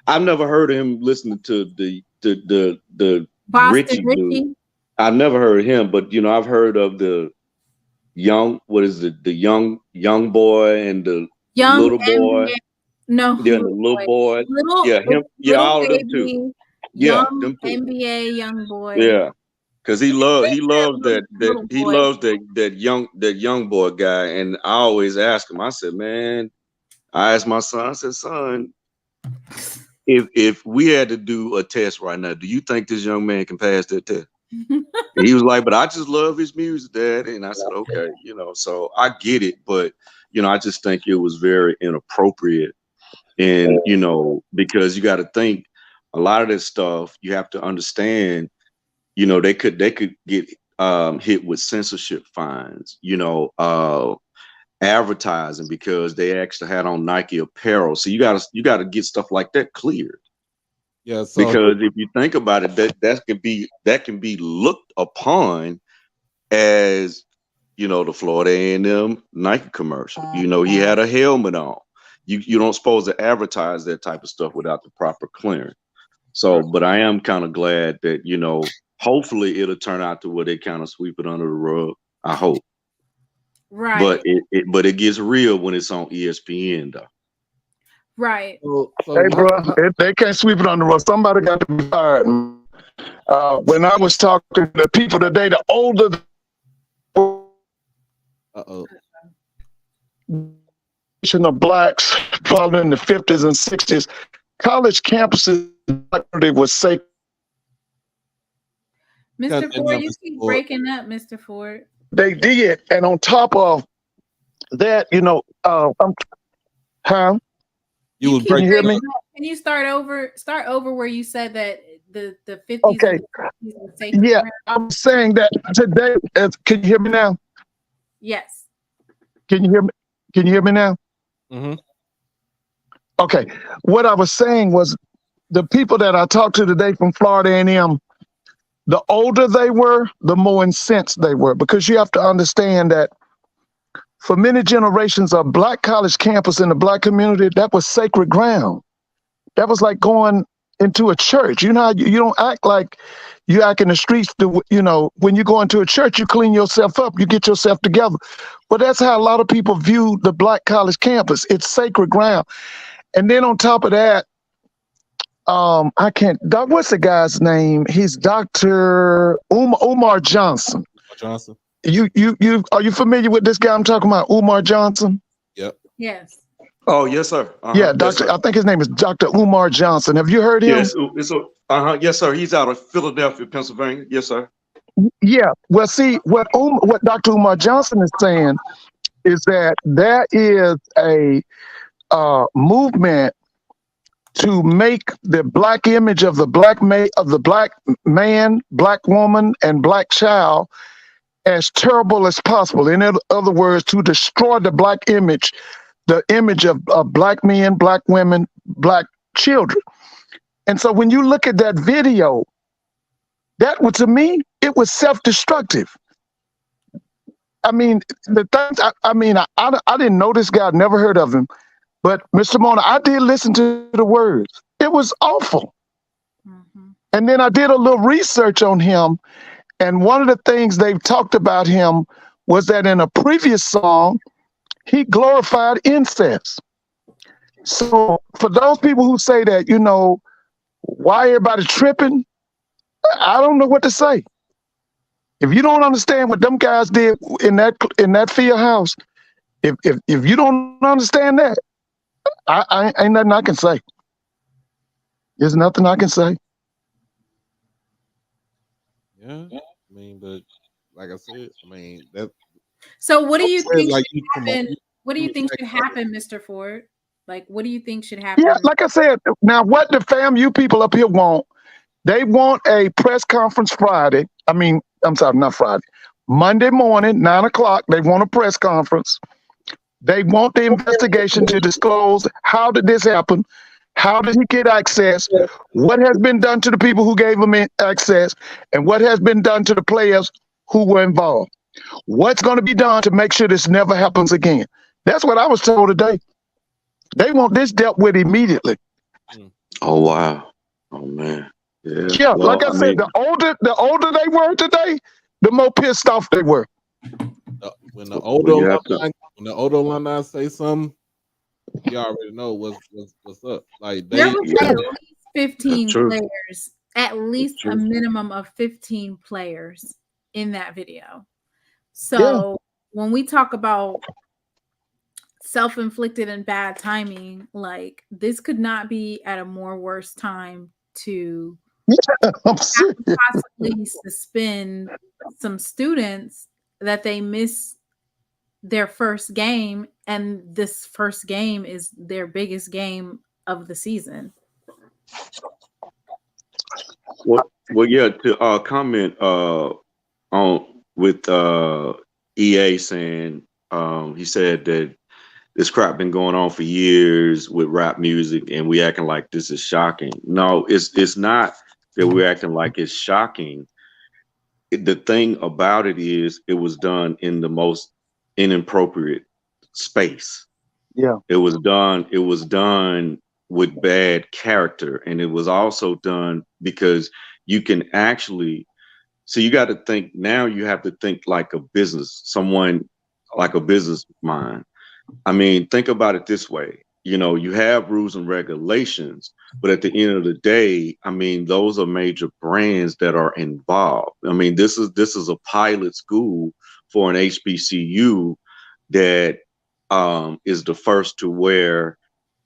I've never heard of him listening to the Richie dude. I've never heard of him, but, you know, I've heard of the young, what is it? The young boy and the little boy. No, yeah, the little boy. Yeah, him. Yeah, all of them too. Yeah, them too. NBA young boy. Yeah, because he loves that young boy guy. And I always ask him. I said, man, I asked my son. I said, son, if we had to do a test right now, do you think this young man can pass that test? And he was like, but I just love his music, Dad. And I said, okay, you know, so I get it, but, you know, I just think it was very inappropriate. And, you know, because you got to think a lot of this stuff, you have to understand, you know, they could get hit with censorship fines, you know, advertising, because they actually had on Nike apparel. So you gotta get stuff like that cleared. Yeah, so because if you think about it, that can be looked upon as, you know, the Florida A&M Nike commercial. You know, he had a helmet on. You don't supposed to advertise that type of stuff without the proper clearance. So, but I am kind of glad that, you know, hopefully it'll turn out to where they kind of sweep it under the rug. I hope. Right. But it gets real when it's on ESPN though. Right. Hey, bro, they can't sweep it on the rug. Somebody got to be fired. When I was talking to people today, the older of blacks, probably in the 50s and 60s, college campuses was safe. Mr. Ford, you keep breaking up, Mr. Ford. They did, and on top of that, you know, huh? You hear me? Can you start over? Start over where you said that the 50s. Okay. Yeah, I'm saying that today. Can you hear me now? Yes. Can you hear me? Can you hear me now? Mm-hmm. Okay. What I was saying was, the people that I talked to today from Florida A&M, the older they were, the more incensed they were, because you have to understand that for many generations of black college campus in the black community, that was sacred ground. That was like going into a church. You know, you don't act like you act in the streets. You know, when you go into a church, you clean yourself up, you get yourself together. But that's how a lot of people view the black college campus. It's sacred ground. And then on top of that, I can't, Doc, what's the guy's name? He's Dr. Umar Johnson. Johnson. You are you familiar with this guy I'm talking about, Umar Johnson? Yep. Yes. Oh, yes, sir. Yeah, Doctor. Yes, I think his name is Dr. Umar Johnson. Have you heard him? Yes, yes, sir. He's out of Philadelphia, Pennsylvania. Yes, sir. Yeah. Well, see, what Dr. Umar Johnson is saying is that there is a movement to make the black image of the black man, black woman, and black child as terrible as possible. In other words, to destroy the black image, the image of black men, black women, black children. And so when you look at that video, that was, to me, it was self-destructive. I mean, the things, I didn't know this guy, I'd never heard of him. But Mr. Mona, I did listen to the words. It was awful. Mm-hmm. And then I did a little research on him. And one of the things they've talked about him was that in a previous song, he glorified incest. So for those people who say that, you know, why everybody tripping, I don't know what to say. If you don't understand what them guys did in that field house, if you don't understand that, I ain't nothing I can say. There's nothing I can say. Yeah, I mean, but like I said, I mean that. So what do you think should happen? What do you think should happen, Mr. Ford? Like, what do you think should happen? Yeah, like I said, now what the FAMU people up here want, they want a press conference Friday I'm sorry, not Friday. Monday morning, 9 o'clock, they want a press conference. They want the investigation to disclose how did this happen? How did he get access? What has been done to the people who gave him access? And what has been done to the players who were involved? What's going to be done to make sure this never happens again? That's what I was told today. They want this dealt with immediately. Oh wow. Oh man. Yeah, Well, like I said, the older they were today, the more pissed off they were. When the older alumni say something, you already know what's up. Like there was at least 15 players, at least a minimum of 15 players in that video. So when we talk about self-inflicted and bad timing, like this could not be at a more worse time to possibly suspend some students that they miss their first game, and this first game is their biggest game of the season. Well, yeah. To comment on with EA saying he said that this crap been going on for years with rap music, and we acting like this is shocking. No, it's not that we're acting like it's shocking. The thing about it is, it was done in the most inappropriate space. Yeah, it was done with bad character, and it was also done because you can actually, so you got to think now, you have to think like a business mind. I mean, think about it this way. You know, you have rules and regulations, but at the end of the day, I mean, those are major brands that are involved. I mean, this is a pilot school for an HBCU that is the first to wear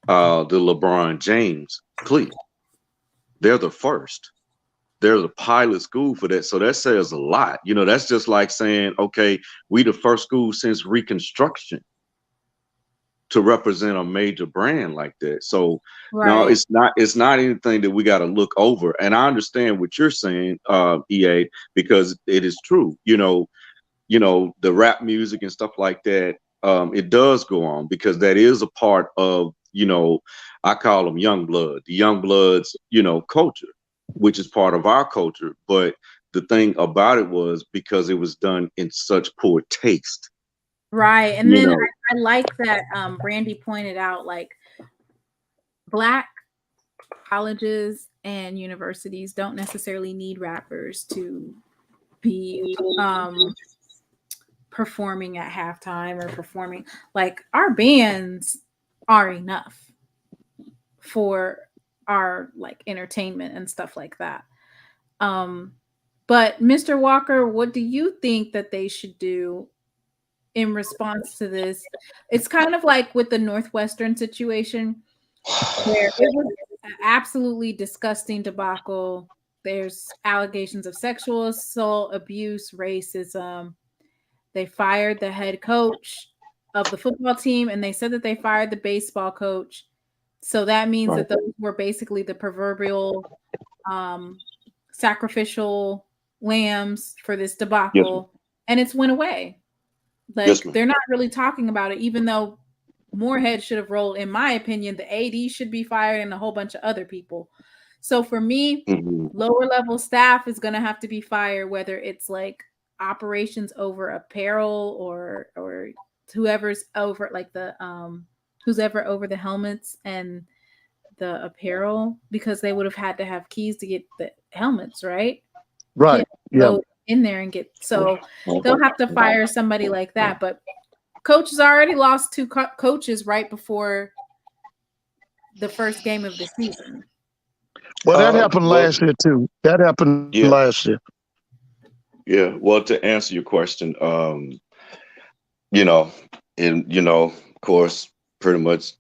the LeBron James cleat. They're the first. They're the pilot school for that. So that says a lot. You know, that's just like saying, okay, we the first school since Reconstruction to represent a major brand like that. So no, it's not anything that we got to look over. And I understand what you're saying, EA, because it is true. You know, the rap music and stuff like that, it does go on because that is a part of, you know, I call them young blood, the young bloods, you know, culture, which is part of our culture. But the thing about it was because it was done in such poor taste. Right. And then I like that Brandy pointed out, like, Black colleges and universities don't necessarily need rappers to be performing at halftime or performing. Like, our bands are enough for our like entertainment and stuff like that. But Mr. Walker, what do you think that they should do in response to this? It's kind of like with the Northwestern situation where it was an absolutely disgusting debacle. There's allegations of sexual assault, abuse, racism. They fired the head coach of the football team, and they said that they fired the baseball coach. So that means that those were basically the proverbial sacrificial lambs for this debacle, and it's went away. Like, they're not really talking about it, even though Moorhead should have rolled. In my opinion, the AD should be fired and a whole bunch of other people. So for me, lower level staff is going to have to be fired, whether it's like operations over apparel or whoever's over like the who's ever over the helmets and the apparel, because they would have had to have keys to get the helmets, right? Right. Go in there and get, so they'll have to fire somebody like that. But coach has already lost 2 coaches right before the first game of the season. Well, that happened last year too. That happened last year. Yeah. Well, to answer your question, you know, of course, pretty much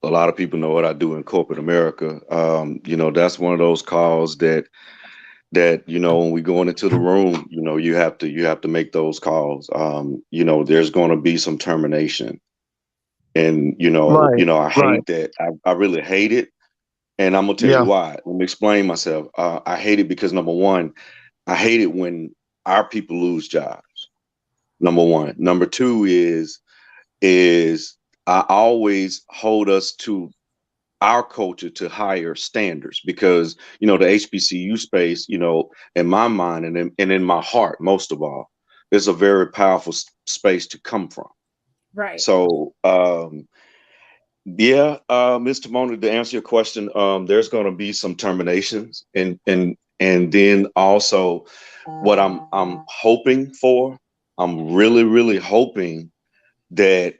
a lot of people know what I do in corporate America. You know, that's one of those calls that, you know, when we going into the room, you know, you have to make those calls. You know, there's going to be some termination, and, you know, I hate that. I really hate it. And I'm going to tell you why. Let me explain myself. I hate it because, number one, I hate it when our people lose jobs. Number one. Number two is I always hold us to our culture to higher standards, because the HBCU space, in my mind and in my heart, most of all, is a very powerful space to come from. Right. So Mr. Mona, to answer your question, there's going to be some terminations, and then also what I'm hoping for, I'm really hoping that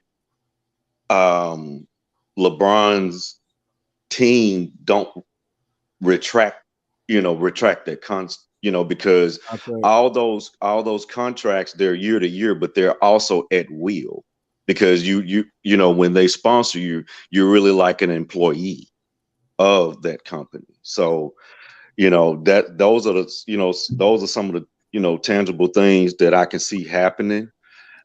LeBron's team don't retract that because all those contracts, they're year to year, but they're also at will, because when they sponsor you, you're really like an employee of that company. So those are some of the tangible things that I can see happening.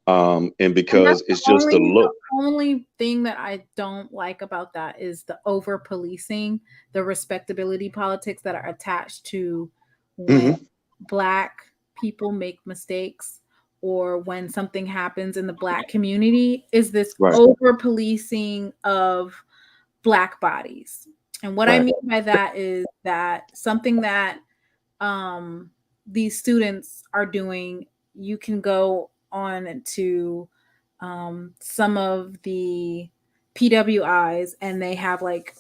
And because it's just the look. The only thing that I don't like about that is the over policing, the respectability politics that are attached to when Black people make mistakes, or when something happens in the Black community, is this over policing of Black bodies. And what I mean by that is that something that these students are doing, you can go on to some of the PWIs, and they have like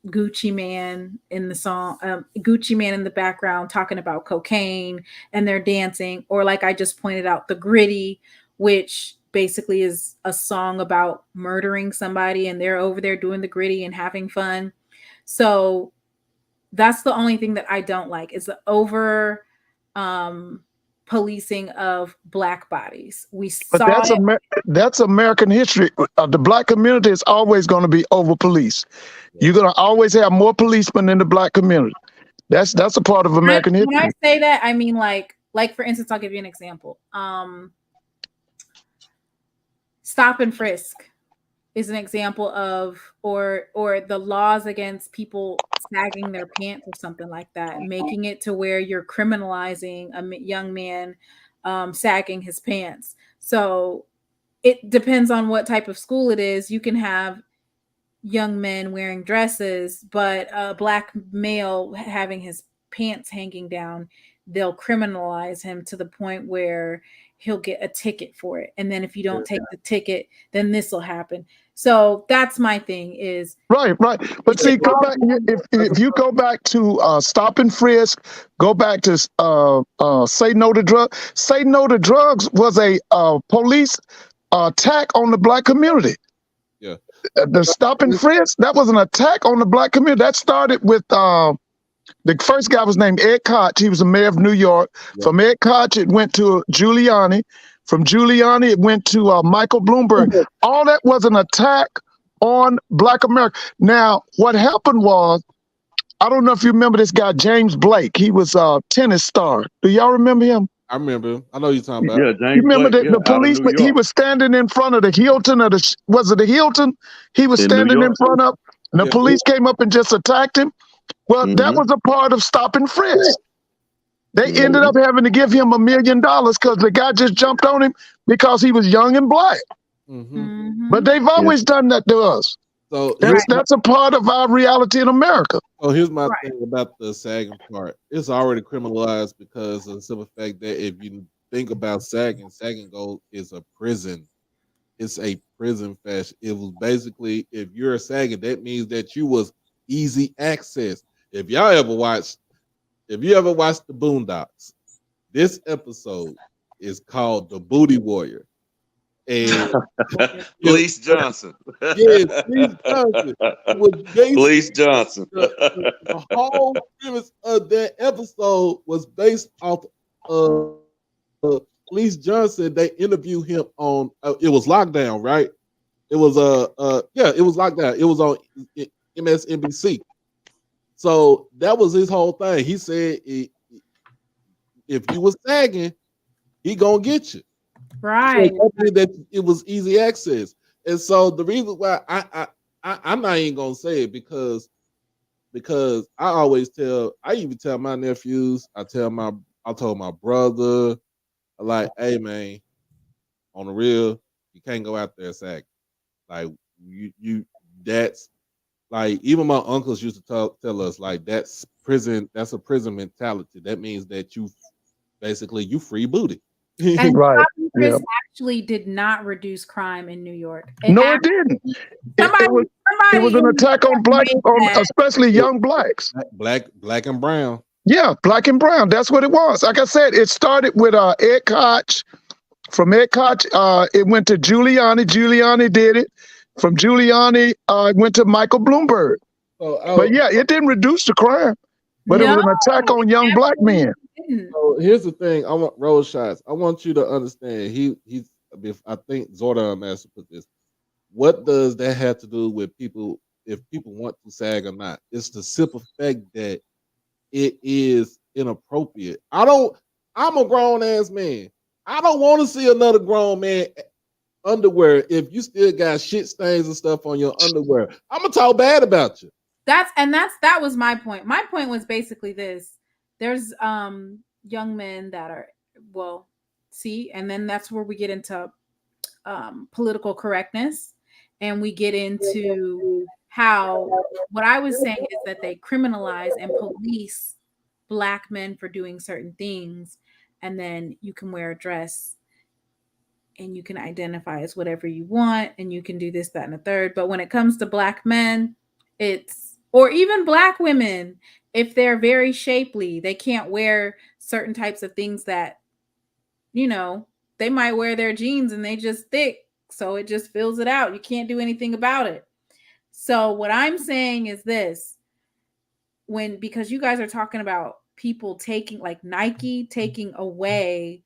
Gucci Man in the song, Gucci Man in the background talking about cocaine, and they're dancing. Or like I just pointed out, the Gritty, which basically is a song about murdering somebody, and they're over there doing the Gritty and having fun. So that's the only thing that I don't like, is the over policing of Black bodies. That's American history. The Black community is always going to be over policed. You're going to always have more policemen in the Black community. That's a part of American history. When I say that, I mean like for instance, I'll give you an example. Stop and frisk is an example of, or the laws against people sagging their pants or something like that, making it to where you're criminalizing a young man sagging his pants. So it depends on what type of school it is. You can have young men wearing dresses, but a Black male having his pants hanging down, they'll criminalize him to the point where he'll get a ticket for it. And then if you don't take the ticket, then this will happen. So that's my thing is. Right. But see, go back. If you go back to Stop and Frisk, go back to Say No to Drugs. Say No to Drugs was a police attack on the Black community. Yeah. The Stop and Frisk, that was an attack on the Black community. That started with the first guy was named Ed Koch. He was the mayor of New York. Yeah. From Ed Koch, it went to Giuliani. From Giuliani, it went to Michael Bloomberg. All that was an attack on Black America. Now, what happened was, I don't know if you remember this guy, James Blake. He was a tennis star. Do y'all remember him? I remember him. I know you're talking about. Yeah, James you remember Blake, the policeman? He was standing in front of the Hilton, was it the Hilton? He was standing in front of, and the police came up and just attacked him. Well, that was a part of Stop and Frisk. They ended up having to give him $1 million because the guy just jumped on him because he was young and Black. But they've always done that to us. So that's a part of our reality in America. So here's my thing about the sagging part. It's already criminalized because of the simple fact that if you think about sagging is a prison. It's a prison fashion. It was basically, if you're sagging, that means that you was easy access. If you ever watched the Boondocks, this episode is called The Booty Warrior. And Police Johnson. Yes, Police Johnson. Police Johnson. The whole premise of that episode was based off of Police Johnson. They interviewed him on it was Lockdown, right? It was it was Lockdown. It was on MSNBC. So that was his whole thing. He said if you was sagging, he gonna get you. Right. So that it was easy access. And so the reason why I'm not even gonna say it because I even tell my nephews, I tell my I told my brother, like, hey man, on the real, you can't go out there sack. Like you that's like even my uncles used to tell us like that's a prison mentality. That means that you basically you free booted. And Right. Stop and Yeah. Frisk actually did not reduce crime in New York. No, it didn't. Somebody, It was an in attack on black, on that. especially young blacks. Black and brown. Yeah, black and brown. That's what it was. Like I said, it started with Ed Koch. From Ed Koch, it went to Giuliani. Giuliani did it. From Giuliani, it went to Michael Bloomberg. But yeah, it didn't reduce the crime. But it was an attack on young black men. So here's the thing. I want roll shots. I want you to understand. He's. I think Zordan Master put this. What does that have to do with people? If people want to sag or not? It's the simple fact that it is inappropriate. I'm a grown ass man. I don't want to see another grown man underwear if you still got shit stains and stuff on your underwear. I'm gonna talk bad about you. That was my point. My point was basically this. There's young men that are and then that's where we get into political correctness, and we get into how what I was saying is that they criminalize and police black men for doing certain things, and then you can wear a dress and you can identify as whatever you want and you can do this, that, and the third. But when it comes to black men, or even black women, if they're very shapely, they can't wear certain types of things that, they might wear their jeans and they just thick, so it just fills it out. You can't do anything about it. So what I'm saying is this, because you guys are talking about people taking, like Nike taking away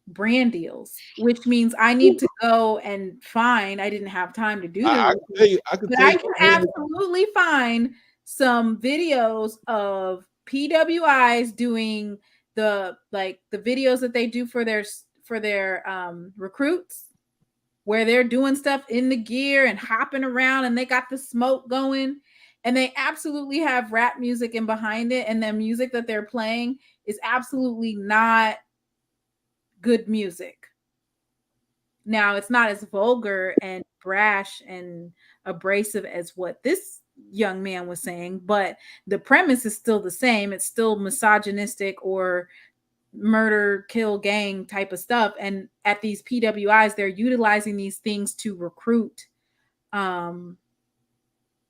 brand deals, which means I need to go and find. I didn't have time to do that. I can absolutely find some videos of PWIs doing the videos that they do for their recruits, where they're doing stuff in the gear and hopping around and they got the smoke going, and they absolutely have rap music in behind it, and the music that they're playing is absolutely not good music. Now, it's not as vulgar and brash and abrasive as what this young man was saying, but the premise is still the same. It's still misogynistic or murder, kill, gang type of stuff. And at these PWIs, they're utilizing these things to recruit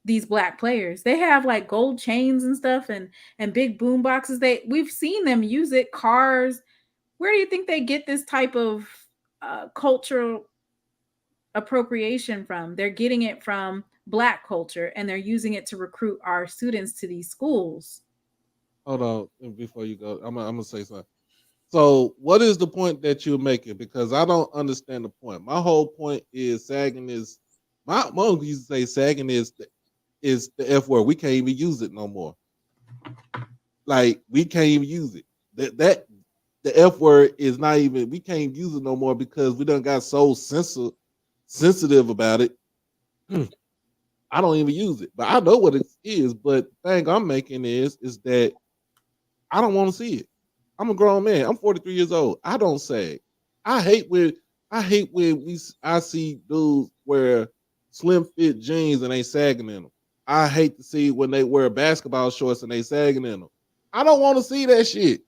these black players. They have like gold chains and stuff and big boom boxes. We've seen them use it, cars. Where do you think they get this type of cultural appropriation from? They're getting it from black culture, and they're using it to recruit our students to these schools. Hold on, before you go, I'm gonna say something. So, what is the point that you're making? Because I don't understand the point. My whole point is sagging is my uncle used to say sagging is the F word. We can't even use it no more. Like, we can't even use it. That the F word is not even, we can't use it no more because we done got so sensitive about it. I don't even use it, but I know what it is. But the thing I'm making is that I don't want to see it. I'm a grown man. I'm 43 years old. I don't sag. I hate when I see dudes wear slim fit jeans and they sagging in them. I hate to see when they wear basketball shorts and they sagging in them. I don't want to see that shit.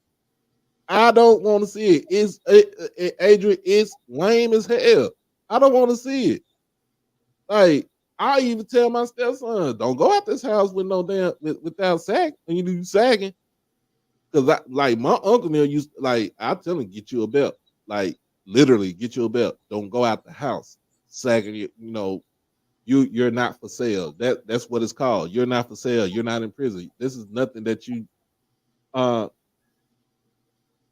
I don't want to see it. Adrian, it's lame as hell. I don't want to see it. Like, I even tell my stepson, don't go out this house with no damn without sagging. And you sagging. Cause my uncle there used I tell him, get you a belt. Like, literally get you a belt. Don't go out the house sagging. You're not for sale. That's what it's called. You're not for sale. You're not in prison. This is nothing that you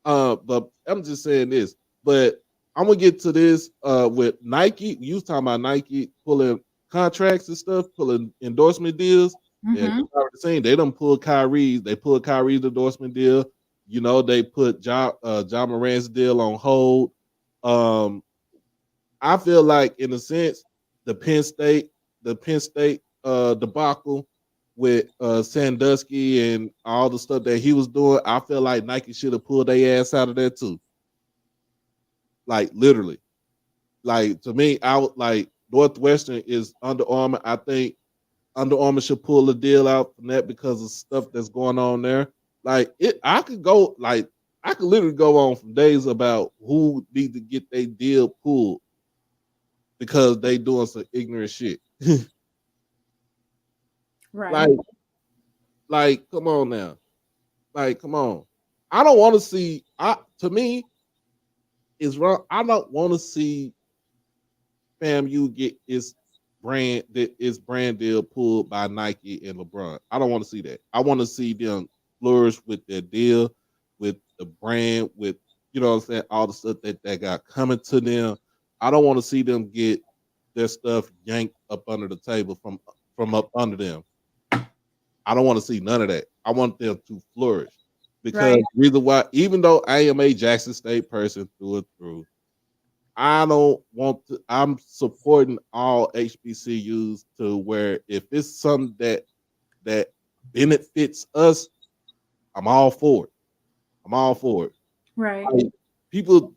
but I'm just saying this. But I'm gonna get to this with Nike. You was talking about Nike pulling contracts and stuff, pulling endorsement deals. Yeah, you already seen they done pulled Kyrie's. They pulled Kyrie's endorsement deal. They put John Morant's deal on hold. I feel like, in a sense, the Penn State debacle with Sandusky and all the stuff that he was doing, I feel like Nike should have pulled their ass out of there too. Like literally. Like to me, I would like Northwestern is Under Armour. I think Under Armour should pull a deal out from that because of stuff that's going on there. Like I could literally go on for days about who need to get their deal pulled because they doing some ignorant shit. Right. Like, come on now. Like, come on. I don't want to see. To me, it's wrong. I don't want to see FAMU get its brand deal pulled by Nike and LeBron. I don't want to see that. I want to see them flourish with their deal, with the brand, with you know what I'm saying, all the stuff that they got coming to them. I don't want to see them get their stuff yanked up under the table from up under them. I don't want to see none of that. I want them to flourish because reason why, even though I am a Jackson State person through and through, I don't want to. I'm supporting all HBCUs to where if it's something that benefits us, I'm all for it. I'm all for it. Right. Like, people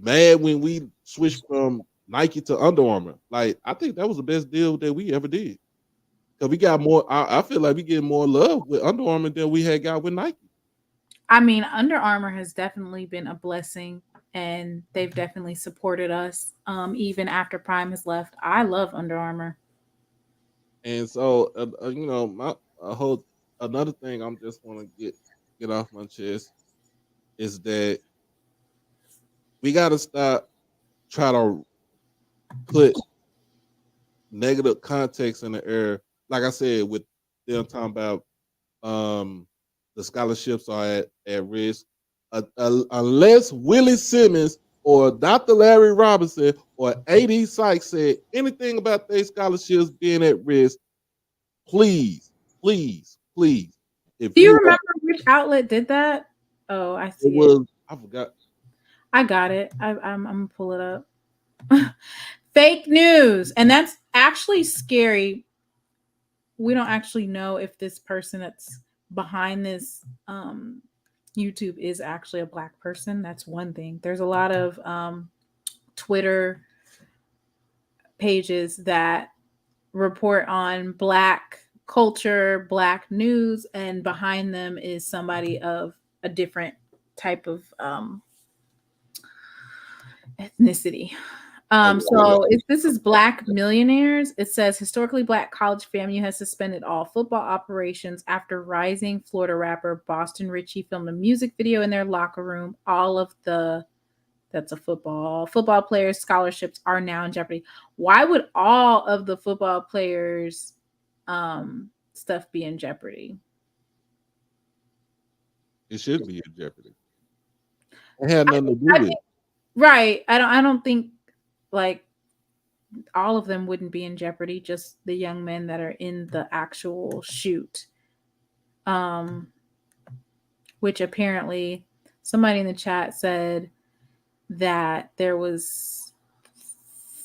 mad when we switched from Nike to Under Armour. Like I think that was the best deal that we ever did. Cause we got more. I feel like we get more love with Under Armour than we had got with Nike. I mean, Under Armour has definitely been a blessing, and they've definitely supported us. Even after Prime has left, I love Under Armour. And so, you know, another thing I'm just want to get off my chest is that we got to stop trying to put negative context in the air. Like I said, with them talking about the scholarships are at risk, unless Willie Simmons or Dr. Larry Robinson or A.D. Sykes said anything about their scholarships being at risk, please. If Do you remember which outlet did that? Oh, I see it. I forgot. I got it. I'm gonna pull it up. Fake news, and that's actually scary. We don't actually know if this person that's behind this YouTube is actually a Black person. That's one thing. There's a lot of Twitter pages that report on Black culture, Black news, and behind them is somebody of a different type of ethnicity. So if this is Black Millionaires, it says historically Black college FAMU has suspended all football operations after rising Florida rapper Boston Richie filmed a music video in their locker room. All of the football players' scholarships are now in jeopardy. Why would all of the football players' stuff be in jeopardy? It should be in jeopardy. It had nothing to do with it. Right. I don't think like all of them wouldn't be in jeopardy, just the young men that are in the actual shoot. Which apparently somebody in the chat said that there was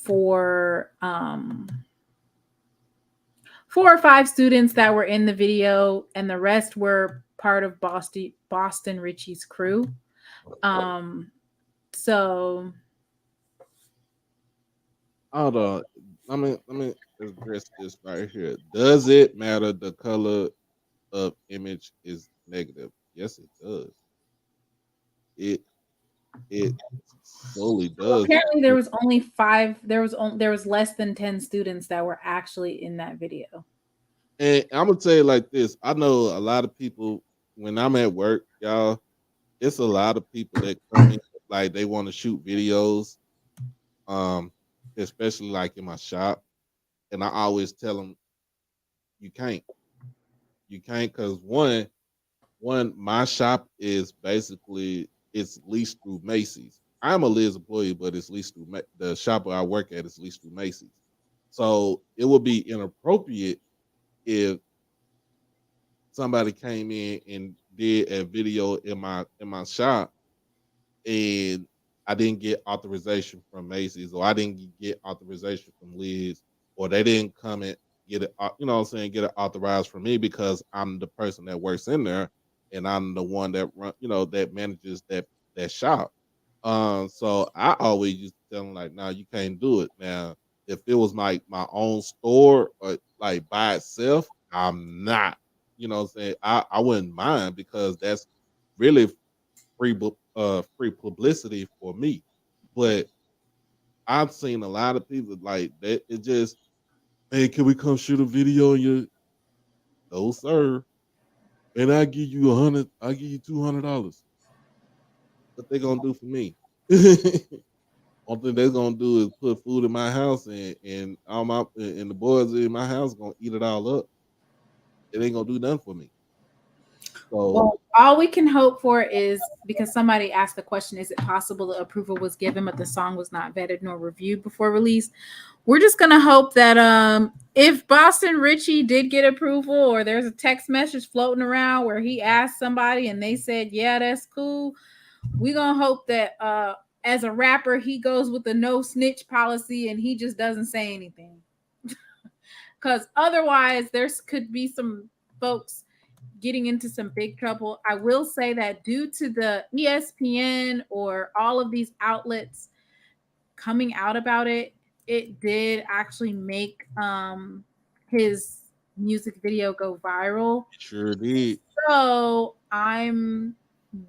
four or five students that were in the video and the rest were part of Boston Richie's crew. So hold on. Let me address this right here. Does it matter the color of image is negative? Yes, it does. It fully does. Apparently there was only 5. There was less than 10 students that were actually in that video. And I'm gonna tell you like this. I know a lot of people when I'm at work, y'all. It's a lot of people that come in like they want to shoot videos, especially like in my shop, and I always tell them, you can't because one, my shop is basically it's leased through Macy's. I'm a Liz employee, but it's leased through the shop where I work at is leased through Macy's. So it would be inappropriate if somebody came in and did a video in my shop and I didn't get authorization from Macy's or I didn't get authorization from Liz or they didn't come in get it, you know what I'm saying, get it authorized for me because I'm the person that works in there and I'm the one that run, you know, that manages that shop. So I always used to tell them like, no, you can't do it. Now, if it was my own store or like by itself, I'm not, you know what I'm saying? I wouldn't mind because that's really free publicity for me. But I've seen a lot of people like that. It just, hey, can we come shoot a video on your? No, sir. And I give you $100. I give you $200. What they gonna do for me? Only thing they're gonna do is put food in my house, and all my and the boys in my house gonna eat it all up. It ain't gonna do nothing for me. So Well, all we can hope for is because somebody asked the question, is it possible the approval was given, but the song was not vetted nor reviewed before release? We're just gonna hope that if Boston Richie did get approval, or there's a text message floating around where he asked somebody and they said, yeah, that's cool. We're gonna hope that as a rapper, he goes with the no snitch policy and he just doesn't say anything. Because otherwise, there could be some folks getting into some big trouble. I will say that due to the ESPN or all of these outlets coming out about it, it did actually make his music video go viral. it sure did. So I'm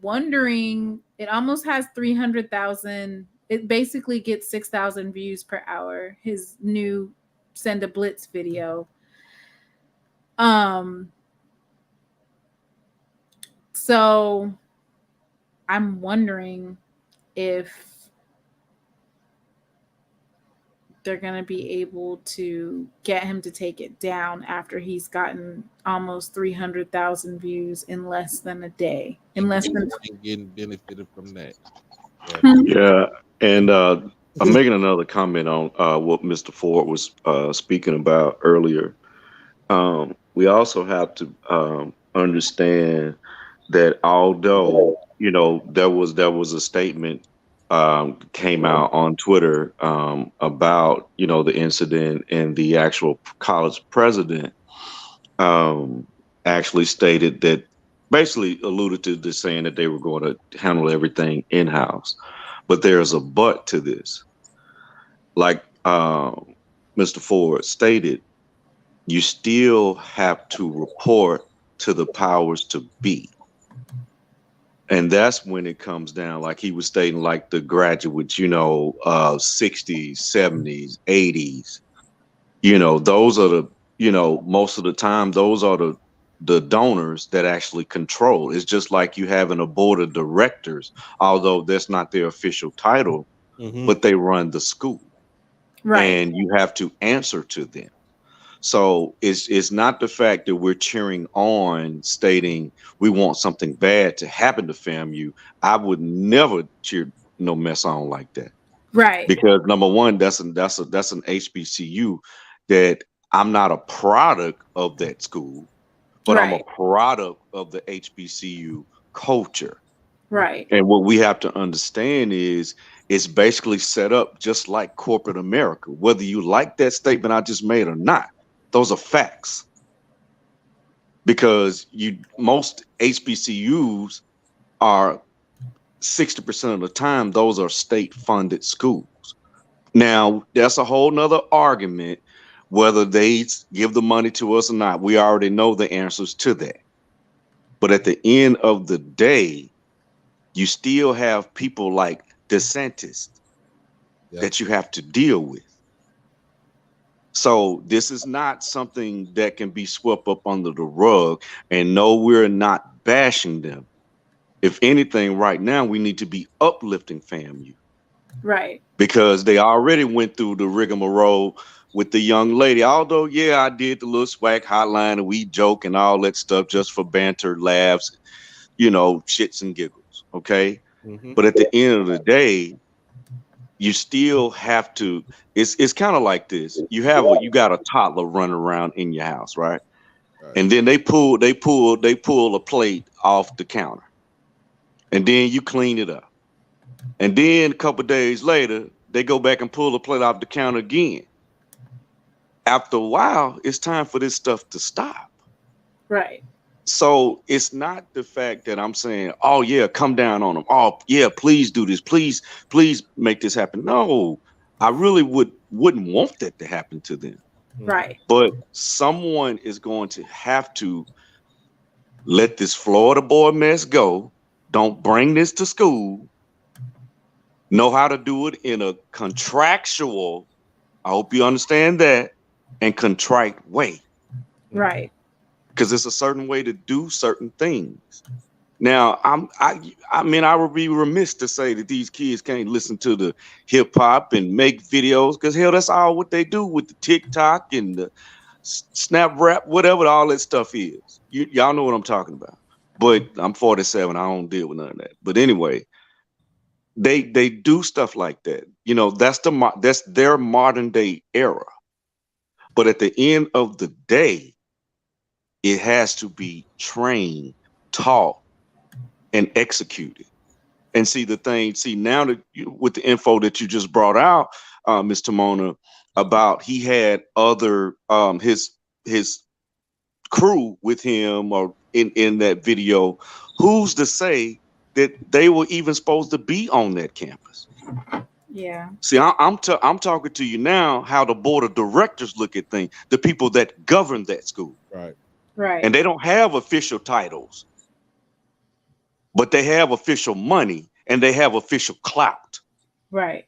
wondering, it almost has 300,000. It basically gets 6,000 views per hour. His new Send a Blitz video. So I'm wondering if they're going to be able to get him to take it down after he's gotten almost 300,000 views in less than a day. In less than getting benefited from that. Yeah, and I'm making another comment on what Mr. Ford was speaking about earlier. We also have to understand that although there was a statement came out on Twitter about the incident, and the actual college president actually stated that, basically alluded to this, saying that they were going to handle everything in-house. But there's a but to this. Like Mr. Ford stated, you still have to report to the powers to be. And that's when it comes down, like he was stating, like the graduates, 60s, 70s, 80s, those are the, most of the time, those are the donors that actually control. It's just like you having a board of directors, although that's not their official title, but they run the school. Right. And you have to answer to them. So it's not the fact that we're cheering on, stating we want something bad to happen to FAMU. I would never cheer no mess on like that. Right. Because number one, that's an HBCU that I'm not a product of that school, but right. I'm a product of the HBCU culture. Right. And what we have to understand is it's basically set up just like corporate America, whether you like that statement I just made or not. Those are facts, because most HBCUs are 60% of the time, those are state funded schools. Now, that's a whole nother argument, whether they give the money to us or not. We already know the answers to that. But at the end of the day, you still have people like DeSantis that you have to deal with. So this is not something that can be swept up under the rug. And no, we're not bashing them. If anything, right now, we need to be uplifting FAMU. Right. Because they already went through the rigmarole with the young lady. Although, yeah, I did the little SWAC hotline and we joke and all that stuff just for banter, laughs, shits and giggles. Okay. But at the end of the day, you still have to, it's kind of like this. You got a toddler running around in your house, right? And then they pull a plate off the counter. And then you clean it up. And then a couple of days later, they go back and pull the plate off the counter again. after a while, it's time for this stuff to stop. Right. So it's not the fact that I'm saying, oh yeah, come down on them. Oh yeah, please do this. Please make this happen. No, I really wouldn't want that to happen to them. Right. But someone is going to have to let this Florida boy mess go. Don't bring this to school. Know how to do it in a contractual, I hope you understand that, and contrite way. Right. Because it's a certain way to do certain things. Now, I mean, I would be remiss to say that these kids can't listen to the hip hop and make videos, because hell, that's all what they do with the TikTok and the Snap Rap, whatever all that stuff is. Y'all know what I'm talking about. But I'm 47. I don't deal with none of that. But anyway, they do stuff like that. You know, that's their modern day era. But at the end of the day, it has to be trained, taught, and executed. And see now that with the info that you just brought out, Ms. Timona, about he had other his crew with him or in that video, who's to say that they were even supposed to be on that campus? Yeah. See, I'm talking to you now how the board of directors look at things, the people that govern that school. Right. Right. And they don't have official titles, but they have official money and they have official clout. Right.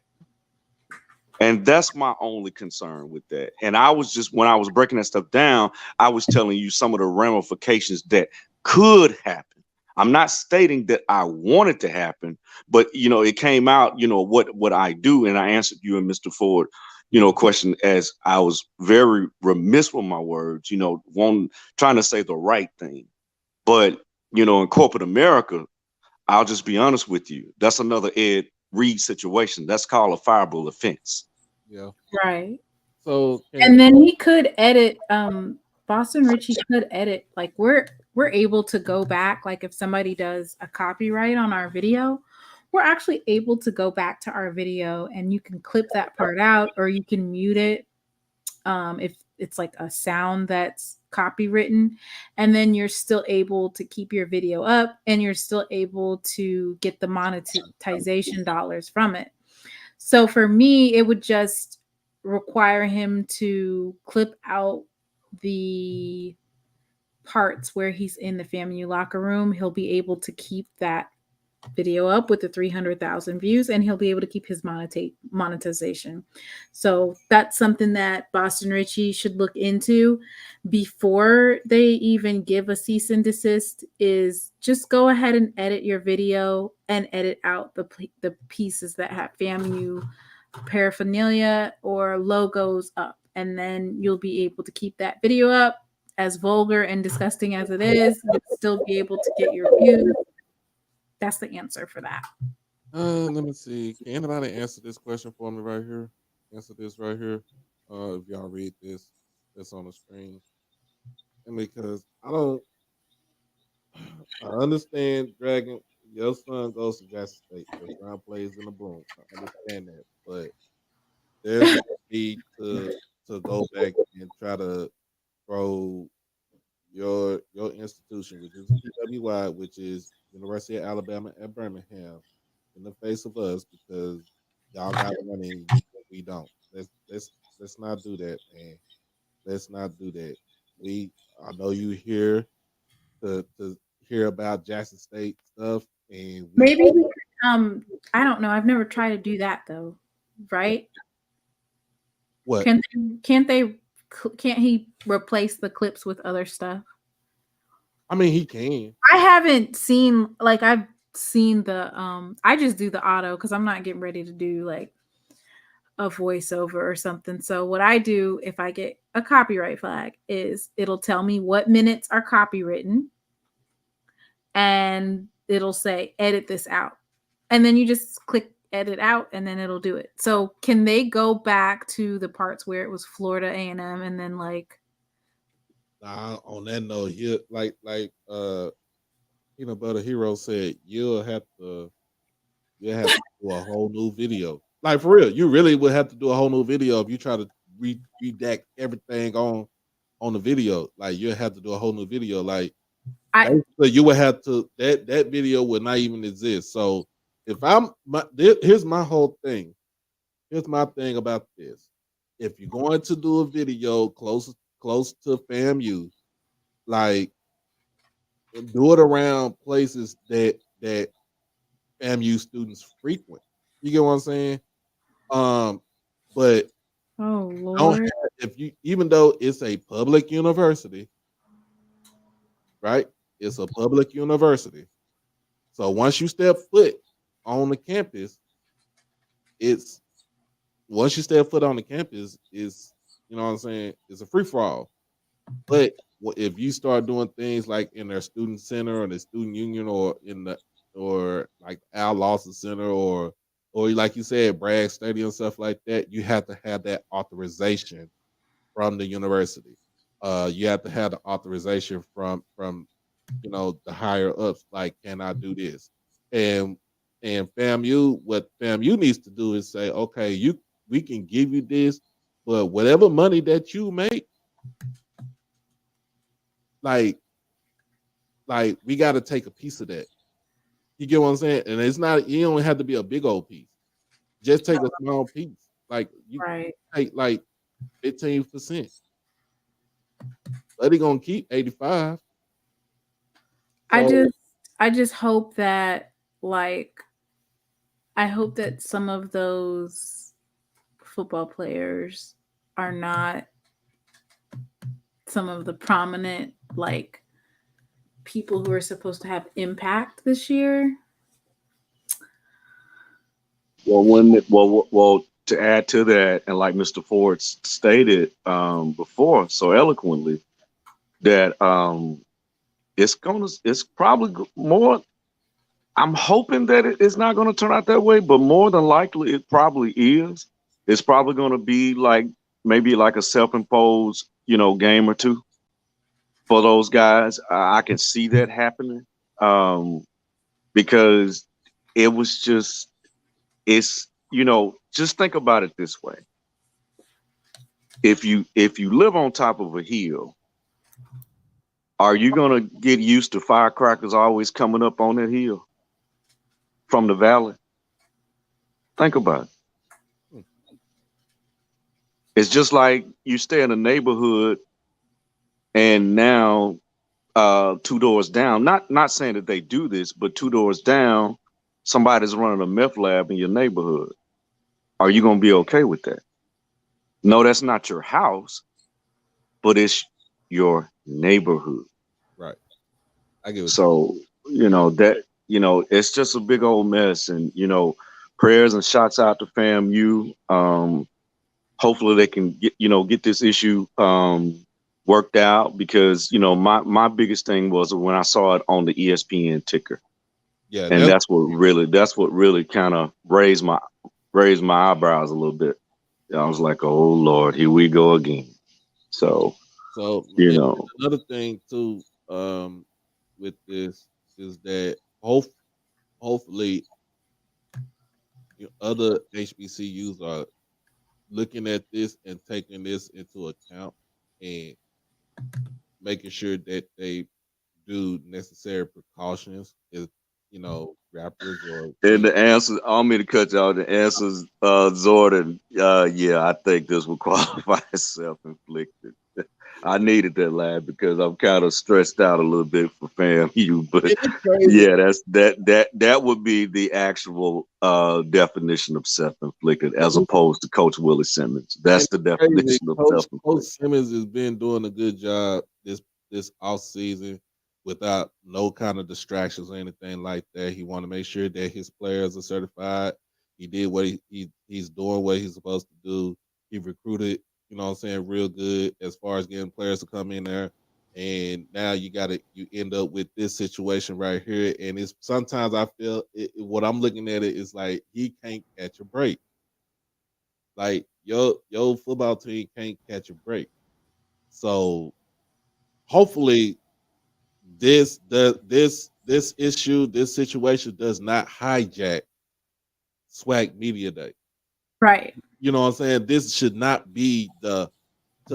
And that's my only concern with that. And I was just, when I was breaking that stuff down, I was telling you some of the ramifications that could happen. I'm not stating that I want it to happen, but it came out, what I do. And I answered you and Mr. Ford, question, as I was very remiss with my words, trying to say the right thing. But, in corporate America, I'll just be honest with you. That's another Ed Reed situation. That's called a fireable offense. Yeah. Right. So and then he could edit. Boston Richie could edit. Like we're able to go back. Like if somebody does a copyright on our video, we're actually able to go back to our video and you can clip that part out or you can mute it. If it's like a sound that's copywritten, and then you're still able to keep your video up and you're still able to get the monetization dollars from it. So for me, it would just require him to clip out the parts where he's in the FAMU locker room. He'll be able to keep that video up with the 300,000 views and he'll be able to keep his monetization. So that's something that Boston Richie should look into before they even give a cease and desist, is just go ahead and edit your video and edit out the pieces that have FAMU paraphernalia or logos up, and then you'll be able to keep that video up. As vulgar and disgusting as it is, you'll still be able to get your views. That's the answer for that. Let me see. Can anybody answer this question for me right here? Answer this right here. If y'all read this, that's on the screen. And because I understand, Dragon, your son goes to Jackson State. Your son plays in the Boom. I understand that, but there's a need to go back and try to throw your institution, which is PWI, which is University of Alabama at Birmingham, in the face of us, because y'all got money, we don't. Let's not do that, man. Let's not do that. I know you here to hear about Jackson State stuff, and maybe we could, I don't know. I've never tried to do that though, right? What? Can't he replace the clips with other stuff? I mean, he can. I haven't seen, like, I've seen the I just do the auto because I'm not getting ready to do like a voiceover or something. So what I do if I get a copyright flag is it'll tell me what minutes are copywritten and it'll say edit this out, and then you just click edit out and then it'll do it. So can they go back to the parts where it was Florida A&M and then like on that note, Peanut Butter Hero said, you'll have to do a whole new video. Like for real, you really would have to do a whole new video if you try to redact everything on the video. Like you have to do a whole new video. Like so you would have to that video would not even exist. So if here's my whole thing. Here's my thing about this. If you're going to do a video close to FAMU, like do it around places that FAMU students frequent. You get what I'm saying? But oh don't Lord, have, if you even though it's a public university, right? It's a public university. So once you step foot on the campus, it's once you step foot on the campus, it's you know what I'm saying, it's a free for all. But if you start doing things like in their student center or the student union or in the or like Al Lawson Center or like you said, Bragg Stadium, stuff like that, you have to have that authorization from the university. You have to have the authorization from you know the higher ups. Like, can I do this? And FAMU, what FAMU needs to do is say, okay, we can give you this, but whatever money that you make, like we got to take a piece of that. You get what I'm saying? And it's not, you don't have to be a big old piece. Just take a small piece. Like you take like 15%. But they're gonna keep 85. So, I just hope that I hope that some of those football players are not some of the prominent people who are supposed to have impact this year. Well, to add to that, and like Mr. Ford stated before so eloquently, that it's probably more. I'm hoping that it's not going to turn out that way, but more than likely, it probably is. It's probably going to be like maybe like a self-imposed, game or two for those guys. I can see that happening because just think about it this way. If you live on top of a hill, are you going to get used to firecrackers always coming up on that hill from the valley? Think about it. It's just like you stay in a neighborhood and now 2 doors down, not saying that they do this, but 2 doors down, somebody's running a meth lab in your neighborhood. Are you going to be okay with that? No, that's not your house, but it's your neighborhood. Right. I get what so, it's just a big old mess. And, prayers and shots out to FAMU. Hopefully they can get this issue worked out, because, my biggest thing was when I saw it on the ESPN ticker. Yeah. And that's what really kind of raised my eyebrows a little bit. I was like, oh Lord, here we go again. So another thing too, with this is that hopefully other HBCUs are looking at this and taking this into account and making sure that they do necessary precautions if rappers or and the answer, I don't mean to cut you out, the answers, Jordan, yeah, I think this will qualify as self-inflicted. I needed that laugh because I'm kind of stressed out a little bit for FAMU, but yeah, that would be the actual definition of self-inflicted, as opposed to Coach Willie Simmons. That's the definition of self-inflicted. Coach Simmons has been doing a good job this off season without no kind of distractions or anything like that. He want to make sure that his players are certified. He did what he's doing what he's supposed to do. He recruited, real good as far as getting players to come in there. And now you end up with this situation right here. And it's sometimes I feel what I'm looking at it is like he can't catch a break. Like your football team can't catch a break. So hopefully this issue, this situation does not hijack SWAC Media Day. Right. you know what I'm saying? This should not be to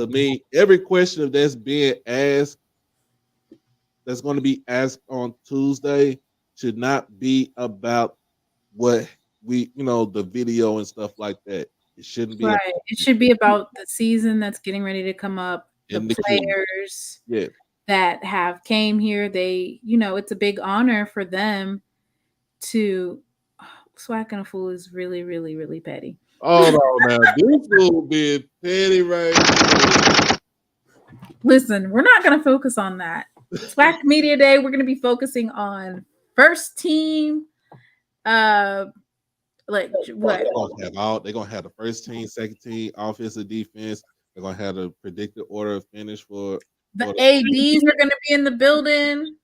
me, every question that's being asked, that's going to be asked on Tuesday, should not be about what the video and stuff like that. It shouldn't be right. It should be about the season that's getting ready to come up, the in the players yeah. that have came here. They, it's a big honor for them to SWAC and a fool is really, really, really petty. Hold on now. This fool being petty right here. Listen, we're not going to focus on that. SWAC Media Day, we're going to be focusing on first team. Like what? They're gonna have the first team, second team, offensive, defense. They're gonna have the predicted order of finish for the ADs are going to be in the building.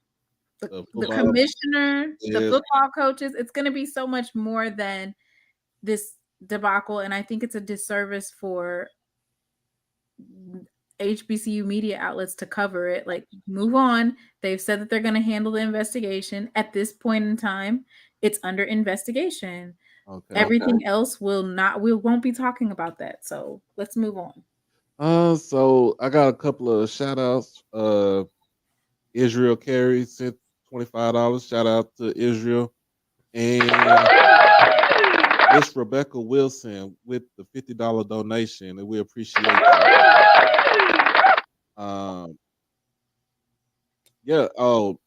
The commissioner, yes. The football coaches. It's going to be so much more than this debacle, and I think it's a disservice for HBCU media outlets to cover it. Like, move on. They've said that they're going to handle the investigation. At this point in time, it's under investigation. Okay. Everything else we won't be talking about that. So let's move on. So I got a couple of shout outs. Israel Carey sent $25. Shout out to Israel. And Miss Rebecca Wilson with the $50 donation, and we appreciate it. Yeah. Oh,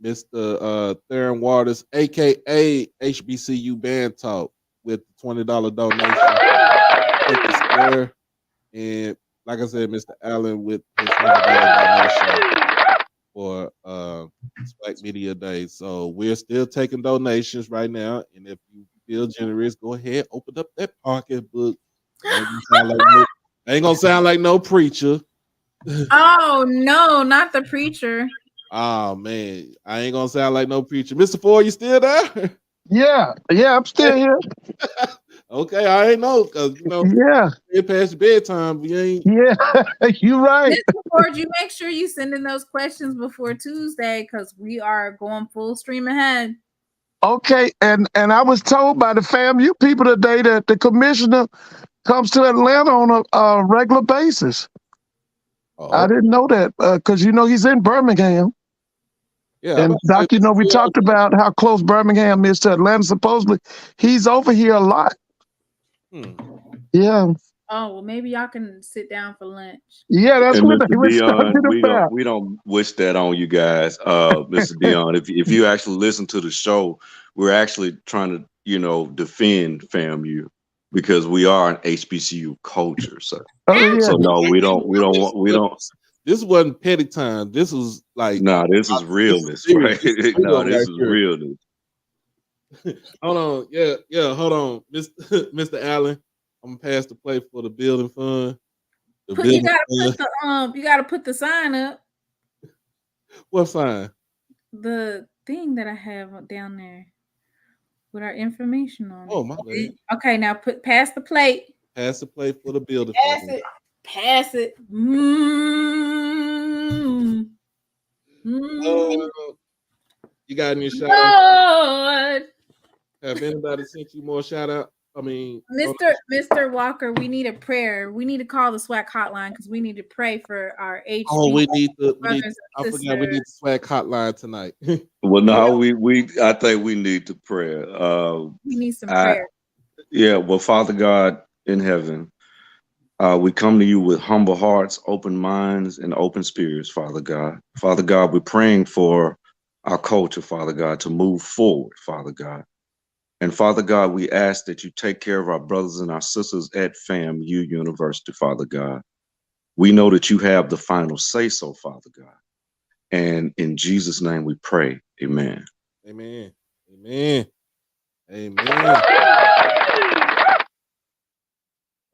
Mr. Theron Waters, aka HBCU Band Talk, with the $20 donation. And like I said, Mr. Allen with his $100 donation for SWAC Media Day. So we're still taking donations right now, and if you feel generous, go ahead, open up that pocketbook. I ain't gonna sound like no preacher. Oh no, not the preacher. Oh man, I ain't gonna sound like no preacher. Mr. Ford, you still there? Yeah, I'm still here. Okay, I ain't know because it past bedtime. We ain't. Yeah, you right. Mr. Ford, you make sure you send in those questions before Tuesday because we are going full stream ahead. Okay, and I was told by the FAMU people today that the commissioner comes to Atlanta on a regular basis. Oh. I didn't know that because he's in Birmingham. Yeah, and Doc, we talked about how close Birmingham is to Atlanta. Supposedly, he's over here a lot. Yeah. Oh well, maybe y'all can sit down for lunch. Yeah, that's what we don't wish that on you guys, Mr. Dion. If you actually listen to the show, we're actually trying to defend FAMU because we are an HBCU culture. So, so no, we don't. This wasn't petty time. This was like this is realness, right? No, this is realness. Hold on, yeah, hold on, Mr. Allen. I'm gonna pass the plate for the building fund. You gotta put the sign up. What sign? The thing that I have down there with our information on it. Oh my bad. Okay, now pass the plate. Pass the plate for the building fund. Pass it. You got any shout outs? Have anybody sent you more shout out? I mean, Mr. Walker, we need a prayer. We need to call the SWAC hotline because we need to pray for our HBCU. Oh, I forgot we need the SWAC hotline tonight. Well, no, I think we need to pray. We need some prayer. Yeah, well, Father God in heaven, we come to you with humble hearts, open minds, and open spirits, Father God. Father God, we're praying for our culture, Father God, to move forward, Father God. And Father God, we ask that you take care of our brothers and our sisters at FAMU University, Father God. We know that you have the final say so, Father God. And in Jesus' name we pray. Amen. Amen. Amen. Amen.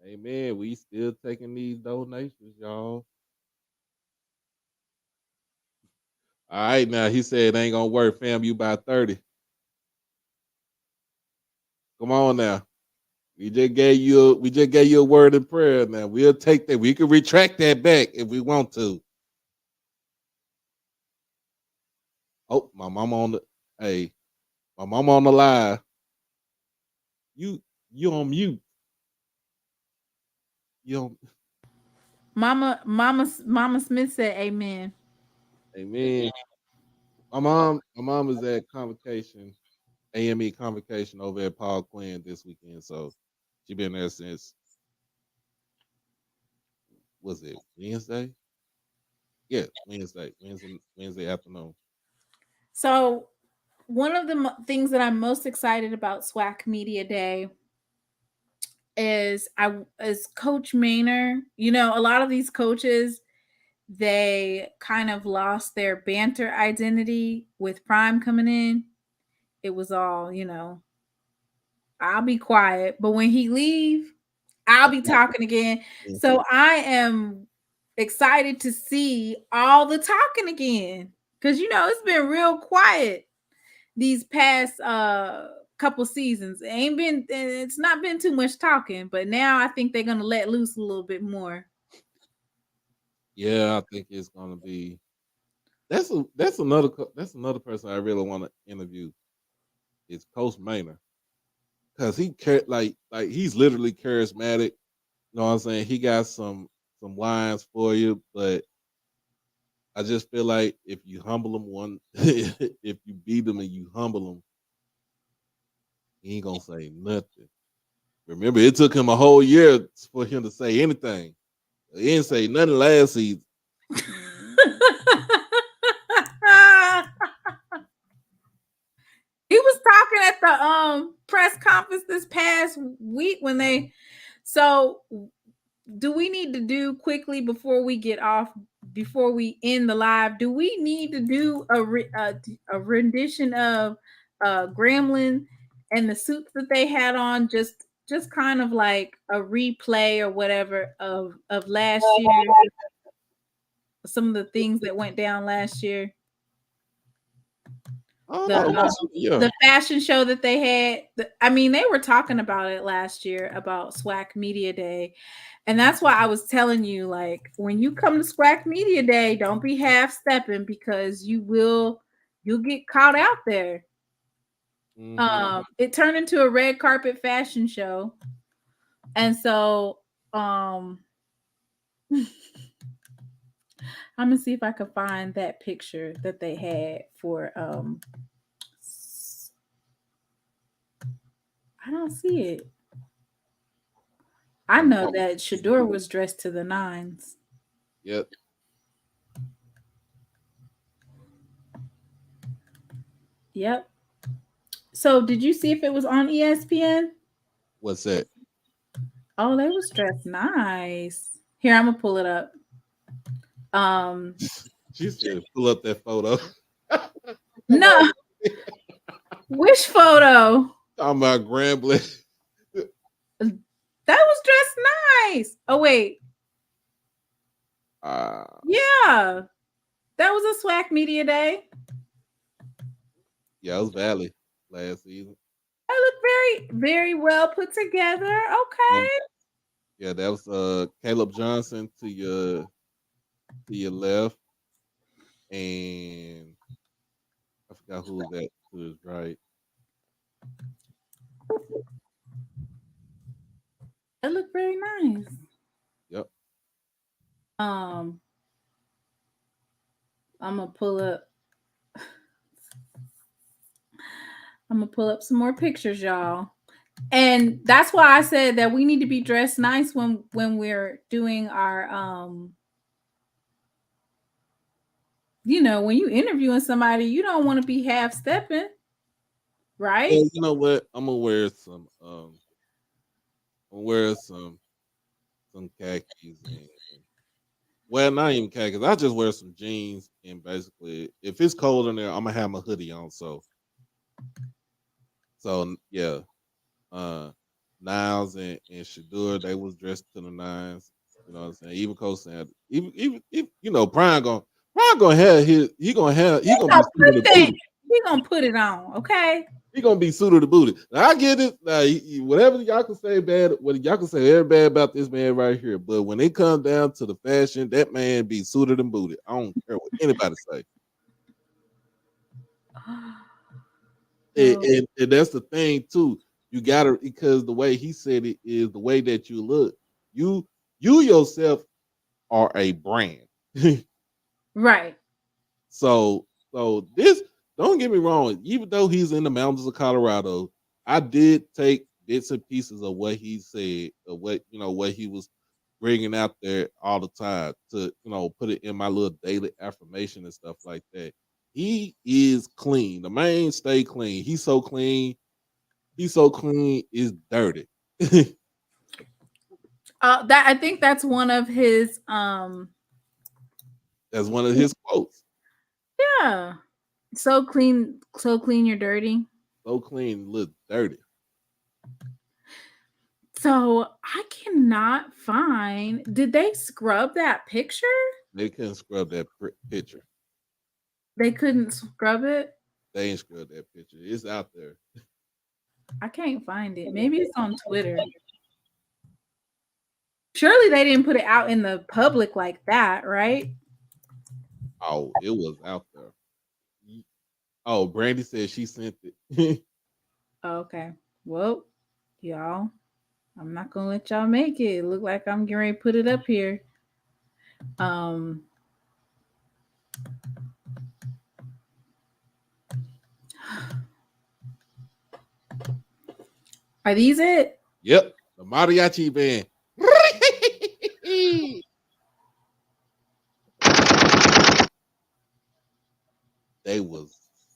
Amen. We still taking these donations, y'all. All right, now he said it ain't gonna work. FAMU by 30. Come on now. We just gave you a word of prayer. Now we'll take that. We can retract that back if we want to. Oh, my mom on the live. You on mute. don't. Mama Smith said amen. Amen. My mom is at convocation, AME convocation over at Paul Quinn this weekend. So she been there since, was it Wednesday? Yeah, Wednesday afternoon. So one of the things that I'm most excited about SWAC Media Day is Coach Maynor. You know, a lot of these coaches, they kind of lost their banter identity with Prime coming in. It was all, you know, I'll be quiet, but when he leave, I'll be talking again. So I am excited to see all the talking again, because you know it's been real quiet these past couple seasons. It's not been too much talking, but now I think they're gonna let loose a little bit more. Yeah, I think it's gonna be. That's another person I really want to interview. Is Coach Maynor, because like he's literally charismatic. You know what I'm saying? He got some lines for you, but I just feel like if you humble him if you beat him and you humble him, he ain't gonna say nothing. Remember, it took him a whole year for him to say anything. He didn't say nothing last season. He was talking at the press conference this past week when they. So, do we need to do quickly before we get off? Before we end the live, do we need to do a rendition of Gremlin and the suits that they had on? Just kind of like a replay or whatever of last year. Some of the things that went down last year. The fashion show that they had. I mean, they were talking about it last year about SWAC Media Day. And that's why I was telling you, like, when you come to SWAC Media Day, don't be half stepping, because you'll get caught out there. Mm-hmm. It turned into a red carpet fashion show. And so I'm gonna see if I can find that picture that they had for I don't see it. I know that Shador was dressed to the nines. Yep. Yep. So did you see if it was on ESPN? What's that? Oh, they was dressed nice. Here, I'm gonna pull it up. She said pull up that photo. No. Which photo? Talking about Grambling. That was dressed nice. Oh, wait. Yeah. That was a SWAC Media Day. Yeah, it was Valley last season. That looked very, very well put together. Okay. Yeah, that was Caleb Johnson to your left, and I forgot who was that to his right. That looked very nice. Yep. I'm gonna pull up. I'm gonna pull up some more pictures, y'all. And that's why I said that we need to be dressed nice when we're doing our you know, when you interviewing somebody, you don't want to be half stepping, right? Well, you know what? I'm gonna wear some khakis and, well, not even khakis. I just wear some jeans, and basically, if it's cold in there, I'm gonna have my hoodie on. So yeah, Niles and Shadur, they was dressed to the nines. You know what I'm saying? Even Coach Sanders, even you know, Brian gonna have he gonna put it on, okay? He gonna be suited to booted. Now, I get it. Now, whatever y'all can say bad, what y'all can say very bad about this man right here, but when it comes down to the fashion, that man be suited and booted. I don't care what anybody say. And that's the thing too. You gotta, because the way he said it is the way that you look. You yourself are a brand. Right. So this, don't get me wrong, even though he's in the mountains of Colorado, I did take bits and pieces of what he said, of what he was bringing out there all the time to, put it in my little daily affirmation and stuff like that. He is clean. The man stay clean. He's so clean. It's dirty. That I think that's one of his That's one of his quotes. yeah. So clean, you're dirty. So clean, look dirty. So I cannot find. Did they scrub that picture? They couldn't scrub that picture. They couldn't scrub it. They ain't scrubbed that picture. It's out there. I can't find it. Maybe it's on Twitter. Surely they didn't put it out in the public like that, right? Oh, it was out there. Oh, Brandy said she sent it. Okay. Well, y'all, I'm not gonna let y'all make it. It look like I'm getting ready to put it up here. Are these it? Yep, the mariachi band. They was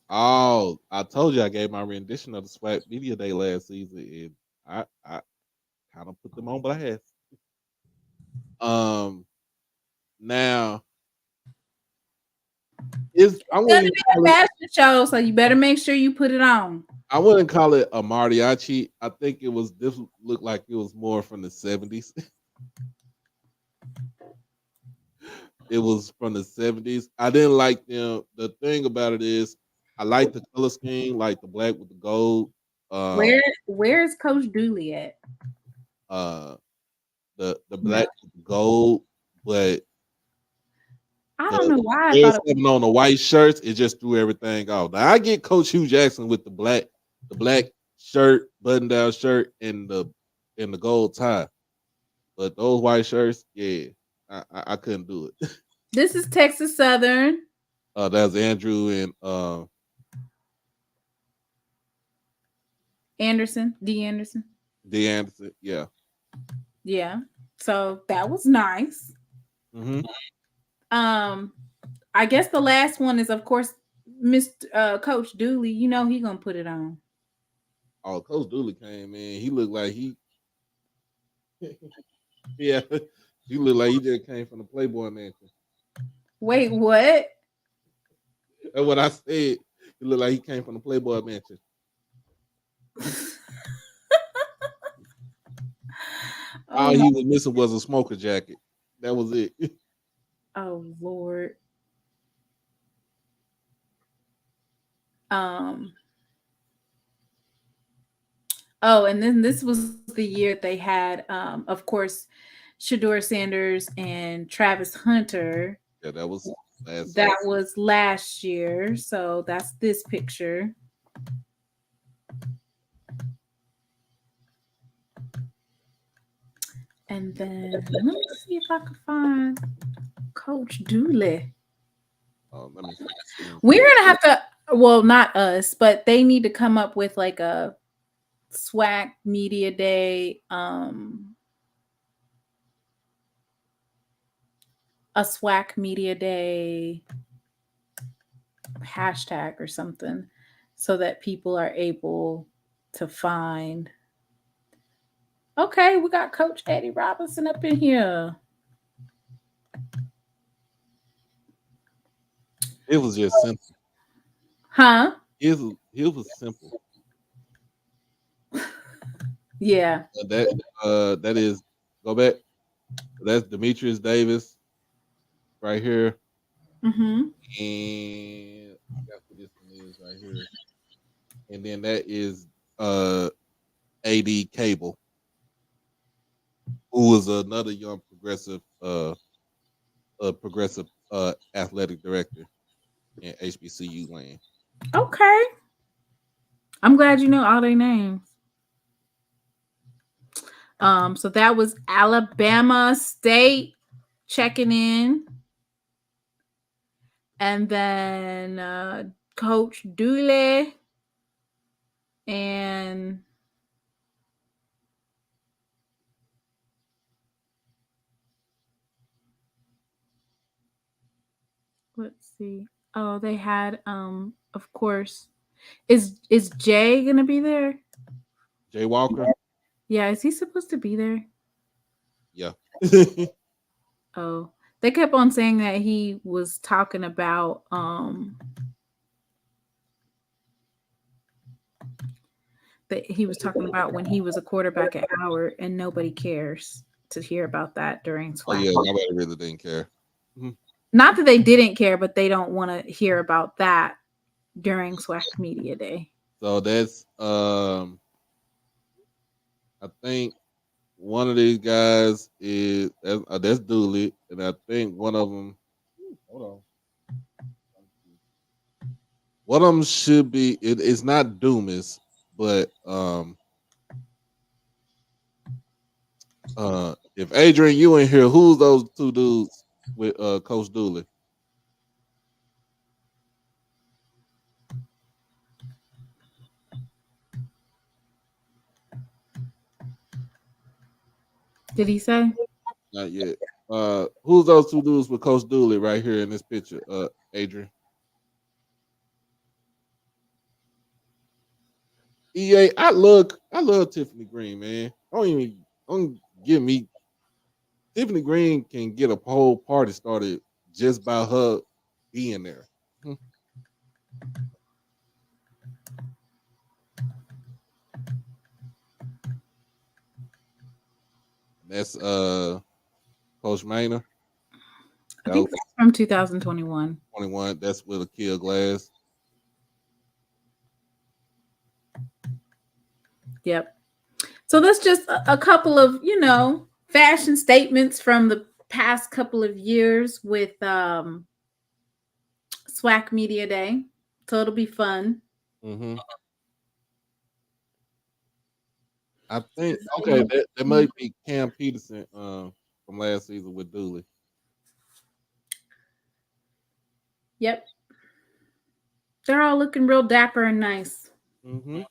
I told you I gave my rendition of the SWAC Media Day last season, and I kind of put them on blast. Now It's gonna be a fashion show, so you better make sure you put it on. I wouldn't call it a mariachi. I think this looked like it was more from the 70s. It was from the 70s. I didn't like them. The thing about it is I like the color scheme, like the black with the gold. Where's Coach Dooley at? The black with the gold, but I don't know why I thought it was on the white shirts, it just threw everything off. Now I get Coach Hugh Jackson with the black shirt, button down shirt, and the gold tie. But those white shirts, yeah, I couldn't do it. This is Texas Southern. That's Andrew and Anderson, D. Anderson. D. Anderson, yeah. Yeah. So that was nice. Mm-hmm. I guess the last one is, of course, Mr. Coach Dooley. You know he gonna put it on. Oh, Coach Dooley came in. He looked like he yeah, he looked like he just came from the Playboy Mansion. Wait, what? That's what I said. He looked like he came from the Playboy Mansion. All he was missing was a smoker jacket. That was it. Oh Lord. Oh, and then this was the year they had, of course, Shador Sanders and Travis Hunter. Yeah, that was last year. So that's this picture. And then let me see if I can find Coach Dooley. Let me see. We're gonna have to, well, not us, but they need to come up with like a SWAC Media Day, a SWAC Media Day hashtag or something so that people are able to find. Okay, we got Coach Eddie Robinson up in here. It was just simple. Huh? It was simple. Yeah. That is, go back. That's Demetrius Davis right here. Mm-hmm. And that's what this one is right here. And then that is AD Cable, who was another young progressive athletic director in HBCU land. Okay. I'm glad you know all their names. So that was Alabama State checking in. And then Coach Dooley and let's see. Oh, they had of course. Is Jay gonna be there? Jay Walker. Yeah, is he supposed to be there? Yeah. Oh, they kept on saying that he was talking about that he was talking about when he was a quarterback at Howard, and nobody cares to hear about that during SWAC. Oh yeah, nobody really didn't care. Not that they didn't care, but they don't want to hear about that during SWAC Media Day. So that's I think one of these guys is that's Dooley, and I think one of them. Hold on. One of them should be. It's not Dumas, but if Adrian, you in here, who's those two dudes with Coach Dooley? Did he say? Not yet. Who's those two dudes with Coach Dooley right here in this picture? Adrian. EA, I love Tiffany Green, man. Don't give me. Tiffany Green can get a whole party started just by her being there. That's Coach Maynard. I think that's from 2021. 21. That's with a kill glass. Yep. So that's just a couple of, fashion statements from the past couple of years with SWAC Media Day. So it'll be fun. Mm-hmm. I think that might be Cam Peterson from last season with Dooley. Yep. They're all looking real dapper and nice. Mm-hmm.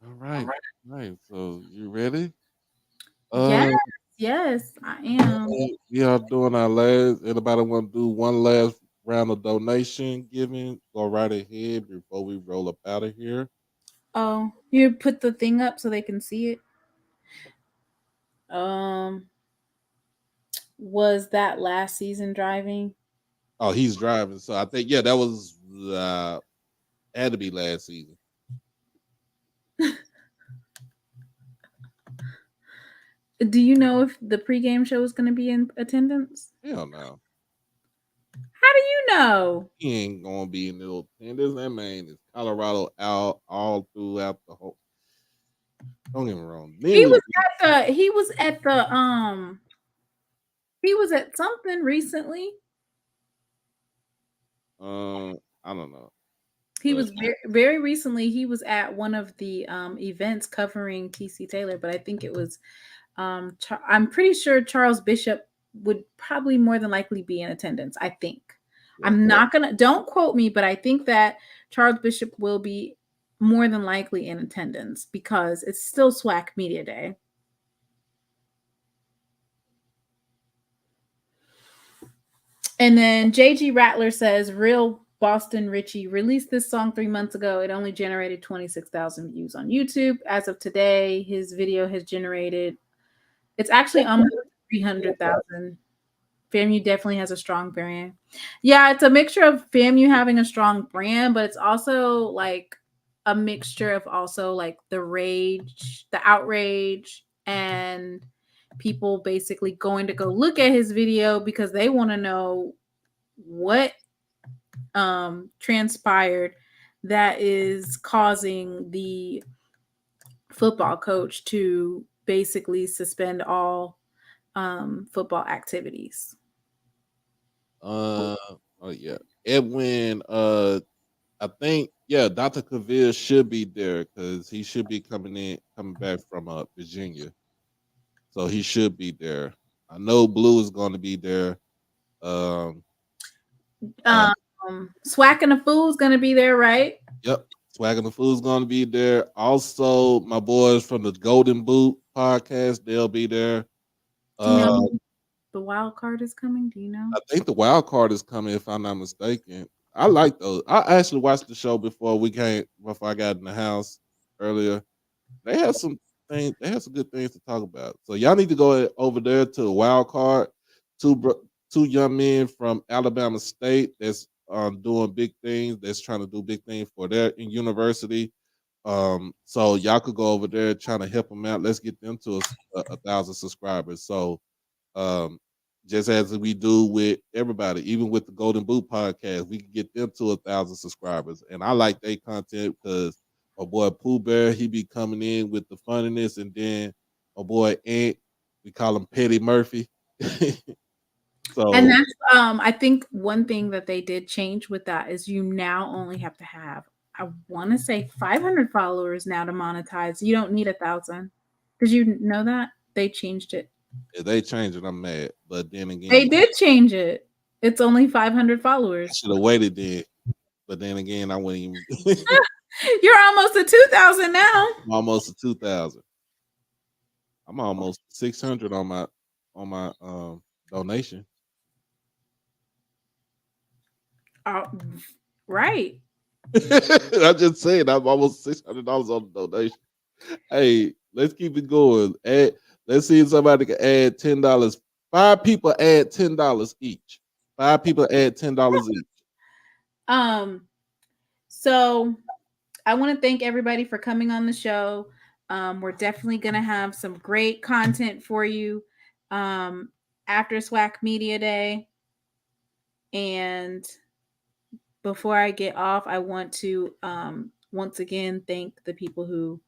All right. So you ready? Yes, I am. We are doing our last. Anybody want to do one last round of donation giving? Go right ahead before we roll up out of here. Oh, you put the thing up so they can see it. Was that last season driving? Oh, he's driving. So I think that was had to be last season. Do you know if the pregame show is going to be in attendance? Hell no. How do you know? He ain't gonna be in the attendance. That man is Colorado out all throughout the whole. Don't get me wrong. He was at something recently. I don't know. He was very, very recently. He was at one of the events covering TC Taylor, but I think it was. I'm pretty sure Charles Bishop would probably more than likely be in attendance. I think. Yeah. I'm not gonna. Don't quote me, but I think that Charles Bishop will be more than likely in attendance because it's still SWAC Media Day. And then JG Rattler says, "Real Boston Richie released this song 3 months ago. It only generated 26,000 views on YouTube. As of today, his video has generated. It's actually almost 300,000. FAMU definitely has a strong brand. Yeah, it's a mixture of FAMU having a strong brand, but it's also like a mixture of also like the rage, the outrage, and people basically going to go look at his video because they want to know what transpired that is causing the football coach to basically suspend all football activities. Oh yeah, Edwin. I think Yeah, Dr. Cavill should be there because he should be coming back from Virginia, so he should be there. I know Blue is going to be there. Um, SWAC and the Fool's gonna be there, right? Yep, Swag and the Food's going to be there. Also, my boys from the Golden Boot podcast, they'll be there. Do you know the wild card is coming? Do you know? I think the wild card is coming, if I'm not mistaken. I like those. I actually watched the show before I got in the house earlier. They have some things. They have some good things to talk about. So y'all need to go over there to the wild card. Two young men from Alabama State that's doing big things. That's trying to do big things for their university. So y'all could go over there trying to help them out. Let's get them to 1,000 subscribers. So um, just as we do with everybody, even with the Golden Boot podcast, we can get them to 1,000 subscribers. And I like their content because my boy Pooh Bear, he be coming in with the funniness, and then my boy Ant, we call him Petty Murphy. So, and that's I think one thing that they did change with that is you now only have to have, I want to say 500 followers now to monetize. You don't need 1,000. Did you know that they changed it? If they change it, I'm mad. But then again, they did change it. It's only 500 followers. I should have waited then. But then again, I wouldn't even. You're almost at 2,000 now. I'm almost at 2,000. I'm almost 600 on my donation. Right. I just said I'm almost $600 on the donation. Hey, let's keep it going. Let's see if somebody can add $10. 5 people add $10 each. 5 people add $10 each. So I want to thank everybody for coming on the show. We're definitely going to have some great content for you after SWAC Media Day. And before I get off, I want to once again thank the people who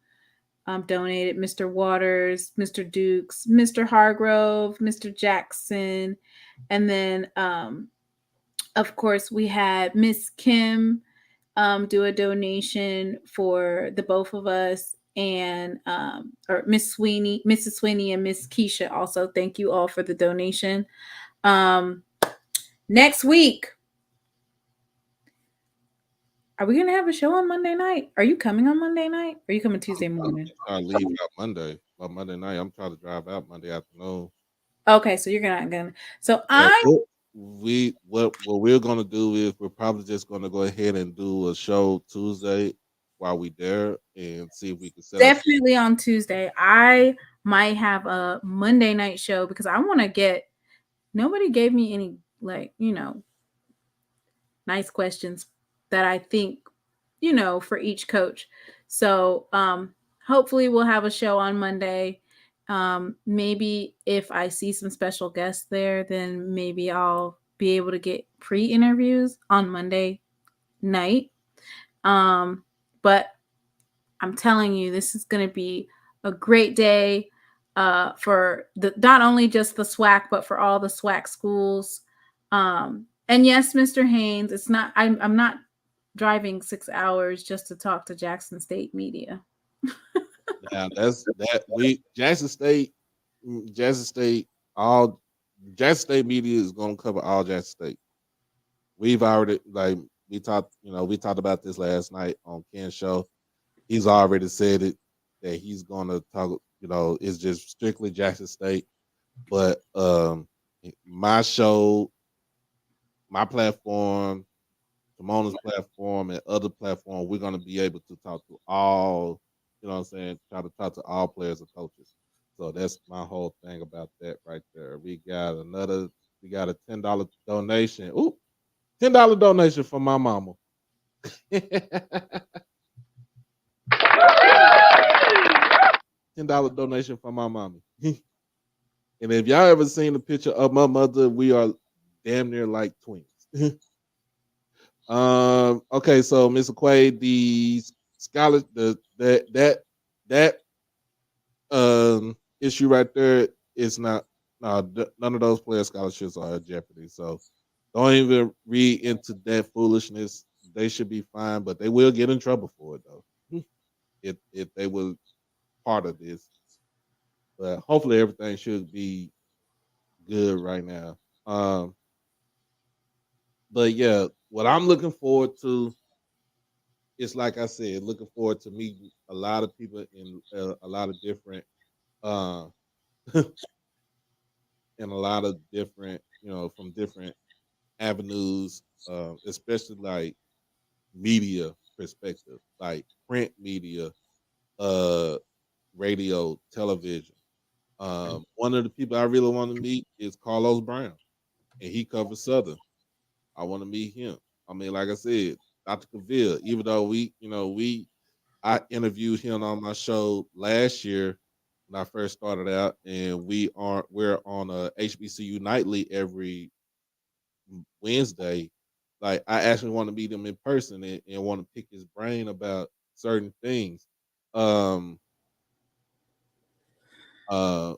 donated: Mr. Waters, Mr. Dukes, Mr. Hargrove, Mr. Jackson, and then of course we had Miss Kim do a donation for the both of us, and or Miss Sweeney, Mrs. Sweeney, and Miss Keisha also. Thank you all for the donation. Next week, are we gonna have a show on Monday night? Are you coming on Monday night? Or are you coming Tuesday morning? I leave out Monday. By Monday night, I'm trying to drive out Monday afternoon. Okay, so you're not gonna. So what we're gonna do is we're probably just gonna go ahead and do a show Tuesday while we there and see if we can set definitely on Tuesday. I might have a Monday night show because I want to get. Nobody gave me any nice questions that I think for each coach. So hopefully we'll have a show on Monday. Maybe if I see some special guests there, then maybe I'll be able to get pre-interviews on Monday night. But I'm telling you, this is going to be a great day for not only just the SWAC, but for all the SWAC schools. And yes, Mr. Haynes, it's not. I'm not driving 6 hours just to talk to Jackson State media. Now Jackson State media is going to cover all Jackson State. We've already we talked about this last night on Ken's show. He's already said it that he's going to talk. It's just strictly Jackson State. But my show, my platform, Simona's platform, and other platforms, we're going to be able to talk to all, try to talk to all players and coaches. So that's my whole thing about that right there. We got a $10 donation. Ooh, $10 donation from my mama. $10 donation from my mommy. And if y'all ever seen a picture of my mother, we are damn near like twins. Okay, so Mr. Quaid, the scholar, that issue right there is not. None of those player scholarships are at jeopardy. So don't even read into that foolishness. they should be fine, but they will get in trouble for it though. if they were part of this. But hopefully everything should be good right now. But yeah, what I'm looking forward to is, like I said, looking forward to meeting a lot of people in a lot of different uh in a lot of different, from different avenues, especially like media perspective, like print media, uh, radio, television. One of the people I really want to meet is Carlos Brown, and he covers Southern. I want to meet him. I mean, like I said, Dr. Cavill, even though I interviewed him on my show last year when I first started out, and we're on a HBCU nightly every Wednesday. Like, I actually want to meet him in person and want to pick his brain about certain things. Um, uh,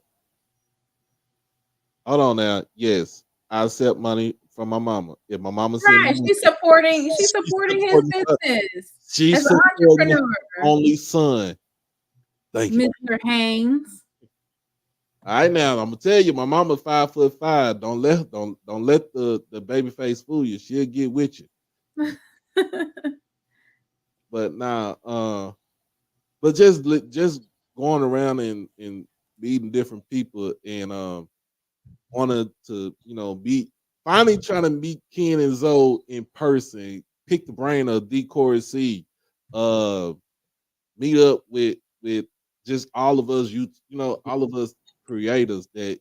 Hold on now. Yes, I accept money from my mama. If my mama send me Right. money, She's supporting she's his supporting her. business She's as an supporting her entrepreneur. only son. Thank you. Mr. Haynes. All right, now I'm gonna tell you, my mama 5'5". Don't let the baby face fool you. She'll get with you. But now, but just going around and meeting different people and wanted to, be finally trying to meet Ken and Zoe in person, pick the brain of Decoy C, uh, meet up with just all of us, all of us creators that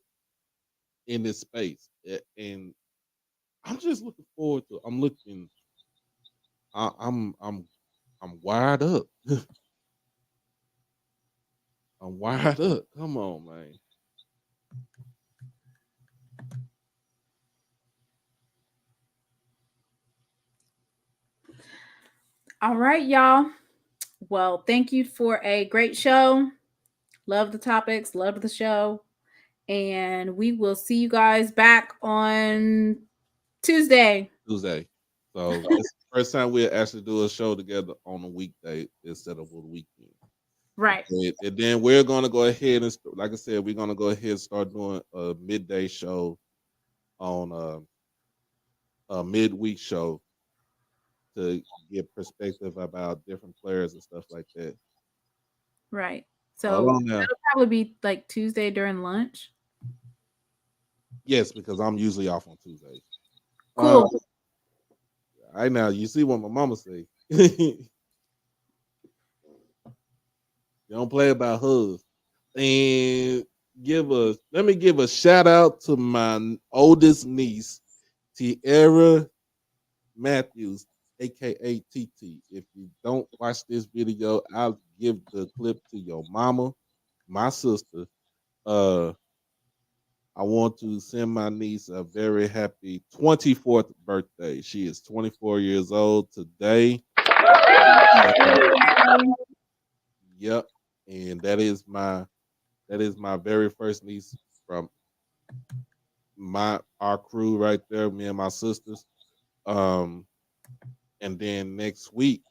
in this space, and I'm just looking forward to. I'm wired up. I'm wired up. Come on, man. All right, y'all. Well, thank you for a great show. Love the topics, love the show. And we will see you guys back on Tuesday. Tuesday. So it's the first time we'll actually do a show together on a weekday instead of a weekend. Right. And then we're gonna go ahead and, like I said, we're gonna go ahead and start doing a midday show on a midweek show to get perspective about different players and stuff like that. Right. Hold So on now. that'll probably be like Tuesday during lunch. Yes, because I'm usually off on Tuesdays. Cool. Right now, you see what my mama say. You don't play about hers. And let me give a shout out to my oldest niece, Tierra Matthews, aka TT. If you don't watch this video, I'll give the clip to your mama, my sister. I want to send my niece a very happy 24th birthday. She is 24 years old today. Yep. And that is my very first niece from our crew right there, me and my sisters. And then next week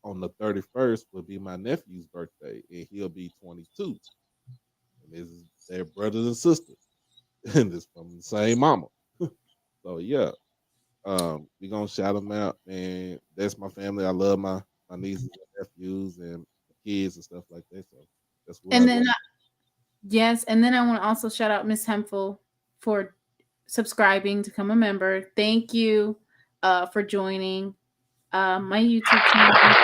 on the 31st will be my nephew's birthday, and he'll be 22. And this is their brothers and sisters, and it's from the same mama. So yeah, we gonna shout them out, man. That's my family. I love my nieces and nephews and kids and stuff like that. So that's what And I then yes, and then I want to also shout out Miss Hemphill for subscribing to become a member. Thank you for joining my YouTube channel.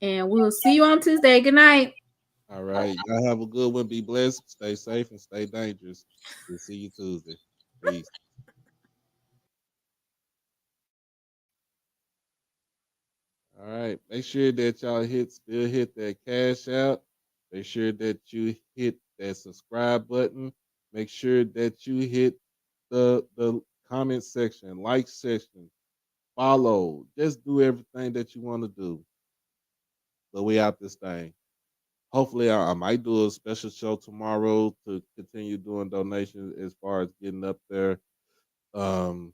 And we will see you on Tuesday. Good night. All right. Y'all have a good one. Be blessed. Stay safe and stay dangerous. We'll see you Tuesday. Peace. All right. Make sure that y'all still hit that cash out. Make sure that you hit that subscribe button. Make sure that you hit the comment section, like section, follow. Just do everything that you want to do. But we out this thing. Hopefully, I might do a special show tomorrow to continue doing donations as far as getting up there. Um,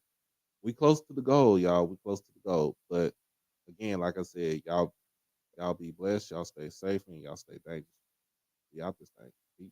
we close to the goal, y'all. We close to the goal. But again, like I said, y'all be blessed. Y'all stay safe and y'all stay dangerous. Be out this thing. Peace.